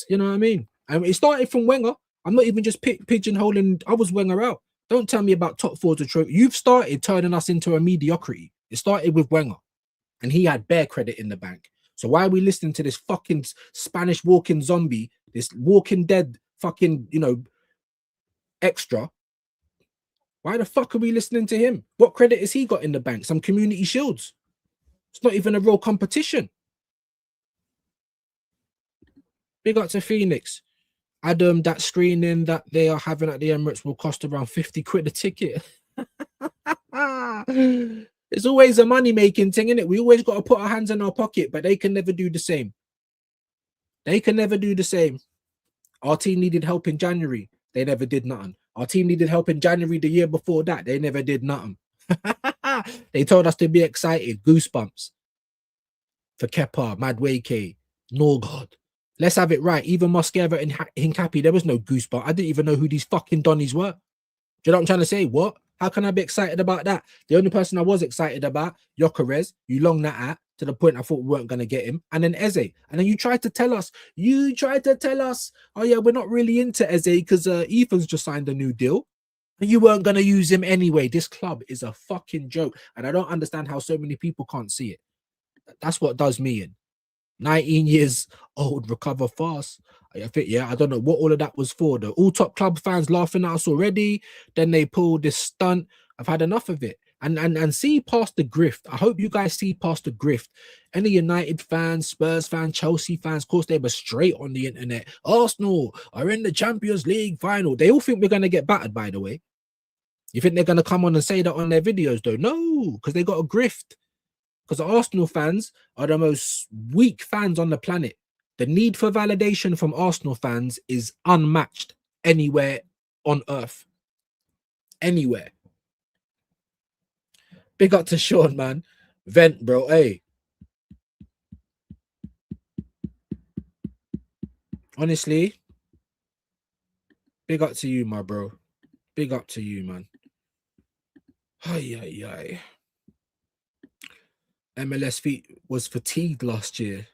you know what I mean. And it started from Wenger. I'm not even just pigeonholing. I was Wenger out. Don't tell me about top 4 to trophy. You've started turning us into a mediocrity. It started with Wenger, and he had bare credit in the bank. So why are we listening to this fucking Spanish walking zombie, this Walking Dead fucking, you know, extra? Why the fuck are we listening to him? What credit has he got in the bank? Some community shields. It's not even a real competition. Big up to Phoenix. Adam, that screening that they are having at the Emirates will cost around 50 quid a ticket. It's always a money-making thing, isn't it? We always got to put our hands in our pocket, but they can never do the same. They can never do the same. Our team needed help in January. They never did nothing. Our team needed help in January the year before that. They never did nothing. They told us to be excited. Goosebumps. For Kepa, Madueke, Norgard. Let's have it right. Even Mosquera and Hincapi, there was no goosebump. I didn't even know who these fucking Donnies were. Do you know what I'm trying to say? What? How can I be excited about that? The only person I was excited about, Gyökeres, you long that at to the point I thought we weren't going to get him. And then Eze. And then you tried to tell us, oh yeah, we're not really into Eze because Ethan's just signed a new deal. And you weren't going to use him anyway. This club is a fucking joke. And I don't understand how so many people can't see it. That's what does me in. 19 years old, recover fast. I think, yeah, I don't know what all of that was for. The all top club fans laughing at us already. Then they pulled this stunt. I've had enough of it. And see past the grift. I hope you guys see past the grift. Any United fans, Spurs fans, Chelsea fans, of course, they were straight on the internet. Arsenal are in the Champions League final. They all think we're going to get battered, by the way. You think they're going to come on and say that on their videos, though? No, because they got a grift. Because Arsenal fans are the most weak fans on the planet. The need for validation from Arsenal fans is unmatched anywhere on earth. Anywhere. Big up to Sean, man. Vent, bro. Hey. Honestly, big up to you, my bro. Big up to you, man. Ay. MLS feet was fatigued last year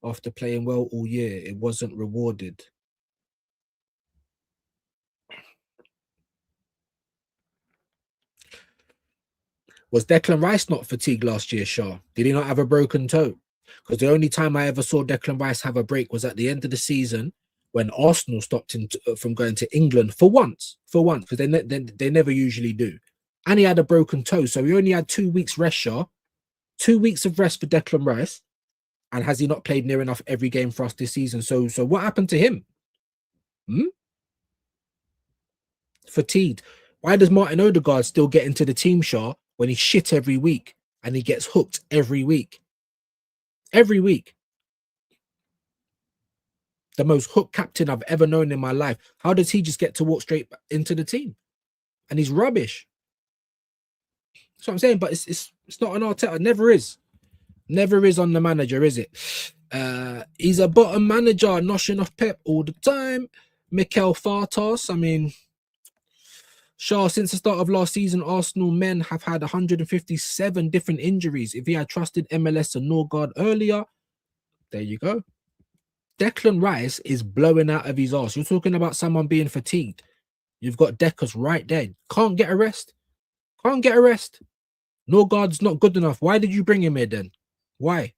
after playing well all year. It wasn't rewarded. Was Declan Rice not fatigued last year, Shah? Did he not have a broken toe? Because the only time I ever saw Declan Rice have a break was at the end of the season when Arsenal stopped him from going to England for once, because they never usually do. And he had a broken toe, so he only had 2 weeks rest, Shaw. 2 weeks of rest for Declan Rice. And has he not played near enough every game for us this season? So what happened to him? Fatigued. Why does Martin Odegaard still get into the team, Shaw, when he's shit every week and he gets hooked every week? Every week. The most hooked captain I've ever known in my life. How does he just get to walk straight into the team? And he's rubbish. That's what I'm saying. But it's not an Arteta. Never is. Never is on the manager, is it? He's a bottom manager, noshing off Pep all the time. Mikel Fartas. I mean, Shaw, since the start of last season, Arsenal men have had 157 different injuries. If he had trusted MLS and Norgard earlier, there you go. Declan Rice is blowing out of his arse. You're talking about someone being fatigued. You've got Deckers right there. Can't get a rest. Can't get a rest. Norgard's not good enough. Why did you bring him here then? Why?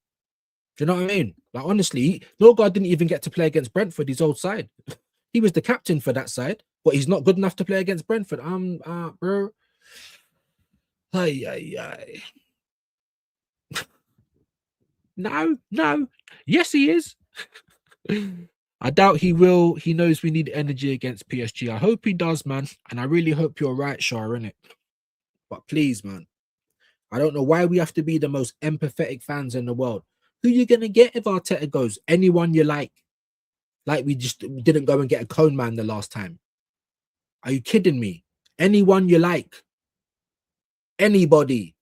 Do you know what I mean? Like, honestly, Norgard didn't even get to play against Brentford, his old side. He was the captain for that side, but he's not good enough to play against Brentford. Bro. Ay. No. Yes, he is. I doubt he will. He knows we need energy against PSG. I hope he does, man. And I really hope you're right, Shah, innit? But please, man. I don't know why we have to be the most empathetic fans in the world. Who you going to get if Arteta goes? Anyone you like. Like we just didn't go and get a cone man the last time. Are you kidding me? Anyone you like. Anybody.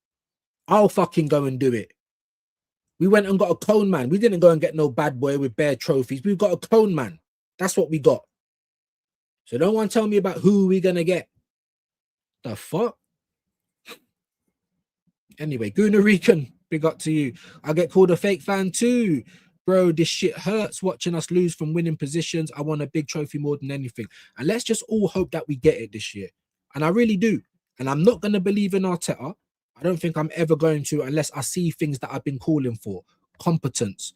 I'll fucking go and do it. We went and got a cone man. We didn't go and get no bad boy with bare trophies. We've got a cone man. That's what we got. So don't want to tell me about who we're going to get. The fuck? Anyway, Guna Rican, big up to you. I get called a fake fan too. Bro, this shit hurts watching us lose from winning positions. I want a big trophy more than anything. And let's just all hope that we get it this year. And I really do. And I'm not going to believe in Arteta. I don't think I'm ever going to unless I see things that I've been calling for. Competence.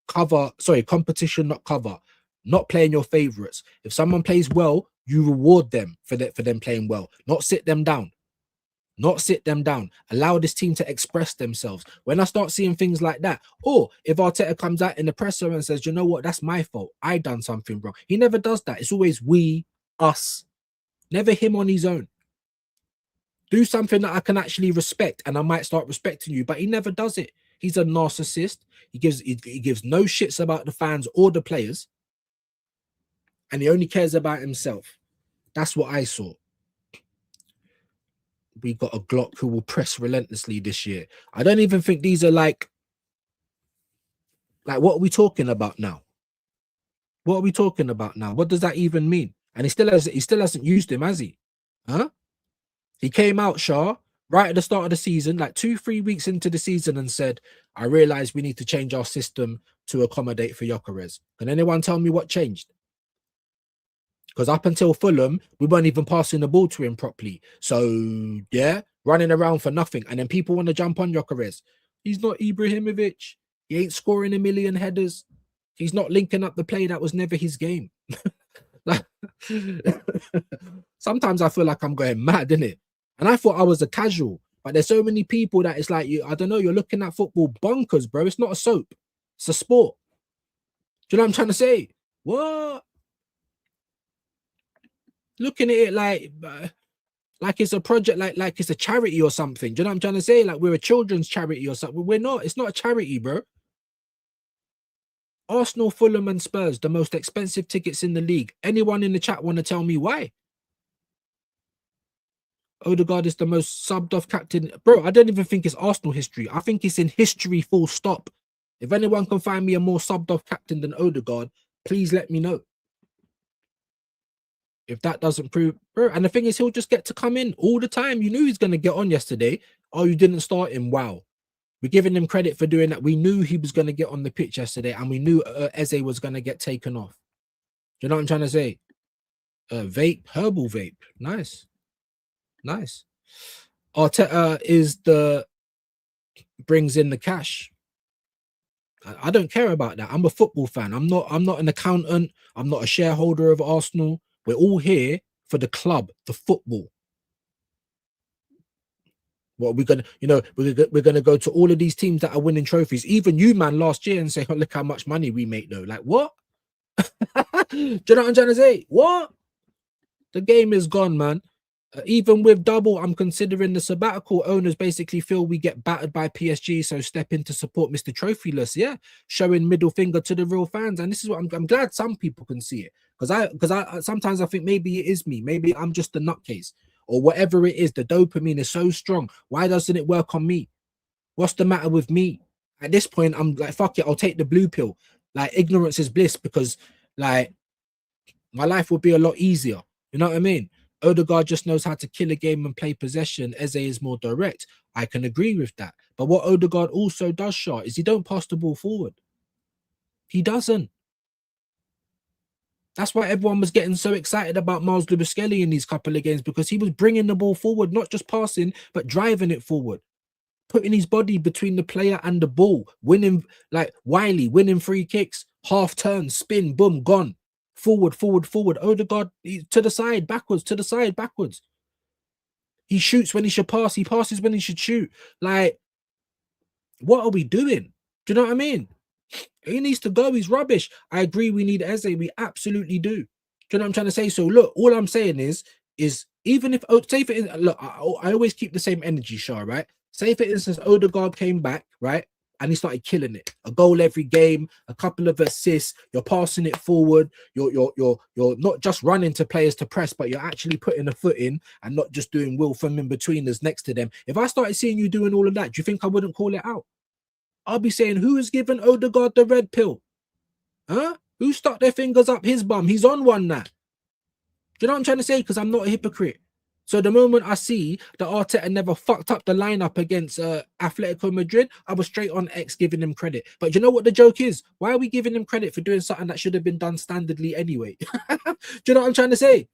Competition, not cover. Not playing your favourites. If someone plays well, you reward them for them playing well. Not sit them down. Not sit them down. Allow this team to express themselves. When I start seeing things like that, or if Arteta comes out in the presser and says, you know what, that's my fault. I done something wrong. He never does that. It's always we, us. Never him on his own. Do something that I can actually respect and I might start respecting you, but he never does it. He's a narcissist. He gives no shits about the fans or the players. And he only cares about himself. That's what I saw. We got a Glock who will press relentlessly this year. I don't even think these are like what are we talking about now? What are we talking about now? What does that even mean? And he still hasn't used him, has he? Huh? He came out, Shah, right at the start of the season, like 2-3 weeks into the season, and said, I realize we need to change our system to accommodate for Gyökeres. Can anyone tell me what changed? Because up until Fulham, we weren't even passing the ball to him properly. So, yeah, running around for nothing. And then people want to jump on Gyökeres. He's not Ibrahimovic. He ain't scoring a million headers. He's not linking up the play. That was never his game. Sometimes I feel like I'm going mad, innit? And I thought I was a casual. But there's so many people that it's like, I don't know, you're looking at football bonkers, bro. It's not a soap. It's a sport. Do you know what I'm trying to say? What? Looking at it like it's a project, like it's a charity or something. Do you know what I'm trying to say? Like we're a children's charity or something. We're not. It's not a charity, bro. Arsenal, Fulham, and Spurs, the most expensive tickets in the league. Anyone in the chat want to tell me why? Odegaard is the most subbed off captain. Bro, I don't even think it's Arsenal history. I think it's in history, full stop. If anyone can find me a more subbed off captain than Odegaard, please let me know. If that doesn't prove, bro, and the thing is, he'll just get to come in all the time. You knew he's going to get on yesterday. Oh, you didn't start him. Wow. We're giving him credit for doing that. We knew he was going to get on the pitch yesterday, and we knew Eze was going to get taken off. Do you know what I'm trying to say? Vape, herbal vape. Nice. Nice. Arteta brings in the cash. I don't care about that. I'm a football fan. I'm not an accountant. I'm not a shareholder of Arsenal. We're all here for the club, the football. What we're gonna, we're gonna go to all of these teams that are winning trophies. Even you, man, last year, and say, oh, look how much money we make, though. Like, what? Do you know what I'm trying to say? What? The game is gone, man. Even with double, I'm considering the sabbatical. Owners basically feel we get battered by PSG, so step in to support Mr. Trophyless. Yeah, showing middle finger to the real fans, and this is what I'm glad some people can see it, because I sometimes I think maybe it is me, maybe I'm just a nutcase or whatever it is. The dopamine is so strong. Why doesn't it work on me? What's the matter with me? At this point, I'm like, fuck it, I'll take the blue pill. Like, ignorance is bliss, because like my life will be a lot easier. You know what I mean? Odegaard just knows how to kill a game and play possession. Eze is more direct. I can agree with that. But what Odegaard also does, Shah, is he don't pass the ball forward. He doesn't. That's why everyone was getting so excited about Miles Lewis-Skelly in these couple of games, because he was bringing the ball forward, not just passing, but driving it forward, putting his body between the player and the ball, winning, like Wiley, winning free kicks, half turn, spin, boom, gone. Forward, forward, forward. Odegaard to the side, backwards, to the side, backwards. He shoots when he should pass. He passes when he should shoot. Like, what are we doing? Do you know what I mean? He needs to go. He's rubbish. I agree. We need Eze. We absolutely do. Do you know what I'm trying to say? So look, all I'm saying is even if, say for instance, look, I always keep the same energy, Shah, right? Say for instance, Odegaard came back, right? And he started killing it. A goal every game, a couple of assists. You're passing it forward. You're not just running to players to press, but you're actually putting a foot in and not just doing Will from in between us next to them. If I started seeing you doing all of that, do you think I wouldn't call it out? I'll be saying, who has given Odegaard the red pill? Huh? Who stuck their fingers up his bum? He's on one now. Do you know what I'm trying to say? Because I'm not a hypocrite. So the moment I see that Arteta never fucked up the lineup against Atletico Madrid, I was straight on X giving him credit. But you know what the joke is? Why are we giving him credit for doing something that should have been done standardly anyway? Do you know what I'm trying to say?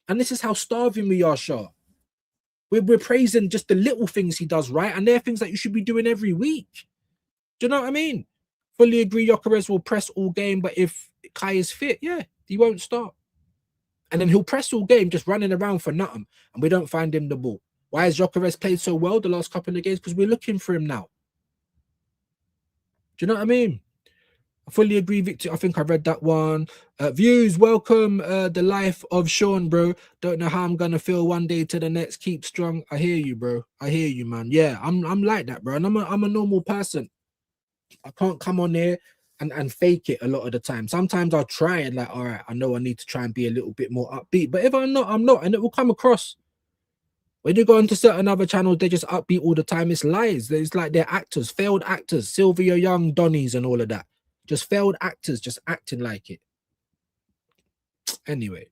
And this is how starving we are, Shah. We're praising just the little things he does right, and they're things that you should be doing every week. Do you know what I mean? Fully agree, Gyökeres will press all game, but if Kai is fit, yeah, he won't start. And then he'll press all game, just running around for nothing, and we don't find him the ball. Why has Gyökeres played so well the last couple of games? Because we're looking for him now. Do you know what I mean? I fully agree, Victor. I think I read that one. Views, welcome. The life of Sean, bro. Don't know how I'm gonna feel one day to the next. Keep strong. I hear you, bro. I hear you, man. Yeah, I'm like that, bro. And I'm a normal person. I can't come on here and fake it a lot of the time. Sometimes I'll try and like, all right, I know I need to try and be a little bit more upbeat. But if I'm not, I'm not. And it will come across. When you go onto certain other channels, they just upbeat all the time. It's lies. It's like they're actors, failed actors, Sylvia Young, Donnies and all of that. Just failed actors, just acting like it. Anyway,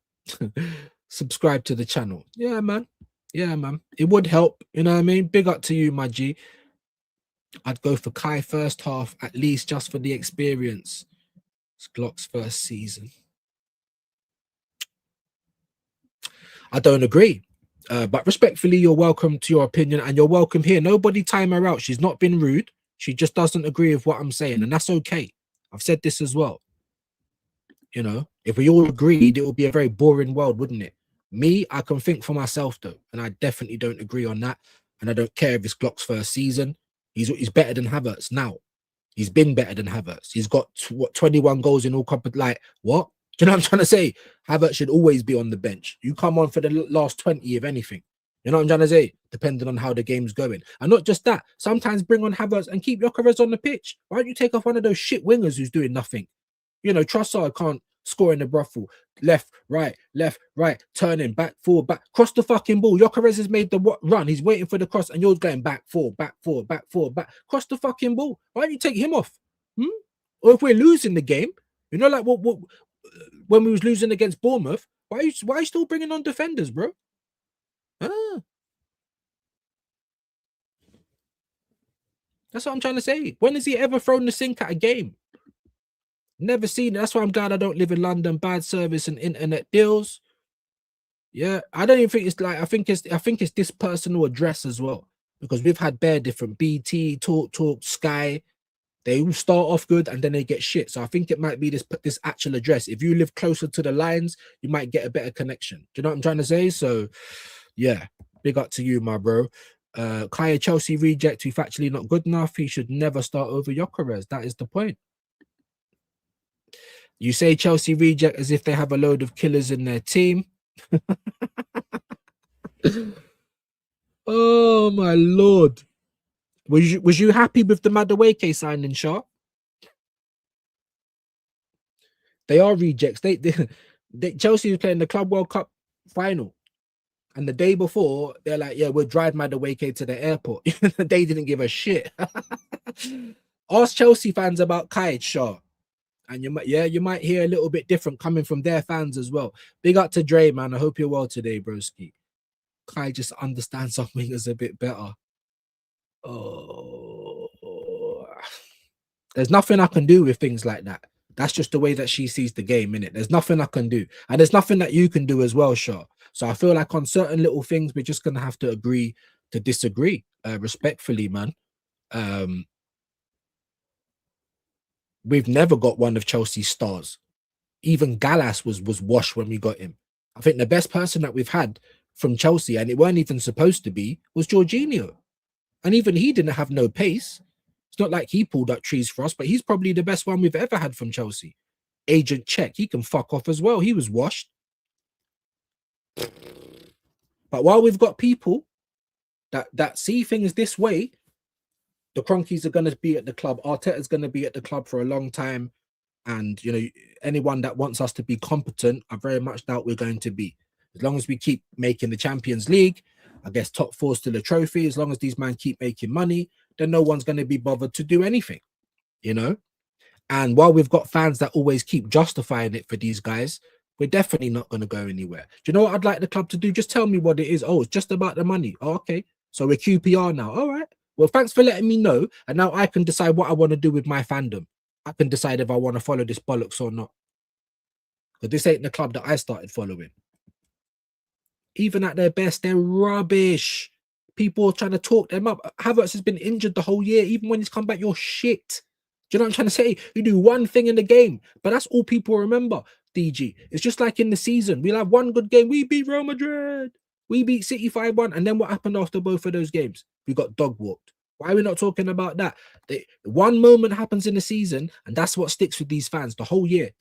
subscribe to the channel. Yeah, man. Yeah, man. It would help. You know what I mean? Big up to you, my G. I'd go for Kai first half, at least just for the experience. It's Glock's first season. I don't agree. But respectfully, you're welcome to your opinion, and you're welcome here. Nobody time her out. She's not been rude. She just doesn't agree with what I'm saying, and that's okay. I've said this as well. You know, if we all agreed, it would be a very boring world, wouldn't it? Me, I can think for myself, though, and I definitely don't agree on that. And I don't care if it's Glock's first season. He's better than Havertz now. He's been better than Havertz. He's got 21 goals in all competitions. Like, what? Do you know what I'm trying to say? Havertz should always be on the bench. You come on for the last 20, if anything. You know what I'm trying to say? Depending on how the game's going. And not just that. Sometimes bring on Havertz and keep Gyökeres on the pitch. Why don't you take off one of those shit wingers who's doing nothing? You know, Trossard can't score in the brothel. Left, right, turning, back, forward, back. Cross the fucking ball. Gyökeres has made the run. He's waiting for the cross and you're going back, forward, back. Cross the fucking ball. Why don't you take him off? Or if we're losing the game, you know, like what when we was losing against Bournemouth, why are you still bringing on defenders, bro? That's what I'm trying to say. When has he ever thrown the sink at a game? Never seen it. That's why I'm glad I don't live in London. Bad service and internet deals. Yeah, I don't even think it's like, I think it's this personal address as well, because we've had bare different BT, Talk, Sky. They all start off good and then they get shit. So I think it might be this actual address. If you live closer to the lines, you might get a better connection. Do you know what I'm trying to say? So yeah, big up to you, my bro. Kaya Chelsea reject, who's actually not good enough. He should never start over Gyökeres. That is the point. You say Chelsea reject as if they have a load of killers in their team. Oh my lord. Was you happy with the Madueke signing, Shaw? They are rejects. They Chelsea was playing the Club World Cup final. And the day before, they're like, yeah, we'll drive Madueke to the airport. They didn't give a shit. Ask Chelsea fans about Kai Shaw. And you might hear a little bit different coming from their fans as well. Big up to Dre, man. I hope you're well today, broski. Kai just understands some wingers a bit better. Oh, there's nothing I can do with things like that. That's just the way that she sees the game, innit? There's nothing I can do. And there's nothing that you can do as well, Shaw. So I feel like on certain little things, we're just going to have to agree to disagree respectfully, man. We've never got one of Chelsea's stars. Even Gallas was washed when we got him. I think the best person that we've had from Chelsea, and it weren't even supposed to be, was Jorginho. And even he didn't have no pace. It's not like he pulled up trees for us, but he's probably the best one we've ever had from Chelsea. Agent Check, he can fuck off as well. He was washed. But while we've got people that see things this way, the Cronkies are going to be at the club. Arteta's going to be at the club for a long time. And, you know, anyone that wants us to be competent, I very much doubt we're going to be. As long as we keep making the Champions League, I guess top four still a trophy. As long as these men keep making money, then no one's going to be bothered to do anything, you know? And while we've got fans that always keep justifying it for these guys, we're definitely not going to go anywhere. Do you know what I'd like the club to do? Just tell me what it is. Oh, it's just about the money. Oh, okay. So we're QPR now. All right. Well, thanks for letting me know. And now I can decide what I want to do with my fandom. I can decide if I want to follow this bollocks or not. Because this ain't the club that I started following. Even at their best, they're rubbish. People are trying to talk them up. Havertz has been injured the whole year. Even when he's come back, you're shit. Do you know what I'm trying to say? You do one thing in the game, but that's all people remember, DG. It's just like in the season. We'll have one good game. We beat Real Madrid. We beat City 5-1. And then what happened after both of those games? We got dog walked. Why are we not talking about that? One moment happens in the season, and that's what sticks with these fans the whole year.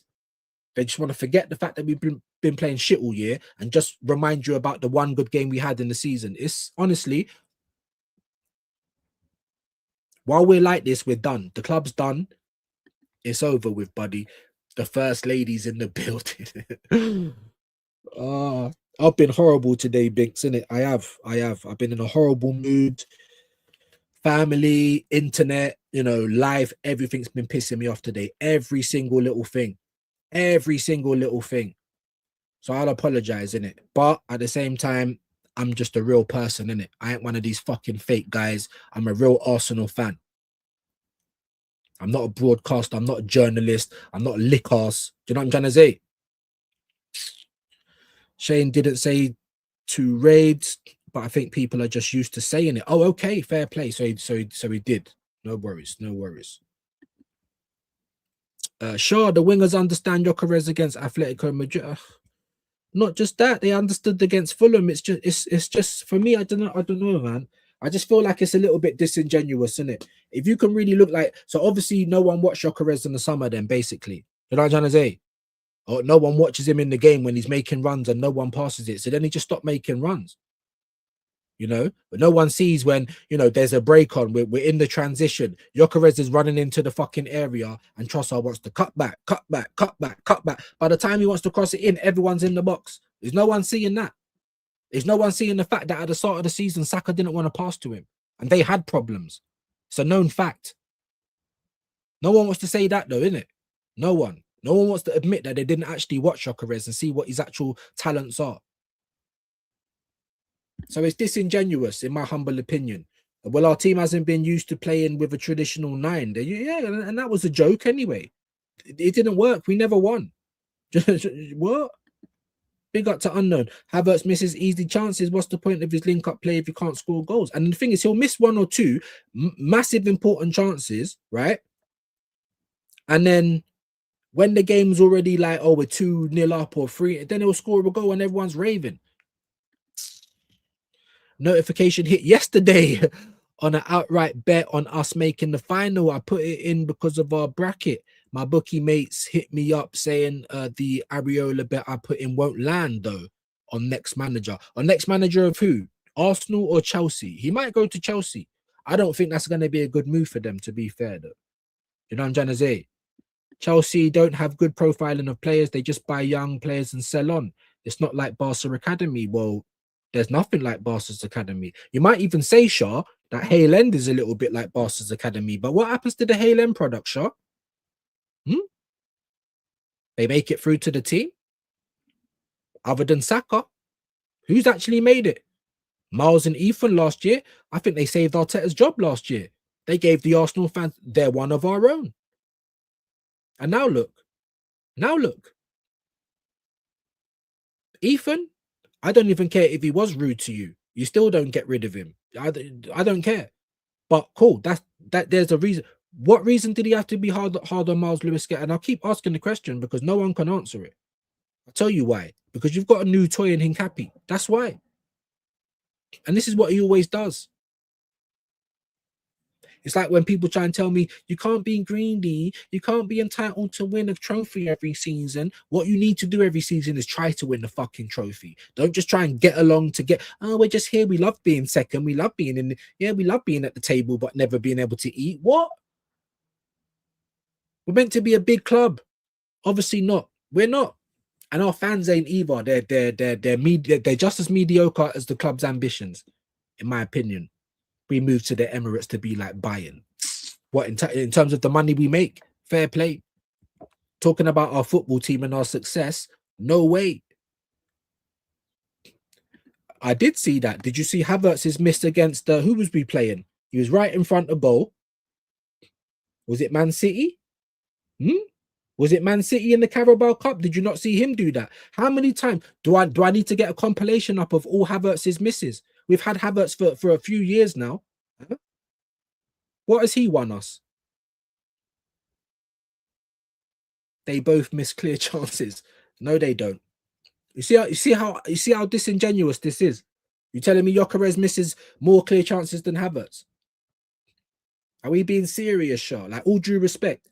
They just want to forget the fact that we've been playing shit all year and just remind you about the one good game we had in the season. It's honestly, while we're like this, we're done. The club's done. It's over with, buddy. The first lady's in the building. I've been horrible today, Binks, innit? I have. I've been in a horrible mood. Family, internet, you know, life, everything's been pissing me off today. Every single little thing. So I'll apologize, innit? But at the same time, I'm just a real person, innit? I ain't one of these fucking fake guys. I'm a real Arsenal fan. I'm not a broadcaster. I'm not a journalist. I'm not a lick ass. Do you know what I'm trying to say? Shane didn't say to raids, but I think people are just used to saying it. Oh, okay, fair play. So he did. No worries. Sure, the wingers understand Gyökeres against Atletico Madrid. Not just that, they understood against Fulham. It's just for me. I don't know, man. I just feel like it's a little bit disingenuous, isn't it? If you can really look like, so obviously no one watched Gyökeres in the summer. Then basically, you know what I'm trying to say? Or no one watches him in the game when he's making runs and no one passes it. So then he just stopped making runs. You know, but no one sees when, you know, there's a break on, we're in the transition. Gyökeres is running into the fucking area and Trossard wants to cut back. By the time he wants to cross it in, everyone's in the box. There's no one seeing that. There's no one seeing the fact that at the start of the season, Saka didn't want to pass to him and they had problems. It's a known fact. No one wants to say that though, innit? No one wants to admit that they didn't actually watch Gyökeres and see what his actual talents are. So it's disingenuous, in my humble opinion. Well, our team hasn't been used to playing with a traditional 9. Yeah, and that was a joke anyway. It didn't work. We never won. What? Big up to Unknown. Havertz misses easy chances. What's the point of his link-up play if you can't score goals? And the thing is, he'll miss one or two massive important chances, right? And then when the game's already like, oh, we're 2-0 up or 3, then he'll score a goal and everyone's raving. Notification hit yesterday on an outright bet on us making the final. I put it in because of our bracket. My bookie mates hit me up saying the Areola bet I put in won't land though on next manager. On next manager of who? Arsenal or Chelsea? He might go to Chelsea. I don't think that's going to be a good move for them, to be fair though. You know what I'm trying to say? Chelsea don't have good profiling of players. They just buy young players and sell on. It's not like Barca Academy. Well, there's nothing like Barca's Academy. You might even say, Shaw, that Hale End is a little bit like Barca's Academy. But what happens to the Hale End product, Shaw? They make it through to the team? Other than Saka? Who's actually made it? Miles and Ethan last year? I think they saved Arteta's job last year. They gave the Arsenal fans, they're one of our own. And now look. Ethan, I don't even care if he was rude to you. You still don't get rid of him. I don't care. But cool, that there's a reason. What reason did he have to be hard on Miles Lewis? And I'll keep asking the question because no one can answer it. I'll tell you why. Because you've got a new toy in Hincapi. That's why. And this is what he always does. It's like when people try and tell me, you can't be greedy, you can't be entitled to win a trophy every season. What you need to do every season is try to win the fucking trophy. Don't just try and get along to get, oh, we're just here. We love being second. We love being we love being at the table, but never being able to eat. What? We're meant to be a big club. Obviously not. We're not. And our fans ain't either. They're just as mediocre as the club's ambitions, in my opinion. We moved to the Emirates to be like Bayern. What in terms of the money we make? Fair play. Talking about our football team and our success, no way. I did see that. Did you see Havertz's miss against who was we playing? He was right in front of goal. Was it Man City? Was it Man City in the Carabao Cup? Did you not see him do that? How many times do I need to get a compilation up of all Havertz's misses? We've had Havertz for a few years now. What has he won us? They both miss clear chances. No, they don't. You see how disingenuous this is. You telling me Gyökeres misses more clear chances than Havertz? Are we being serious, Shaw? Like, all due respect.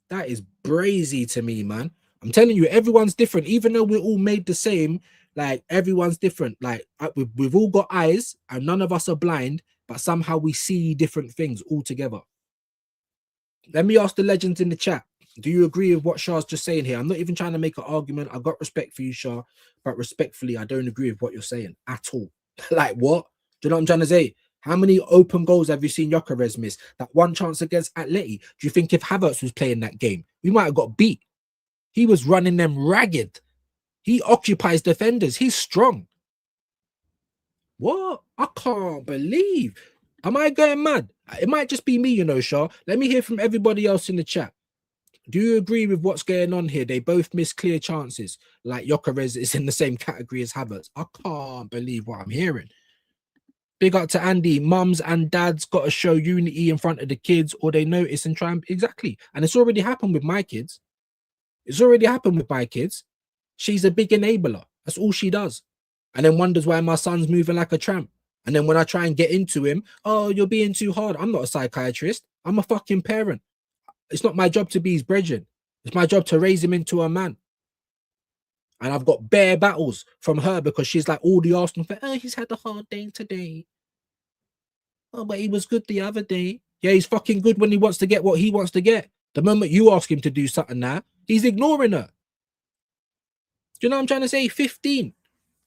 That is brazy to me, man. I'm telling you, everyone's different. Even though we're all made the same, like, everyone's different. Like, we've all got eyes and none of us are blind, but somehow we see different things all together. Let me ask the legends in the chat. Do you agree with what Shah's just saying here? I'm not even trying to make an argument. I've got respect for you, Shah, but respectfully, I don't agree with what you're saying at all. Like, what? Do you know what I'm trying to say? How many open goals have you seen Gyökeres miss? That one chance against Atleti. Do you think if Havertz was playing that game, we might have got beat? He was running them ragged. He occupies defenders. He's strong. What? I can't believe. Am I going mad? It might just be me, you know, Shah. Let me hear from everybody else in the chat. Do you agree with what's going on here? They both miss clear chances. Like Gyökeres is in the same category as Havertz. I can't believe what I'm hearing. Big up to Andy. Mums and dads got to show unity in front of the kids, or they notice and try and exactly. And it's already happened with my kids. It's already happened with my kids. She's a big enabler. That's all she does. And then wonders why my son's moving like a tramp. And then when I try and get into him, oh, you're being too hard. I'm not a psychiatrist. I'm a fucking parent. It's not my job to be his brethren. It's my job to raise him into a man. And I've got bare battles from her because she's like all the Arsenal fans. Oh, he's had a hard day today. Oh, but he was good the other day. Yeah, he's fucking good when he wants to get what he wants to get. The moment you ask him to do something now, he's ignoring her. Do you know what I'm trying to say? 15.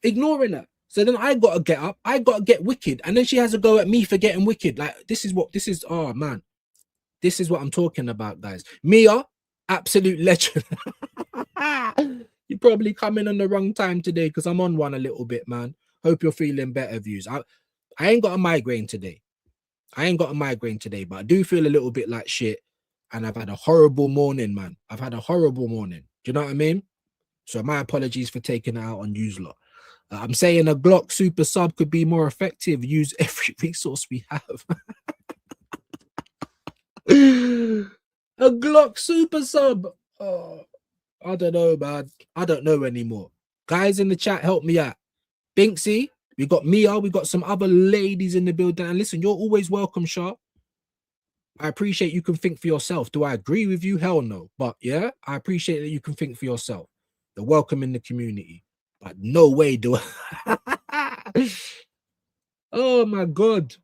Ignoring her. So then I got to get up. I got to get wicked. And then she has a go at me for getting wicked. Like, oh, man. This is what I'm talking about, guys. Mia, absolute legend. You probably come in on the wrong time today because I'm on one a little bit, man. Hope you're feeling better, views. I ain't got a migraine today. But I do feel a little bit like shit. And I've had a horrible morning, man. I've had a horrible morning. Do you know what I mean? So my apologies for taking it out on you lot. I'm saying a Glock super sub could be more effective. Use every resource we have. A Glock super sub. Oh, I don't know, man. I don't know anymore. Guys in the chat, help me out. Binksy, we got Mia, we got some other ladies in the building. And listen, you're always welcome, Sha. I appreciate you can think for yourself. Do I agree with you? Hell no. But yeah, I appreciate that you can think for yourself. You're welcome in the community. But no way do I. Oh my God.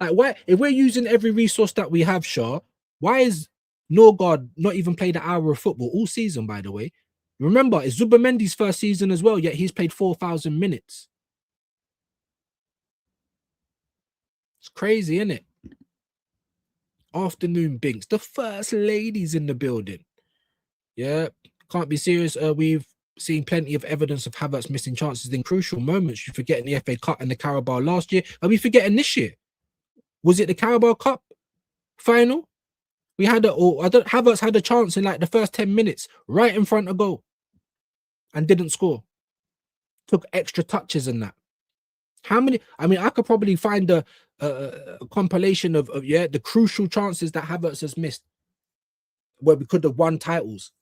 Like, why, if we're using every resource that we have, Shaw, why is Norgard not even played an hour of football all season, by the way? Remember, it's Zubamendi's first season as well, yet he's played 4,000 minutes. It's crazy, isn't it? Afternoon Binks, the first ladies in the building. Yeah, can't be serious. We've seen plenty of evidence of Havertz missing chances in crucial moments. You forgetting the FA Cup and the Carabao last year. Are we forgetting this year? Was it the Carabao Cup final? We had Havertz had a chance in like the first 10 minutes, right in front of goal, and didn't score. Took extra touches and that. How many? I mean, I could probably find a compilation of the crucial chances that Havertz has missed, where we could have won titles.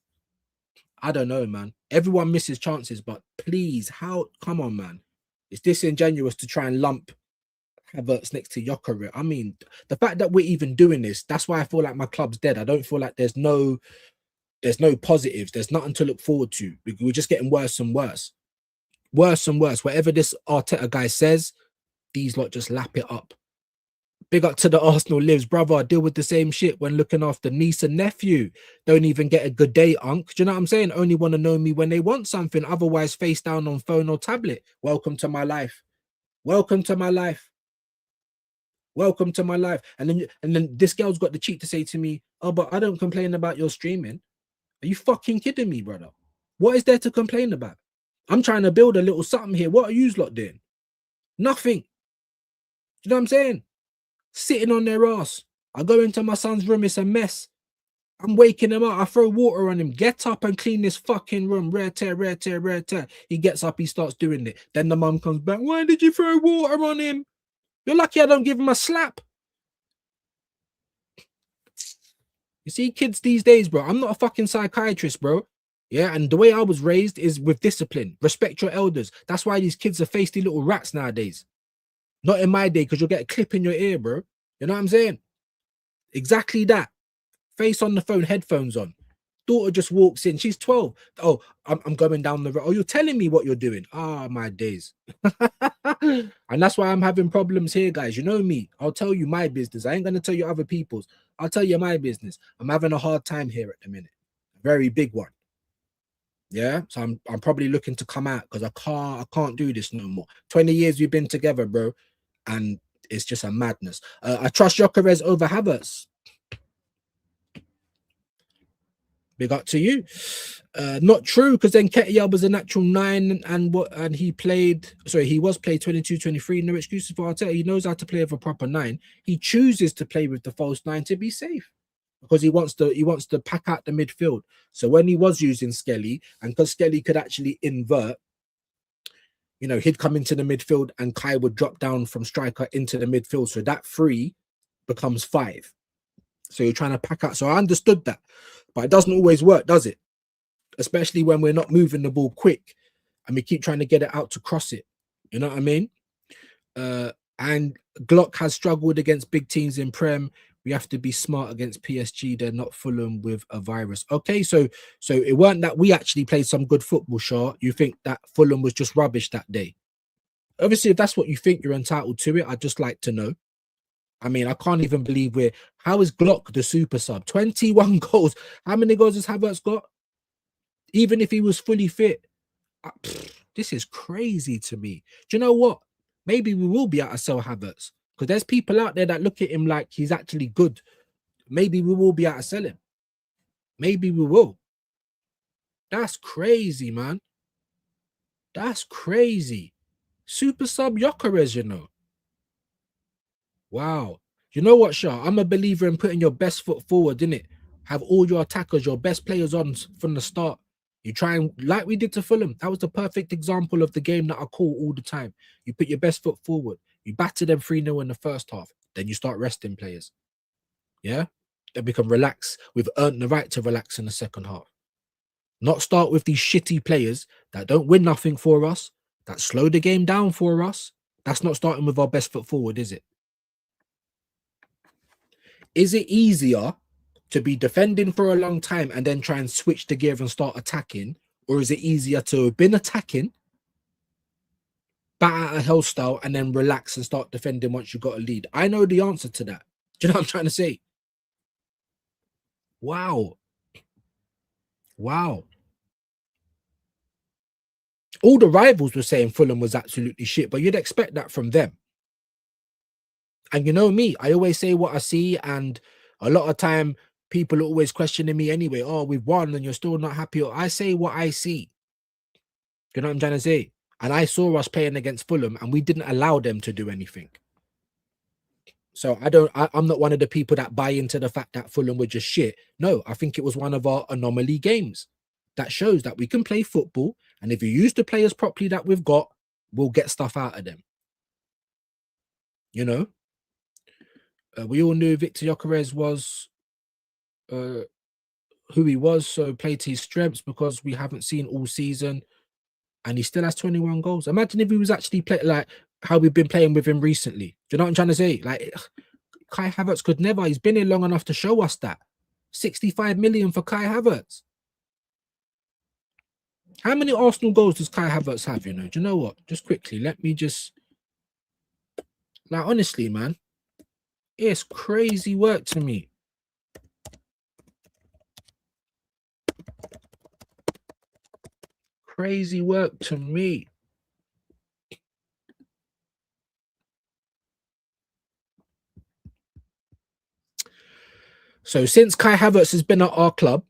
I don't know, man. Everyone misses chances, but please, come on, man. It's disingenuous to try and lump Havertz next to Gyökeres. I mean, the fact that we're even doing this, that's why I feel like my club's dead. I don't feel like there's no positives. There's nothing to look forward to. We're just getting worse and worse. Worse and worse. Whatever this Arteta guy says, these lot just lap it up. Big up to the Arsenal lives, brother. I deal with the same shit when looking after niece and nephew. Don't even get a good day, Unc. Do you know what I'm saying? Only want to know me when they want something. Otherwise, face down on phone or tablet. Welcome to my life. Welcome to my life. Welcome to my life. And then this girl's got the cheek to say to me, oh, but I don't complain about your streaming. Are you fucking kidding me, brother? What is there to complain about? I'm trying to build a little something here. What are you lot doing? Nothing. You know what I'm saying? Sitting on their ass. I go into my son's room, it's a mess. I'm waking him up. I throw water on him. Get up and clean this fucking room. Rare tear, rare tear, rare tear. He gets up, he starts doing it. Then the mum comes back. Why did you throw water on him? You're lucky I don't give him a slap. You see, kids these days, bro. I'm not a fucking psychiatrist, bro. Yeah, and the way I was raised is with discipline. Respect your elders. That's why these kids are feisty little rats nowadays. Not in my day, because you'll get a clip in your ear, bro. You know what I'm saying? Exactly that. Face on the phone, headphones on. Daughter just walks in. She's 12. Oh, I'm going down the road. Oh, you're telling me what you're doing. Ah, my days. And that's why I'm having problems here, guys. You know me. I'll tell you my business. I ain't going to tell you other people's. I'll tell you my business. I'm having a hard time here at the minute. A very big one. Yeah, so I'm probably looking to come out because I can't do this no more. 20 years we've been together, bro, and it's just a madness. I trust Gyökeres over Havertz. Big up to you. Not true, because then Ketia was a natural 9 and he was played 22, 23. No excuses for Arteta. He knows how to play with a proper 9. He chooses to play with the false 9 to be safe, because he wants to pack out the midfield. So when he was using Skelly, and because Skelly could actually invert, you know, he'd come into the midfield and Kai would drop down from striker into the midfield. So that 3 becomes 5. So you're trying to pack out. So I understood that, but it doesn't always work, does it? Especially when we're not moving the ball quick and we keep trying to get it out to cross it. You know what I mean? And Glock has struggled against big teams in Prem. We have to be smart against PSG. They're not Fulham with a virus. Okay, so it weren't that we actually played some good football, Shaw. You think that Fulham was just rubbish that day? Obviously, if that's what you think, you're entitled to it. I'd just like to know. I mean, I can't even believe how is Glock the super sub? 21 goals. How many goals has Havertz got? Even if he was fully fit. This is crazy to me. Do you know what? Maybe we will be able to sell Havertz, because there's people out there that look at him like he's actually good. Maybe we will be able to sell him. Maybe we will. That's crazy, man. That's crazy. Super sub Gyökeres, you know. Wow. You know what, Shah? I'm a believer in putting your best foot forward, innit? Have all your attackers, your best players on from the start. You try and, like we did to Fulham, that was the perfect example of the game that I call all the time. You put your best foot forward. You batter them 3-0 in the first half. Then you start resting players. Yeah, then we can relax. We've earned the right to relax in the second half. Not start with these shitty players that don't win nothing for us, that slow the game down for us. That's not starting with our best foot forward, is it? Is it easier to be defending for a long time and then try and switch the gear and start attacking? Or is it easier to have been attacking, bat out a hell style, and then relax and start defending once you got a lead? I know the answer to that. Do you know what I'm trying to say? Wow. Wow. All the rivals were saying Fulham was absolutely shit, but you'd expect that from them. And you know me, I always say what I see, and a lot of time people are always questioning me anyway. Oh, we've won and you're still not happy. I say what I see. You know what I'm trying to say? And I saw us playing against Fulham and we didn't allow them to do anything. So I'm not one of the people that buy into the fact that Fulham were just shit. No, I think it was one of our anomaly games that shows that we can play football. And if you use the players properly that we've got, we'll get stuff out of them. You know? We all knew Victor Gyökeres was who he was, so played to his strengths because we haven't seen all season. And he still has 21 goals. Imagine if he was actually playing like how we've been playing with him recently. Do you know what I'm trying to say? Like, Kai Havertz could never. He's been here long enough to show us that. 65 million for Kai Havertz. How many Arsenal goals does Kai Havertz have, you know? Do you know what? Just quickly, let me just... Like, honestly, man, it's crazy work to me. Crazy work to me. So since Kai Havertz has been at our club,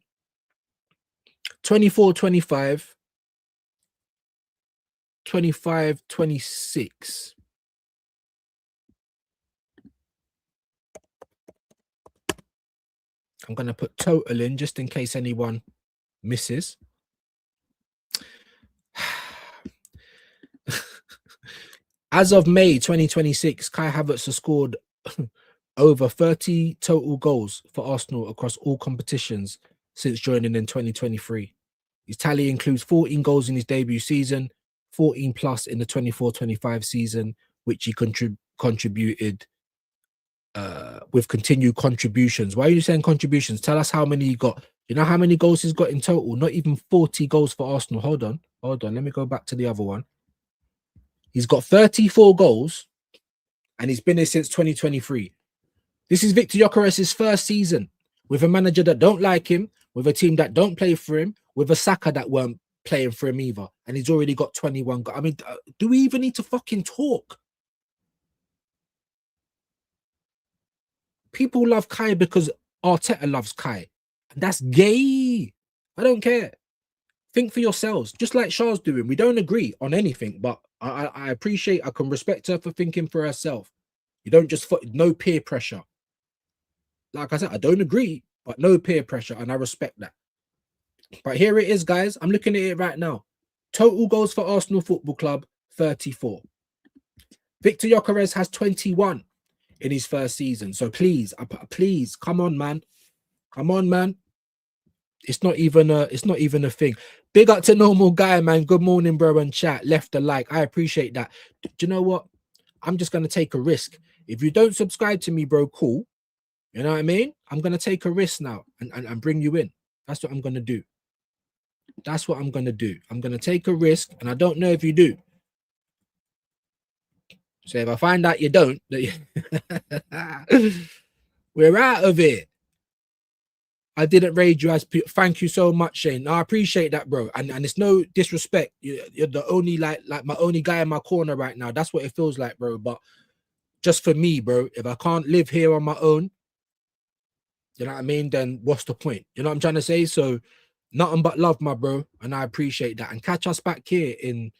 24-25, 25-26. I'm going to put total in just in case anyone misses. As of May 2026, Kai Havertz has scored over 30 total goals for Arsenal across all competitions since joining in 2023. His tally includes 14 goals in his debut season, 14 plus in the 24-25 season, which he contributed with continued contributions. Why are you saying contributions? Tell us how many he got. You know how many goals he's got in total? Not even 40 goals for Arsenal. Hold on. Let me go back to the other one. He's got 34 goals and he's been here since 2023. This is Victor Gyökeres' first season with a manager that don't like him, with a team that don't play for him, with a Saka that weren't playing for him either. And he's already got 21 goals. I mean, do we even need to fucking talk? People love Kai because Arteta loves Kai. And that's gay. I don't care. Think for yourselves. Just like Char's doing. We don't agree on anything, but I appreciate, I can respect her for thinking for herself. You don't just, no peer pressure. Like I said, I don't agree, but no peer pressure, and I respect that. But here it is, guys. I'm looking at it right now. Total goals for Arsenal Football Club, 34. Victor Gyökeres has 21 in his first season. So please, come on, man. Come on, man. It's not even a thing. Big up to Normal Guy, man. Good morning, bro, and chat. Left a like. I appreciate that. Do you know what? I'm just going to take a risk. If you don't subscribe to me, bro, cool. You know what I mean? I'm going to take a risk now and bring you in. That's what I'm going to do. That's what I'm going to do. I'm going to take a risk, and I don't know if you do. So if I find out you don't, we're out of it. I didn't raid you as thank you so much, Shane. No, I appreciate that, bro. And it's no disrespect. You're the only like my only guy in my corner right now. That's what it feels like, bro. But just for me, bro, if I can't live here on my own, you know what I mean? Then what's the point? You know what I'm trying to say? So nothing but love, my bro. And I appreciate that. And catch us back here in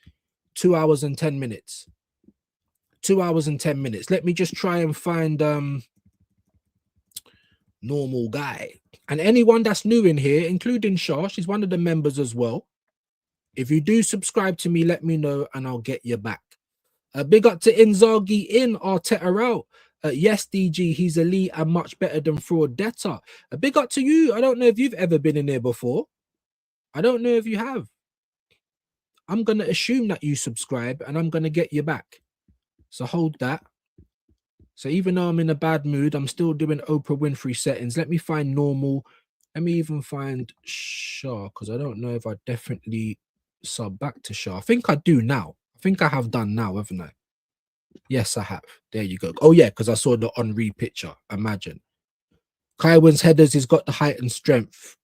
2 hours and 10 minutes. 2 hours and 10 minutes. Let me just try and find Normal Guy. And anyone that's new in here, including Shah, she's one of the members as well. If you do subscribe to me, let me know and I'll get you back. Big up to Inzaghi in, Arteta out. Yes, DG, he's elite and much better than Fraudetta. A big up to you. I don't know if you've ever been in here before. I don't know if you have. I'm going to assume that you subscribe and I'm going to get you back. So hold that. So even though I'm in a bad mood, I'm still doing Oprah Winfrey settings. Let me find normal. Let me even find Shah, because I don't know if I definitely sub back to Shah. I think I do now. I think I have done now, haven't I? Yes, I have. There you go. Oh, yeah, because I saw the Henri picture. Imagine. Kaiwan's headers, he's got the height and strength.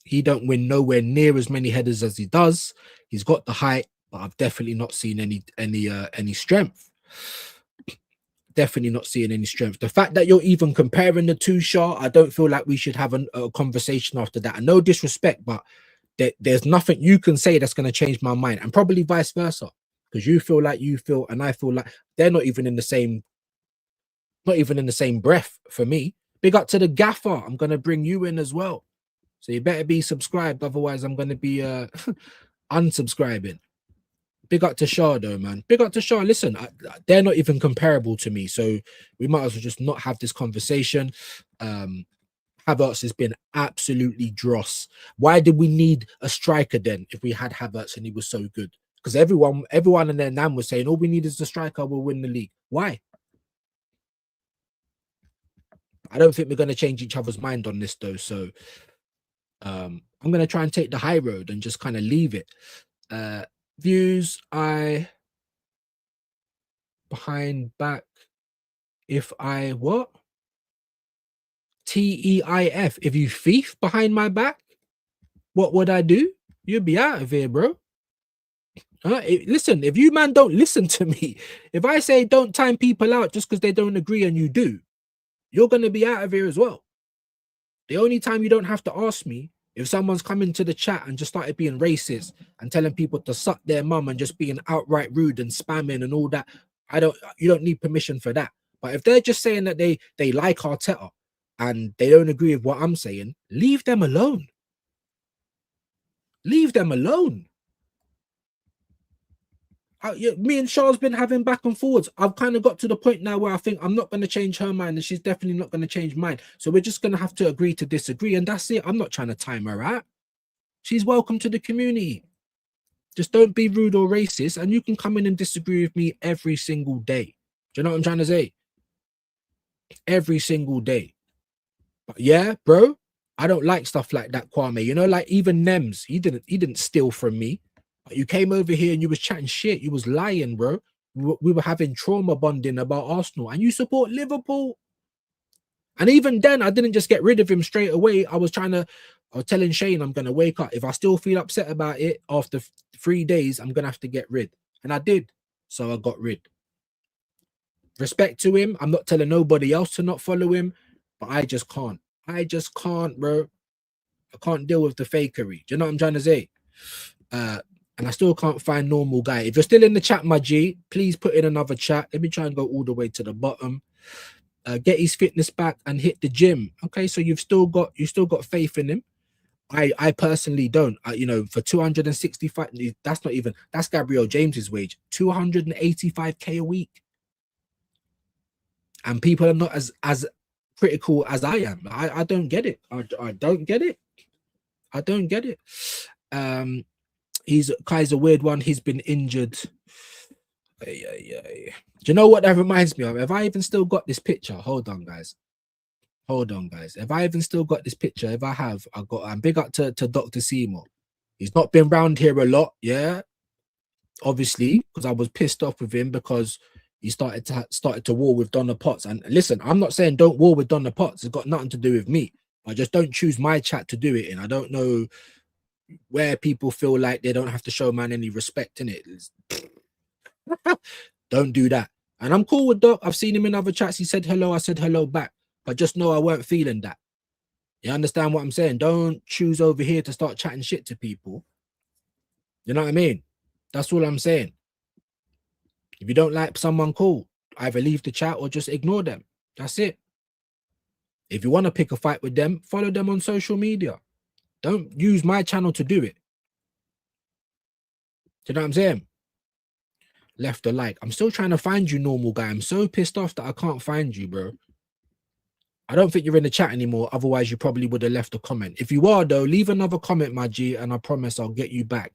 He don't win nowhere near as many headers as he does. He's got the height, but I've definitely not seen any strength. Definitely not seeing any strength. The fact that you're even comparing the two, Shah, I don't feel like we should have a conversation after that. And no disrespect, but there's nothing you can say that's going to change my mind, and probably vice versa, because you feel like you feel and I feel like they're not even in the same breath for me. Big up to the gaffer. I'm going to bring you in as well. So you better be subscribed. Otherwise, I'm going to be unsubscribing. Big up to Shah, though, man. Big up to Shah. Listen, they're not even comparable to me. So we might as well just not have this conversation. Havertz has been absolutely dross. Why did we need a striker then if we had Havertz and he was so good? Because everyone and their nan was saying, all we need is a striker, we'll win the league. Why? I don't think we're going to change each other's mind on this, though. So I'm going to try and take the high road and just kind of leave it. Views, behind back. If I what? TEIF. If you thief behind my back, what would I do? You'd be out of here, bro. Listen, if you man don't listen to me, if I say don't time people out just because they don't agree and you do, you're going to be out of here as well. The only time you don't have to ask me, if someone's coming to the chat and just started being racist and telling people to suck their mum and just being outright rude and spamming and all that, you don't need permission for that. But if they're just saying that they like Arteta and they don't agree with what I'm saying, leave them alone. Leave them alone. Me and Shah's been having back and forwards. I've kind of got to the point now where I think I'm not going to change her mind and she's definitely not going to change mine. So we're just going to have to agree to disagree, and that's it. I'm not trying to time her out. She's welcome to the community. Just don't be rude or racist, and you can come in and disagree with me every single day. Do you know what I'm trying to say? Every single day. But yeah, bro, I don't like stuff like that, Kwame. You know, like even Nems, he didn't steal from me. You came over here and you was chatting shit. You was lying, bro. We were having trauma bonding about Arsenal, and you support Liverpool. And even then, I didn't just get rid of him straight away. I was telling Shane I'm going to wake up. If I still feel upset about it after 3 days, I'm going to have to get rid. And I did. So I got rid. Respect to him. I'm not telling nobody else to not follow him, but I just can't. I just can't, bro. I can't deal with the fakery. Do you know what I'm trying to say? And I still can't find normal guy. If you're still in the chat, my G, please put in another chat. Let me try and go all the way to the bottom. Get his fitness back and hit the gym. Okay, so you still got faith in him. I personally don't. You know, for 265, that's Gabriel James's wage. 285k a week. And people are not as critical as I am. I don't get it. I don't get it. I don't get it. Kai's a weird one. He's been injured. Do you know what that reminds me of? Have I even still got this picture? Hold on, guys. If I even still got this picture, if I have, I'm big up to Dr. Seymour. He's not been round here a lot, yeah. Obviously, because I was pissed off with him because he started to war with Donna Potts. And listen, I'm not saying don't war with Donna Potts. It's got nothing to do with me. I just don't choose my chat to do it in. I don't know where people feel like they don't have to show man any respect in it. Don't do that. And I'm cool with Doc. I've seen him in other chats. He said hello. I said hello back. But just know I weren't feeling that. You understand what I'm saying? Don't choose over here to start chatting shit to people. You know what I mean? That's all I'm saying. If you don't like someone, cool. Either leave the chat or just ignore them. That's it. If you want to pick a fight with them, follow them on social media. Don't use my channel to do it. Do you know what I'm saying? left a like. I'm still trying to find you, normal guy. I'm so pissed off that I can't find you, bro. I don't think you're in the chat anymore. Otherwise, you probably would have left a comment. If you are, though, leave another comment, my G, and I promise I'll get you back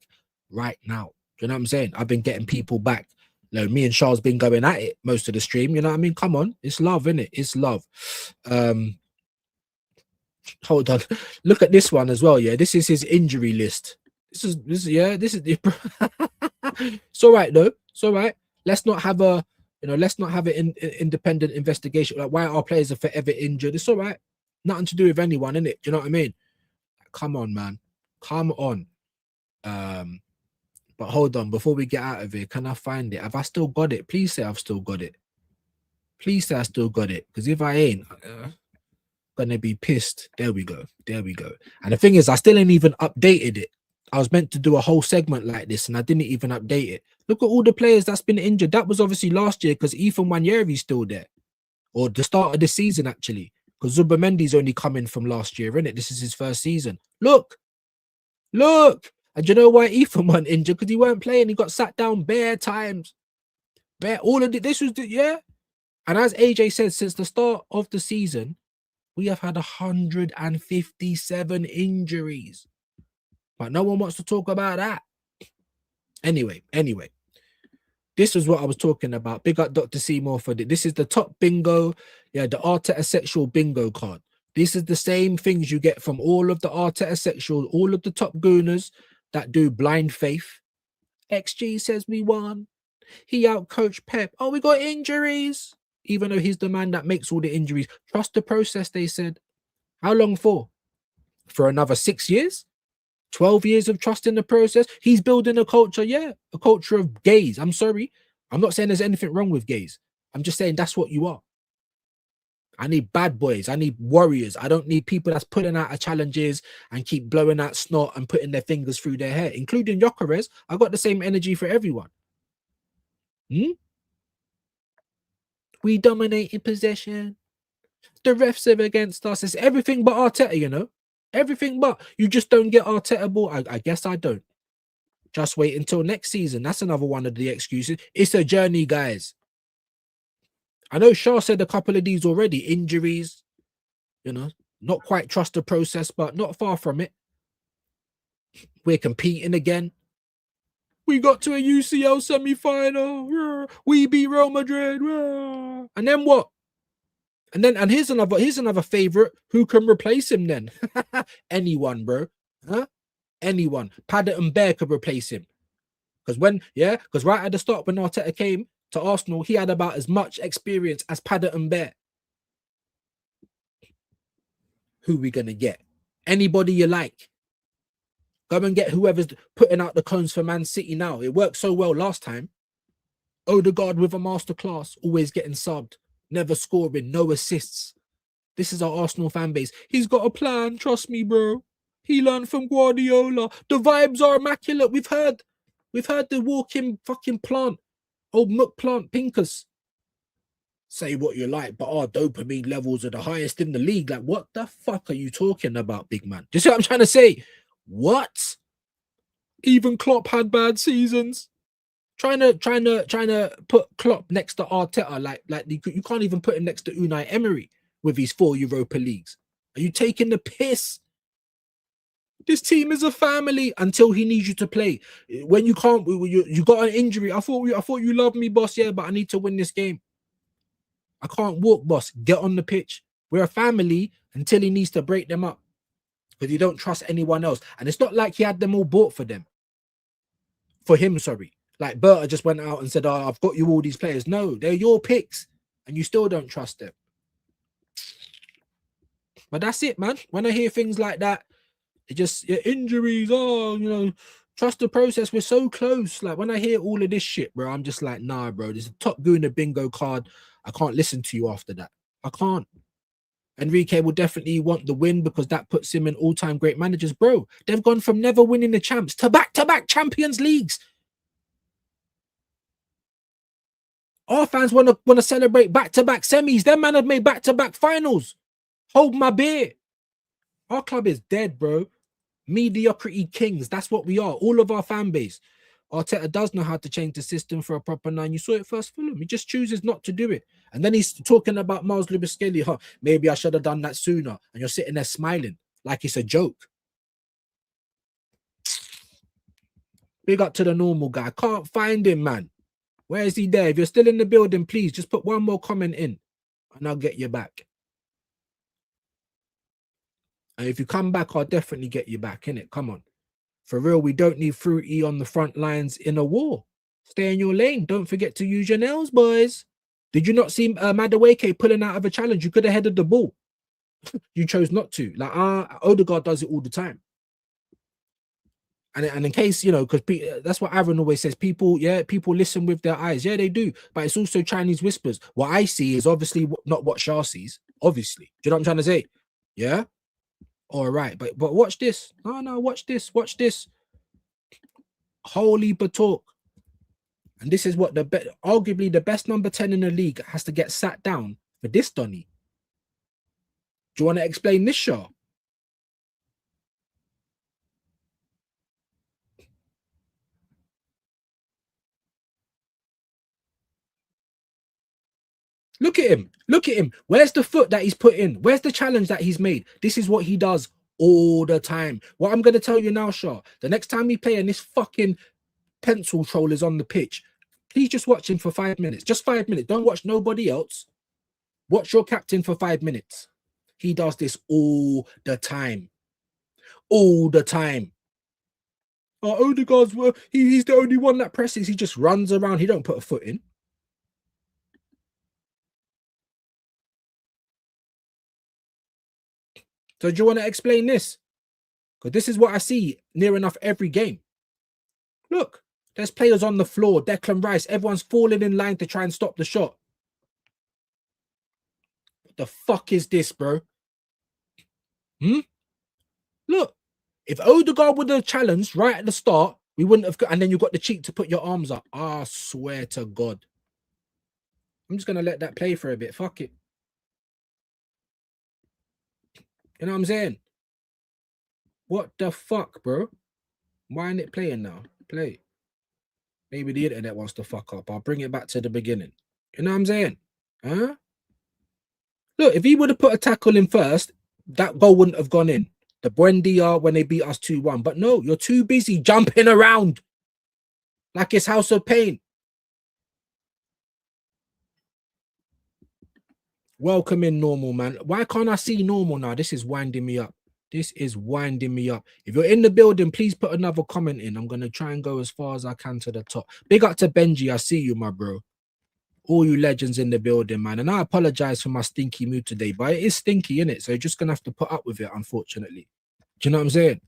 right now. Do you know what I'm saying? I've been getting people back. You know, me and Charles been going at it most of the stream. You know what I mean? Come on. It's love, innit? It's love. Hold on. Look at this one as well, yeah? This is his injury list. This is it's all right, though. It's all right. Let's not have an independent investigation like why our players are forever injured. It's all right. Nothing to do with anyone, innit? Do you know what I mean? Come on, man. Come on. But hold on, before we get out of here, can I find it? Have I still got it? Please say I've still got it. Please say I still got it. Because if I ain't, gonna be pissed. There we go. There we go. And the thing is, I still ain't even updated it. I was meant to do a whole segment like this, and I didn't even update it. Look at all the players that's been injured. That was obviously last year because Ethan Nwaneri's still there. Or the start of the season, actually. Because Zubamendi's only coming from last year, innit? This is his first season. Look. Look. And do you know why Ethan went injured? Because he weren't playing. He got sat down bare times. All of this was yeah. And as AJ said, since the start of the season, we have had 157 injuries. But no one wants to talk about that. Anyway. This is what I was talking about. Big up Dr. Seymour for this. This is the top bingo. Yeah, the Arteta sexual bingo card. This is the same things you get from all of the Arteta sexual, all of the top gooners that do blind faith. XG says we won. He outcoached Pep. Oh, we got injuries. Even though he's the man that makes all the injuries. Trust the process, they said. How long for? For another 6 years? 12 years of trust in the process? He's building a culture, yeah. A culture of gays. I'm sorry. I'm not saying there's anything wrong with gays. I'm just saying that's what you are. I need bad boys. I need warriors. I don't need people that's putting out challenges and keep blowing out snot and putting their fingers through their hair, including Gyökeres. I got the same energy for everyone. We dominate in possession. The refs are against us. It's everything but Arteta, you know. Everything but. You just don't get Arteta ball. I guess I don't. Just wait until next season. That's another one of the excuses. It's a journey, guys. I know Shaw said a couple of these already. Injuries, you know, not quite trust the process, but not far from it. We're competing again. We got to a UCL semi-final. We beat Real Madrid. And then what? And here's another favorite. Who can replace him then? Anyone, bro. Huh? Anyone. Paddock and Bear could replace him. Because right at the start when Arteta came to Arsenal, he had about as much experience as Paddock and Bear. Who we gonna get? Anybody you like. Go and get whoever's putting out the cones for Man City now. It worked so well last time. Odegaard with a masterclass, always getting subbed, never scoring, no assists. This is our Arsenal fan base. He's got a plan, trust me, bro. He learned from Guardiola. The vibes are immaculate. We've heard the walking fucking plant. Old muck plant Pincus. Say what you like, but our dopamine levels are the highest in the league. Like, what the fuck are you talking about, big man? Do you see what I'm trying to say? What? Even Klopp had bad seasons. Trying to put Klopp next to Arteta, like you can't even put him next to Unai Emery with his 4 Europa Leagues. Are you taking the piss? This team is a family until he needs you to play. When you can't, you got an injury. I thought you loved me, boss. Yeah, but I need to win this game. I can't walk, boss. Get on the pitch. We're a family until he needs to break them up because you don't trust anyone else. And it's not like he had them all bought for them. For him, sorry. Like Berta just went out and said, "Oh, I've got you all these players." No, they're your picks, and you still don't trust them. But that's it, man. When I hear things like that, it just injuries. Oh, you know, trust the process. We're so close. Like when I hear all of this shit, bro, I'm just like, nah, bro. This is a top Gooner bingo card. I can't listen to you after that. I can't. Enrique will definitely want the win because that puts him in all-time great managers, bro. They've gone from never winning the champs to back-to-back Champions Leagues. Our fans want to celebrate back-to-back semis. Them man have made back-to-back finals. Hold my beer. Our club is dead, bro. Mediocrity kings. That's what we are. All of our fan base. Arteta does know how to change the system for a proper 9. You saw it first Fulham. He just chooses not to do it. And then he's talking about Miles Lewis Skelly. Huh, maybe I should have done that sooner. And you're sitting there smiling like it's a joke. Big up to the normal guy. Can't find him, man. Where is he there? If you're still in the building, please just put one more comment in and I'll get you back. And if you come back, I'll definitely get you back, innit? Come on. For real, we don't need Fruity on the front lines in a war. Stay in your lane. Don't forget to use your nails, boys. Did you not see Madueke pulling out of a challenge? You could have headed the ball. You chose not to. Like, Odegaard does it all the time. And in case, you know, because that's what Aaron always says, people listen with their eyes. Yeah, they do. But it's also Chinese whispers. What I see is obviously not what Shah sees. Obviously. Do you know what I'm trying to say? Yeah? All right. But watch this. No, watch this. Watch this. Holy Batalk. And this is what arguably the best number 10 in the league has to get sat down for this, Donny. Do you want to explain this, Shah? Look at him. Look at him. Where's the foot that he's put in? Where's the challenge that he's made? This is what he does all the time. What I'm going to tell you now, Shah, the next time we play and this fucking pencil troll is on the pitch, please just watch him for 5 minutes. Just 5 minutes. Don't watch nobody else. Watch your captain for 5 minutes. He does this all the time. All the time. Oh, Odegaard's, he's the only one that presses. He just runs around. He don't put a foot in. So do you want to explain this? Because this is what I see near enough every game. Look, there's players on the floor. Declan Rice, everyone's falling in line to try and stop the shot. What the fuck is this, bro? Look, if Odegaard would have challenged right at the start, we wouldn't have got, and then you got the cheek to put your arms up. I swear to God. I'm just going to let that play for a bit. Fuck it. You know what I'm saying? What the fuck, bro? Why ain't it playing now? Play. Maybe the internet wants to fuck up. I'll bring it back to the beginning. You know what I'm saying? Huh? Look, if he would have put a tackle in first, that goal wouldn't have gone in. The Buendia when they beat us 2-1. But no, you're too busy jumping around like it's House of Pain. Welcome in, normal, man. Why can't I see normal now? This is winding me up. This is winding me up. If you're in the building, please put another comment in. I'm going to try and go as far as I can to the top. Big up to Benji. I see you, my bro. All you legends in the building, man. And I apologize for my stinky mood today, but it is stinky, innit? So you're just going to have to put up with it, unfortunately. Do you know what I'm saying?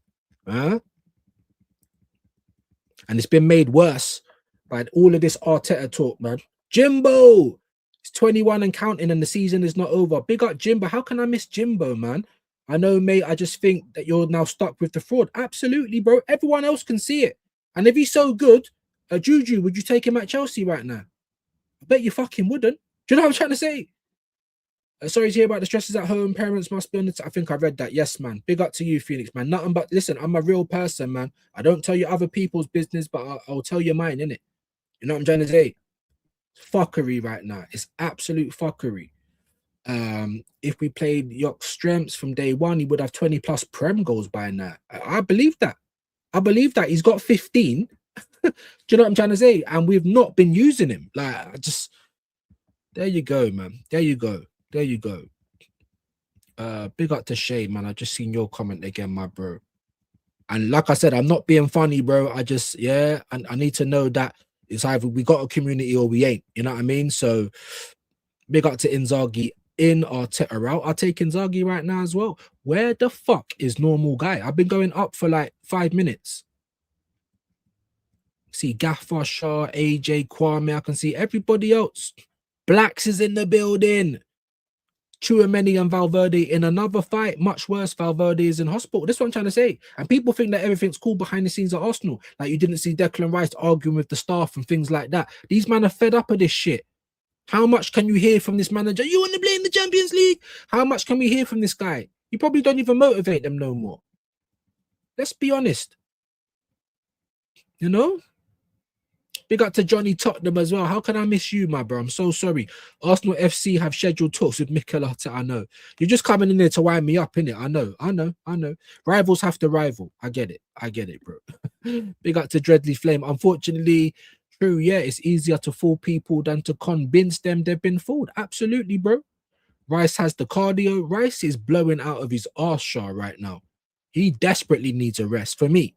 Huh? And it's been made worse by all of this Arteta talk, man. Jimbo! It's 21 and counting and the season is not over. Big up Jimbo. How can I miss Jimbo, man? I know, mate. I just think that you're now stuck with the fraud. Absolutely, bro. Everyone else can see it. And if he's so good, Juju, would you take him at Chelsea right now? I bet you fucking wouldn't. Do you know what I'm trying to say? Sorry to hear about the stresses at home. Parents must be on the... I think I read that. Yes, man. Big up to you, Phoenix, man. Nothing but... Listen, I'm a real person, man. I don't tell you other people's business, but I'll tell you mine, innit? You know what I'm trying to say? Fuckery right now. It's absolute fuckery. If we played York's strengths from day one, he would have 20 plus Prem goals by now. I believe that. I believe that. He's got 15. Do you know what I'm trying to say? And we've not been using him. Like, I just... There you go, man. There you go. There you go. Big up to Shay, man. I just seen your comment again, my bro. And like I said, I'm not being funny, bro. I just, yeah, and I need to know that it's either we got a community or we ain't. You know what I mean? So big up to Inzaghi in Arteta out. I'll take Inzaghi right now as well. Where the fuck is normal guy? I've been going up for like 5 minutes. See Gaffer, Shah, AJ, Kwame. I can see everybody else. Blacks is in the building. Chouameni and Valverde in another fight. Much worse, Valverde is in hospital. That's what I'm trying to say. And people think that everything's cool behind the scenes at Arsenal. Like you didn't see Declan Rice arguing with the staff and things like that. These men are fed up of this shit. How much can you hear from this manager? You want to play in the Champions League? How much can we hear from this guy? You probably don't even motivate them no more. Let's be honest. You know? Big up to Johnny Tottenham as well. How can I miss you, my bro? I'm so sorry. Arsenal FC have scheduled talks with Mikel Arteta. I know. You're just coming in there to wind me up, innit? I know. Rivals have to rival. I get it, bro. Big up to Dreadly Flame. Unfortunately, true, yeah, it's easier to fool people than to convince them they've been fooled. Absolutely, bro. Rice has the cardio. Rice is blowing out of his arse Shaw right now. He desperately needs a rest. For me,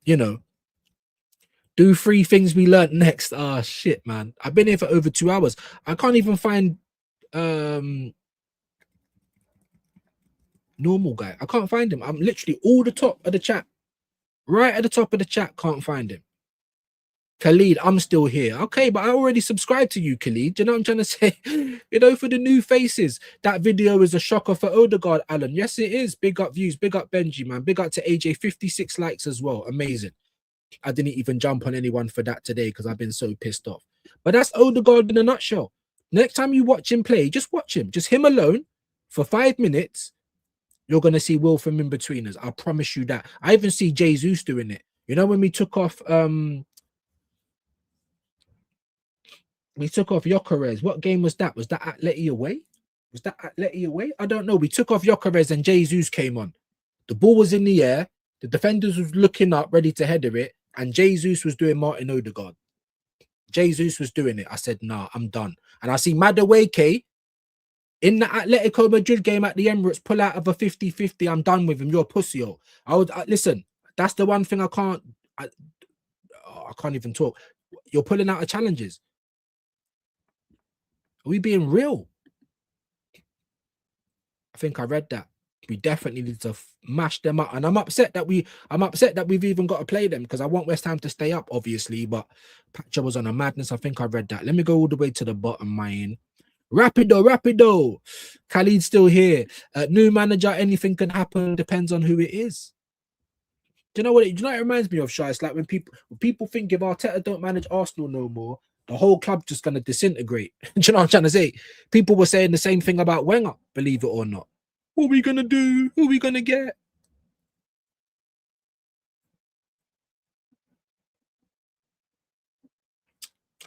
you know, do 3 things we learned next. Ah, shit, man. I've been here for over 2 hours. I can't even find normal guy. I can't find him. I'm literally all the top of the chat. Right at the top of the chat. Can't find him. Khalid, I'm still here. Okay, but I already subscribed to you, Khalid. Do you know what I'm trying to say? You know, for the new faces, that video is a shocker for Odegaard, Alan. Yes, it is. Big up views. Big up Benji, man. Big up to AJ. 56 likes as well. Amazing. I didn't even jump on anyone for that today because I've been so pissed off. But that's Odegaard in a nutshell. Next time you watch him play, just watch him. Just him alone for 5 minutes. You're going to see Will from in between us. I promise you that. I even see Jesus doing it. You know, when we took off... we took off Gyökeres. What game was that? Was that Atleti away? I don't know. We took off Gyökeres and Jesus came on. The ball was in the air. The defenders was looking up, ready to header it. And Jesus was doing Martin Odegaard. Jesus was doing it. I said, nah, I'm done. And I see Madueke in the Atletico Madrid game at the Emirates pull out of a 50-50. I'm done with him. You're a pussy. Listen, that's the one thing I can't even talk. You're pulling out of challenges. Are we being real? I think I read that. We definitely need to mash them up. And I'm upset that we've even got to play them because I want West Ham to stay up, obviously. But Pacha was on a madness. I think I read that. Let me go all the way to the bottom, mine. Rapido. Khalid's still here. New manager, anything can happen. Depends on who it is. Do you know what it reminds me of, Shai? It's like when people think if Arteta don't manage Arsenal no more, the whole club just going to disintegrate. Do you know what I'm trying to say? People were saying the same thing about Wenger, believe it or not. What are we going to do? Who are we going to get?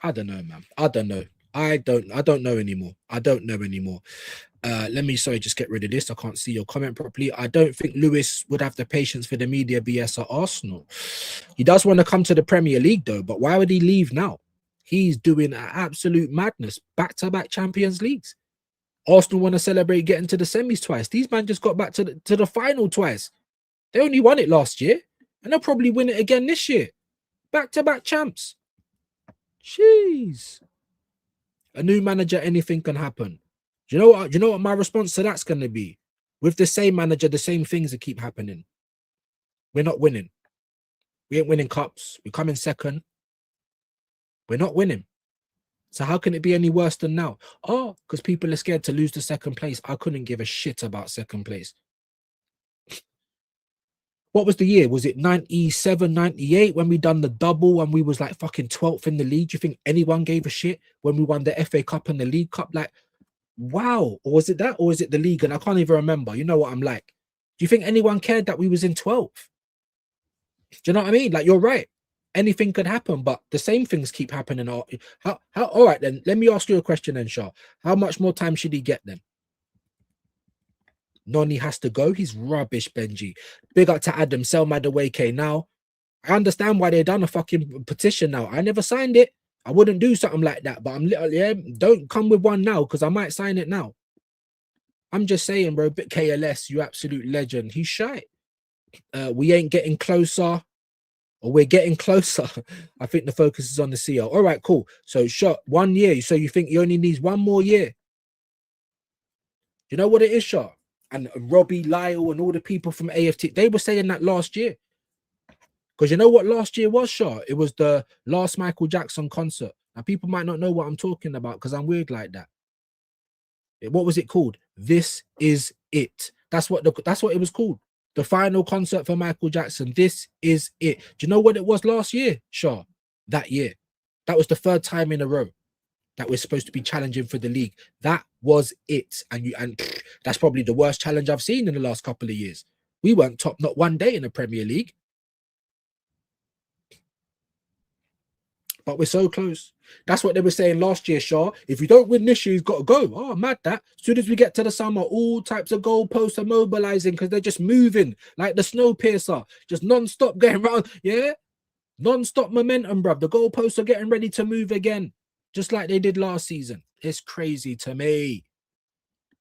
I don't know, man. I don't know. I don't know anymore. Let me, just get rid of this. I can't see your comment properly. I don't think Lewis would have the patience for the media BS at Arsenal. He does want to come to the Premier League, though. But why would he leave now? He's doing an absolute madness. Back-to-back Champions Leagues. Arsenal want to celebrate getting to the semis twice. These men just got back to the final twice. They only won it last year. And they'll probably win it again this year. Back-to-back champs. Jeez. A new manager, anything can happen. Do you know what my response to that's going to be? With the same manager, the same things that keep happening. We're not winning. We ain't winning cups. We come in second. We're not winning. So how can it be any worse than now? Oh, because people are scared to lose the second place. I couldn't give a shit about second place. What was the year? Was it 97, 98 when we done the double and we was like fucking 12th in the league? Do you think anyone gave a shit when we won the FA Cup and the League Cup? Like, wow. Or was it that? Or is it the league? And I can't even remember. You know what I'm like. Do you think anyone cared that we was in 12th? Do you know what I mean? Like, you're right. Anything could happen, but the same things keep happening. How? All right, then. Let me ask you a question then, Shah. How much more time should he get then? Noni has to go. He's rubbish, Benji. Big up to Adam. Sell Madueke now. I understand why they done a fucking petition now. I never signed it. I wouldn't do something like that, but I'm literally, don't come with one now because I might sign it now. I'm just saying, bro. Bit KLS, you absolute legend. He's shy. We ain't getting closer. Or we're getting closer. I think the focus is on the CL. All right, cool. So, Shot, 1 year. So you think he only needs 1 more year? You know what it is, Shot? And Robbie, Lyle, and all the people from AFT, they were saying that last year. Because you know what last year was, Shot? It was the last Michael Jackson concert. Now, people might not know what I'm talking about because I'm weird like that. What was it called? This Is It. That's what it was called. The final concert for Michael Jackson. This is it. Do you know what it was last year, Shaw? That year. That was the 3rd time in a row that we're supposed to be challenging for the league. That was it. And that's probably the worst challenge I've seen in the last couple of years. We weren't top not one day in the Premier League. but we're so close. That's what they were saying last year, Shaw. If you don't win this year, he's got to go. Oh, mad that. As soon as we get to the summer, all types of goalposts are mobilizing because they're just moving like the snow piercer, just non-stop going around. Yeah, non-stop momentum, bruv. The goalposts are getting ready to move again, just like they did last season. It's crazy to me.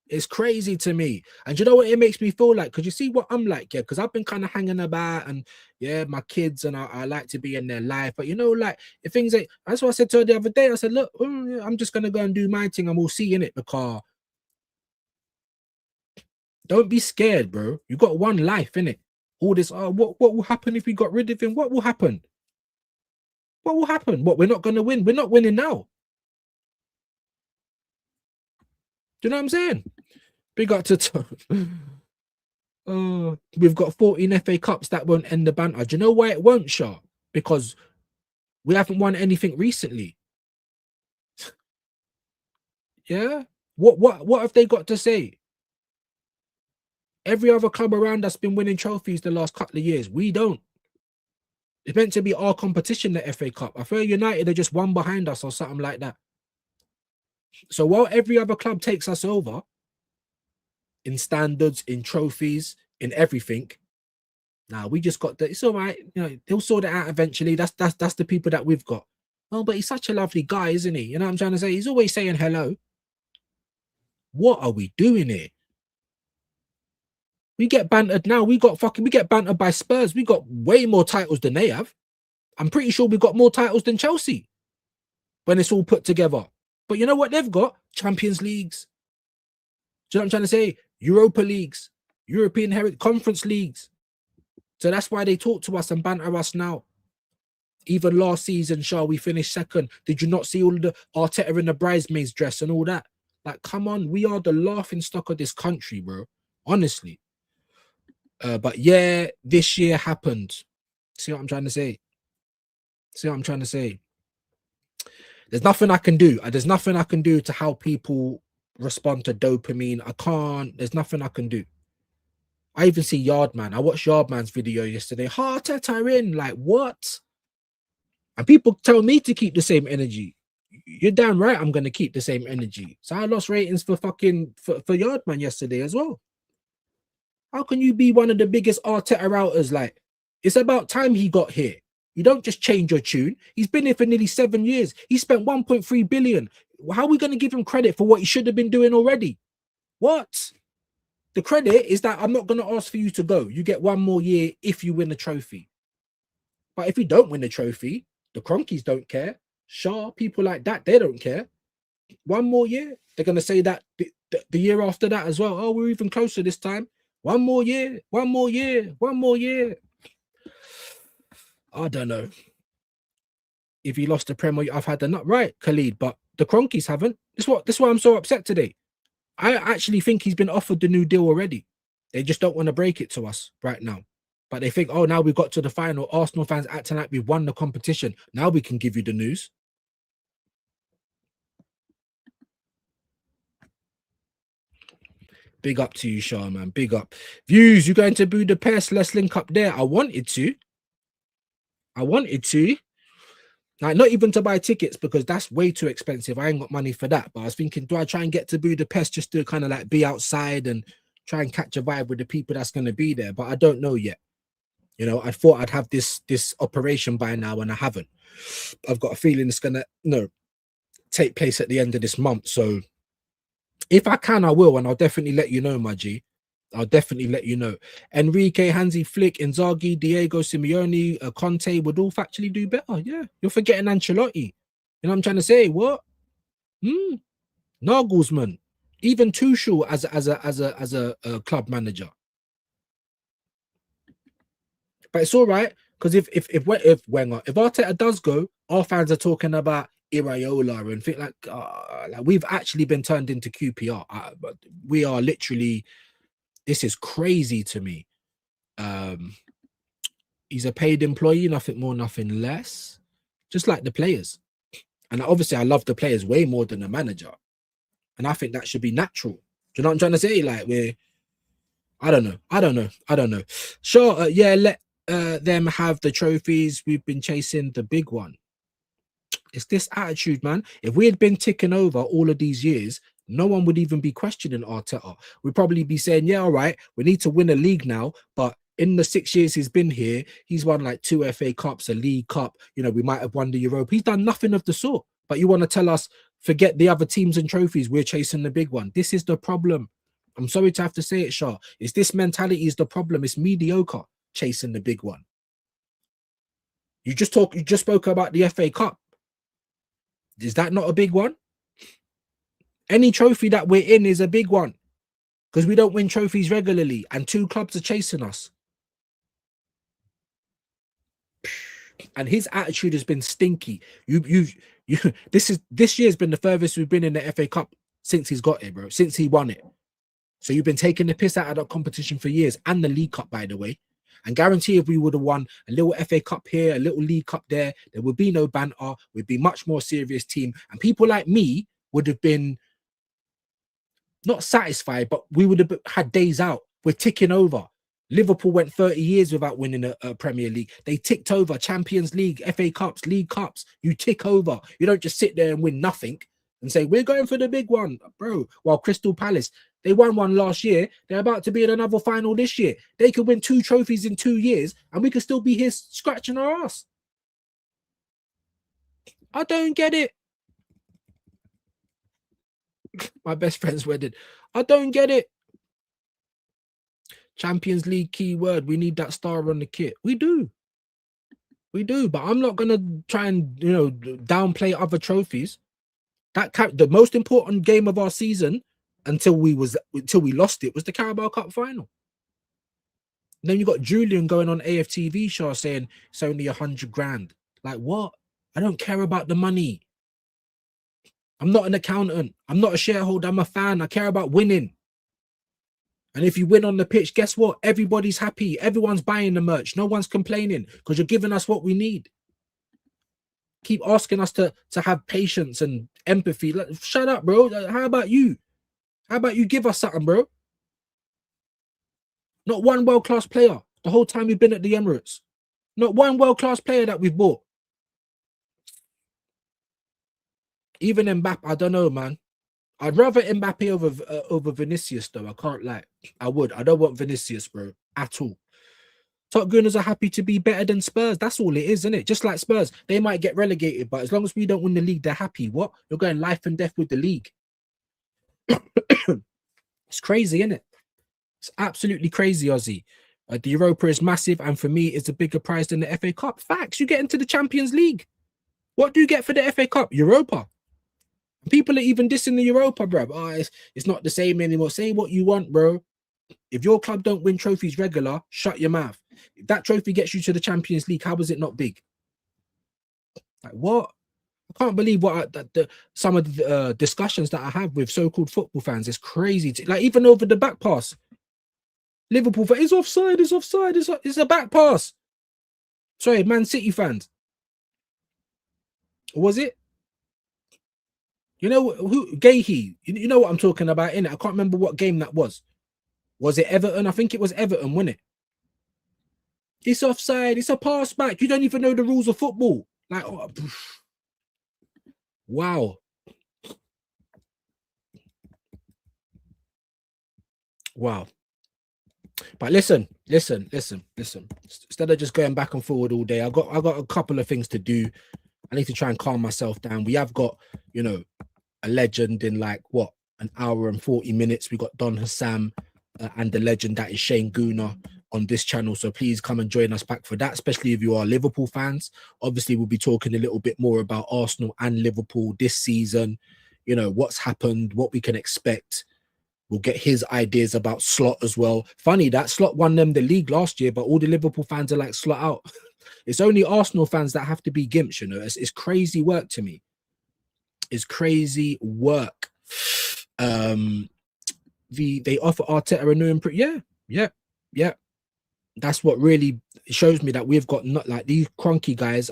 It's crazy to me. And you know what it makes me feel like? Because you see what I'm like, yeah, because I've been kind of hanging about and yeah, my kids and I like to be in their life. But you know, like if things ain't, that's what I said to her the other day. I said, look, I'm just gonna go and do my thing and we'll see in it, because don't be scared, bro. You got one life, innit? All this, what will happen if we got rid of him? What will happen? What will happen? What, we're not gonna win? We're not winning now. Do you know what I'm saying? Big up to we've got 14 FA Cups. That won't end the banter. Do you know why it won't, Shaw? Because we haven't won anything recently. Yeah. What have they got to say? Every other club around us been winning trophies the last couple of years. We don't. It's meant to be our competition, the FA Cup. I feel United are just one behind us or something like that. So while every other club takes us over in standards, in trophies, in everything, now we just got the, it's all right, you know, they'll sort it out eventually. That's the people that we've got. Oh, but he's such a lovely guy, isn't he? You know what I'm trying to say? He's always saying hello. What are we doing here? We get bantered now. We get bantered by Spurs. We got way more titles than they have. I'm pretty sure we got more titles than Chelsea when it's all put together. But you know what they've got? Champions Leagues. Do you know what I'm trying to say? Europa Leagues, European Heritage Conference Leagues. So that's why they talk to us and banter us now. Even last season, Shaw, we finished second. Did you not see all of the Arteta in the bridesmaid's dress and all that? Like, come on, we are the laughing stock of this country, bro. Honestly. But yeah, this year happened. See what I'm trying to say? See what I'm trying to say? There's nothing I can do. There's nothing I can do to how people respond to dopamine. I can't. There's nothing I can do. I even see Yardman. I watched Yardman's video yesterday. Arteta in. Like, what? And people tell me to keep the same energy. You're damn right I'm going to keep the same energy. So I lost ratings for Yardman yesterday as well. How can you be one of the biggest Arteta routers? Like, it's about time he got here. You don't just change your tune. He's been here for nearly 7 years. He spent 1.3 billion. How are we going to give him credit for what he should have been doing already? What? The credit is that I'm not going to ask for you to go. You get one more year if you win the trophy. But if you don't win the trophy, the Cronkies don't care. Shaw, people like that, they don't care. One more year. They're going to say that the year after that as well. Oh, we're even closer this time. One more year. One more year. One more year. I don't know. If he lost the Premier, I've had the nut right, Khalid, but the Cronkies haven't. This is why I'm so upset today. I actually think he's been offered the new deal already. They just don't want to break it to us right now. But they think, oh, now we've got to the final. Arsenal fans acting like we've won the competition. Now we can give you the news. Big up to you, Shaw, man. Big up. Views, you going to Budapest? Let's link up there. I wanted to. Like, not even to buy tickets because that's way too expensive. I ain't got money for that. But I was thinking, do I try and get to Budapest just to kind of like be outside and try and catch a vibe with the people that's going to be there? But I don't know yet. You know, I thought I'd have this operation by now and I haven't. I've got a feeling it's going to, take place at the end of this month. So if I can, I will. And I'll definitely let you know, my G. I'll definitely let you know. Enrique, Hansi Flick, Inzaghi, Diego Simeone, Conte would all factually do better. Yeah, you're forgetting Ancelotti. You know what I'm trying to say? What? Nagelsmann, even Tuchel as a club manager. But it's all right because if Arteta does go, our fans are talking about Iraola and think like we've actually been turned into QPR. But we are literally. This is crazy to me. He's a paid employee, nothing more, nothing less. Just like the players. And obviously, I love the players way more than the manager. And I think that should be natural. Do you know what I'm trying to say? Like, I don't know. Sure, yeah, let them have the trophies. We've been chasing the big one. It's this attitude, man. If we had been ticking over all of these years, no one would even be questioning Arteta. We'd probably be saying, yeah, all right, we need to win a league now. But in the 6 years he's been here, he's won like 2 FA Cups, a League Cup. You know, we might have won the Europa. He's done nothing of the sort. But you want to tell us, forget the other teams and trophies, we're chasing the big one. This is the problem. I'm sorry to have to say it, Shah. It's this mentality is the problem. It's mediocre chasing the big one. You just spoke about the FA Cup. Is that not a big one? Any trophy that we're in is a big one because we don't win trophies regularly and 2 clubs are chasing us. And his attitude has been stinky. This year's been the furthest we've been in the FA Cup since he's got it, bro. Since he won it. So you've been taking the piss out of that competition for years, and the League Cup, by the way. And guarantee if we would have won a little FA Cup here, a little League Cup there would be no banter. We'd be much more serious team. And people like me would have been not satisfied, but we would have had days out. We're ticking over. Liverpool went 30 years without winning a Premier League. They ticked over Champions League, FA Cups, League Cups. You tick over. You don't just sit there and win nothing and say, we're going for the big one, bro. While Crystal Palace, they won one last year. They're about to be in another final this year. They could win 2 trophies in 2 years and we could still be here scratching our ass. I don't get it. My best friend's wedding. I don't get it. Champions League keyword. We need that star on the kit. We do. But I'm not gonna try and downplay other trophies. The most important game of our season until we lost it was the Carabao Cup final. And then you got Julian going on AFTV show saying it's only 100 grand. Like what? I don't care about the money. I'm not an accountant. I'm not a shareholder. I'm a fan. I care about winning. And if you win on the pitch, guess what? Everybody's happy. Everyone's buying the merch. No one's complaining because you're giving us what we need. Keep asking us to have patience and empathy. Like, shut up, bro. How about you? How about you give us something, bro? Not one world-class player the whole time we've been at the Emirates. Not one world-class player that we've bought. Even Mbappe, I don't know, man. I'd rather Mbappe over Vinicius, though. I can't lie. I would. I don't want Vinicius, bro, at all. Top Gunners are happy to be better than Spurs. That's all it is, isn't it? Just like Spurs, they might get relegated, but as long as we don't win the league, they're happy. What? You're going life and death with the league. It's crazy, isn't it? It's absolutely crazy, Ozzy. The Europa is massive, and for me, it's a bigger prize than the FA Cup. Facts. You get into the Champions League. What do you get for the FA Cup? Europa. People are even dissing the Europa, bro. Oh, it's not the same anymore. Say what you want, bro. If your club don't win trophies regular, shut your mouth. If that trophy gets you to the Champions League, how is it not big? Like what? I can't believe what some of the discussions that I have with so-called football fans is crazy. Like even over the back pass, Liverpool it's offside. It's offside. It's a back pass. Sorry, Man City fans. Was it? You know who? Gahey. You know what I'm talking about, innit? I can't remember what game that was. Was it Everton? I think it was Everton, wasn't it? It's offside. It's a pass back. You don't even know the rules of football. Like, oh, wow. Wow. But listen. Instead of just going back and forward all day, I got a couple of things to do. I need to try and calm myself down. We have got, a legend in like what, an hour and 40 minutes. We got Don Hassam and the legend that is Shane Gooner on this channel. So please come and join us back for that, especially if you are Liverpool fans. Obviously, we'll be talking a little bit more about Arsenal and Liverpool this season. What's happened, what we can expect. We'll get his ideas about Slot as well. Funny that Slot won them the league last year, but all the Liverpool fans are like, Slot out. It's only Arsenal fans that have to be gimps, It's crazy work to me. It's crazy work. They offer Arteta a new yeah. That's what really shows me that we've got not like these cronky guys.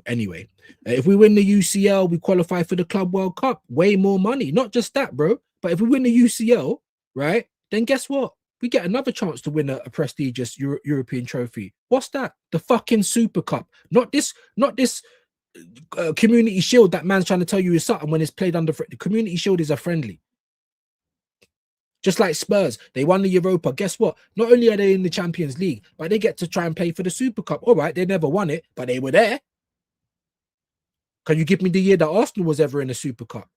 Anyway, if we win the UCL, we qualify for the Club World Cup. Way more money. Not just that, bro. But if we win the UCL, right, then guess what? We get another chance to win a prestigious European trophy. What's that? The fucking Super Cup. Not this Community Shield, that man's trying to tell you is something when it's played under the Community Shield is a friendly. Just like Spurs, they won the Europa. Guess what? Not only are they in the Champions League, but they get to try and play for the Super Cup. All right, they never won it, but they were there. Can you give me the year that Arsenal was ever in the Super Cup?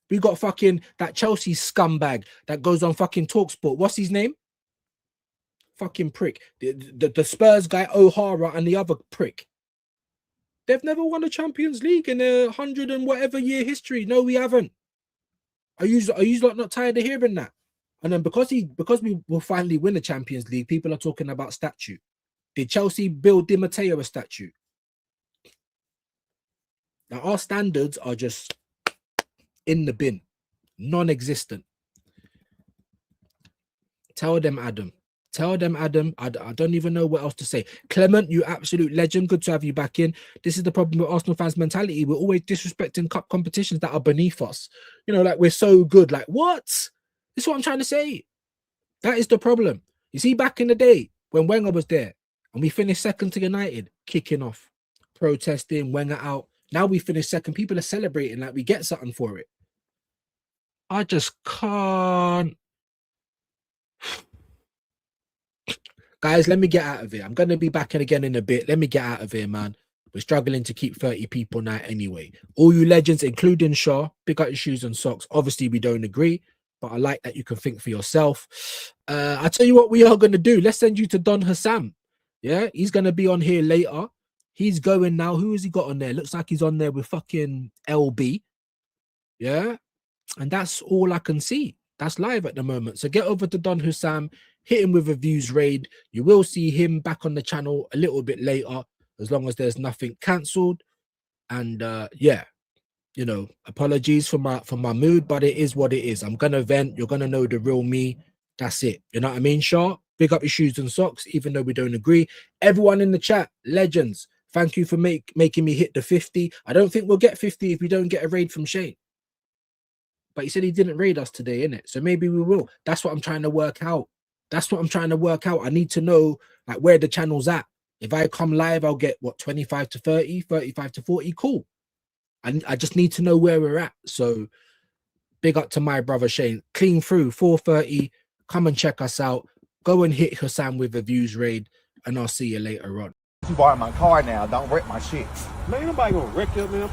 We got fucking that Chelsea scumbag that goes on fucking TalkSport. What's his name? Fucking prick. The Spurs guy, O'Hara, and the other prick. They've never won a Champions League in a 100 and whatever year history. No, we haven't. Are you like not tired of hearing that? And then because we will finally win the Champions League, people are talking about statue. Did Chelsea build Di Matteo a statue? Now our standards are just in the bin, non-existent. Tell them, Adam. Tell them, Adam. I don't even know what else to say. Clement, you absolute legend. Good to have you back in. This is the problem with Arsenal fans' mentality. We're always disrespecting cup competitions that are beneath us. You know, like we're so good. Like, what? This is what I'm trying to say. That is the problem. You see, back in the day when Wenger was there and we finished second to United, kicking off, protesting, Wenger out. Now we finished second. People are celebrating like we get something for it. I just can't. Guys, let me get out of here. I'm going to be back in again in a bit. Let me get out of here, man. We're struggling to keep 30 people now anyway. All you legends, including Shaw, pick up your shoes and socks. Obviously, we don't agree, but I like that you can think for yourself. I'll tell you what we are going to do. Let's send you to Don Hassam. Yeah, he's going to be on here later. He's going now. Who has he got on there? Looks like he's on there with fucking LB. Yeah, and that's all I can see. That's live at the moment. So get over to Don Hussam, hit him with a views raid. You will see him back on the channel a little bit later, as long as there's nothing cancelled. And yeah, you know, apologies for my mood, but it is what it is. I'm gonna vent. You're gonna know the real me. That's it. You know what I mean, Shaw? Big up your shoes and socks, even though we don't agree. Everyone in the chat, legends. Thank you for making me hit the 50. I don't think we'll get 50 if we don't get a raid from Shane. But he said he didn't raid us today, innit? So maybe we will. That's what I'm trying to work out. That's what I'm trying to work out. I need to know like where the channel's at. If I come live, I'll get what, 25 to 30, 35 to 40. Cool. I just need to know where we're at. So big up to my brother Shane. Clean through 4:30. Come and check us out. Go and hit Hussam with a views raid, and I'll see you later on. You borrowed my car now. Don't wreck my shit. Man, nobody gonna wreck you, man.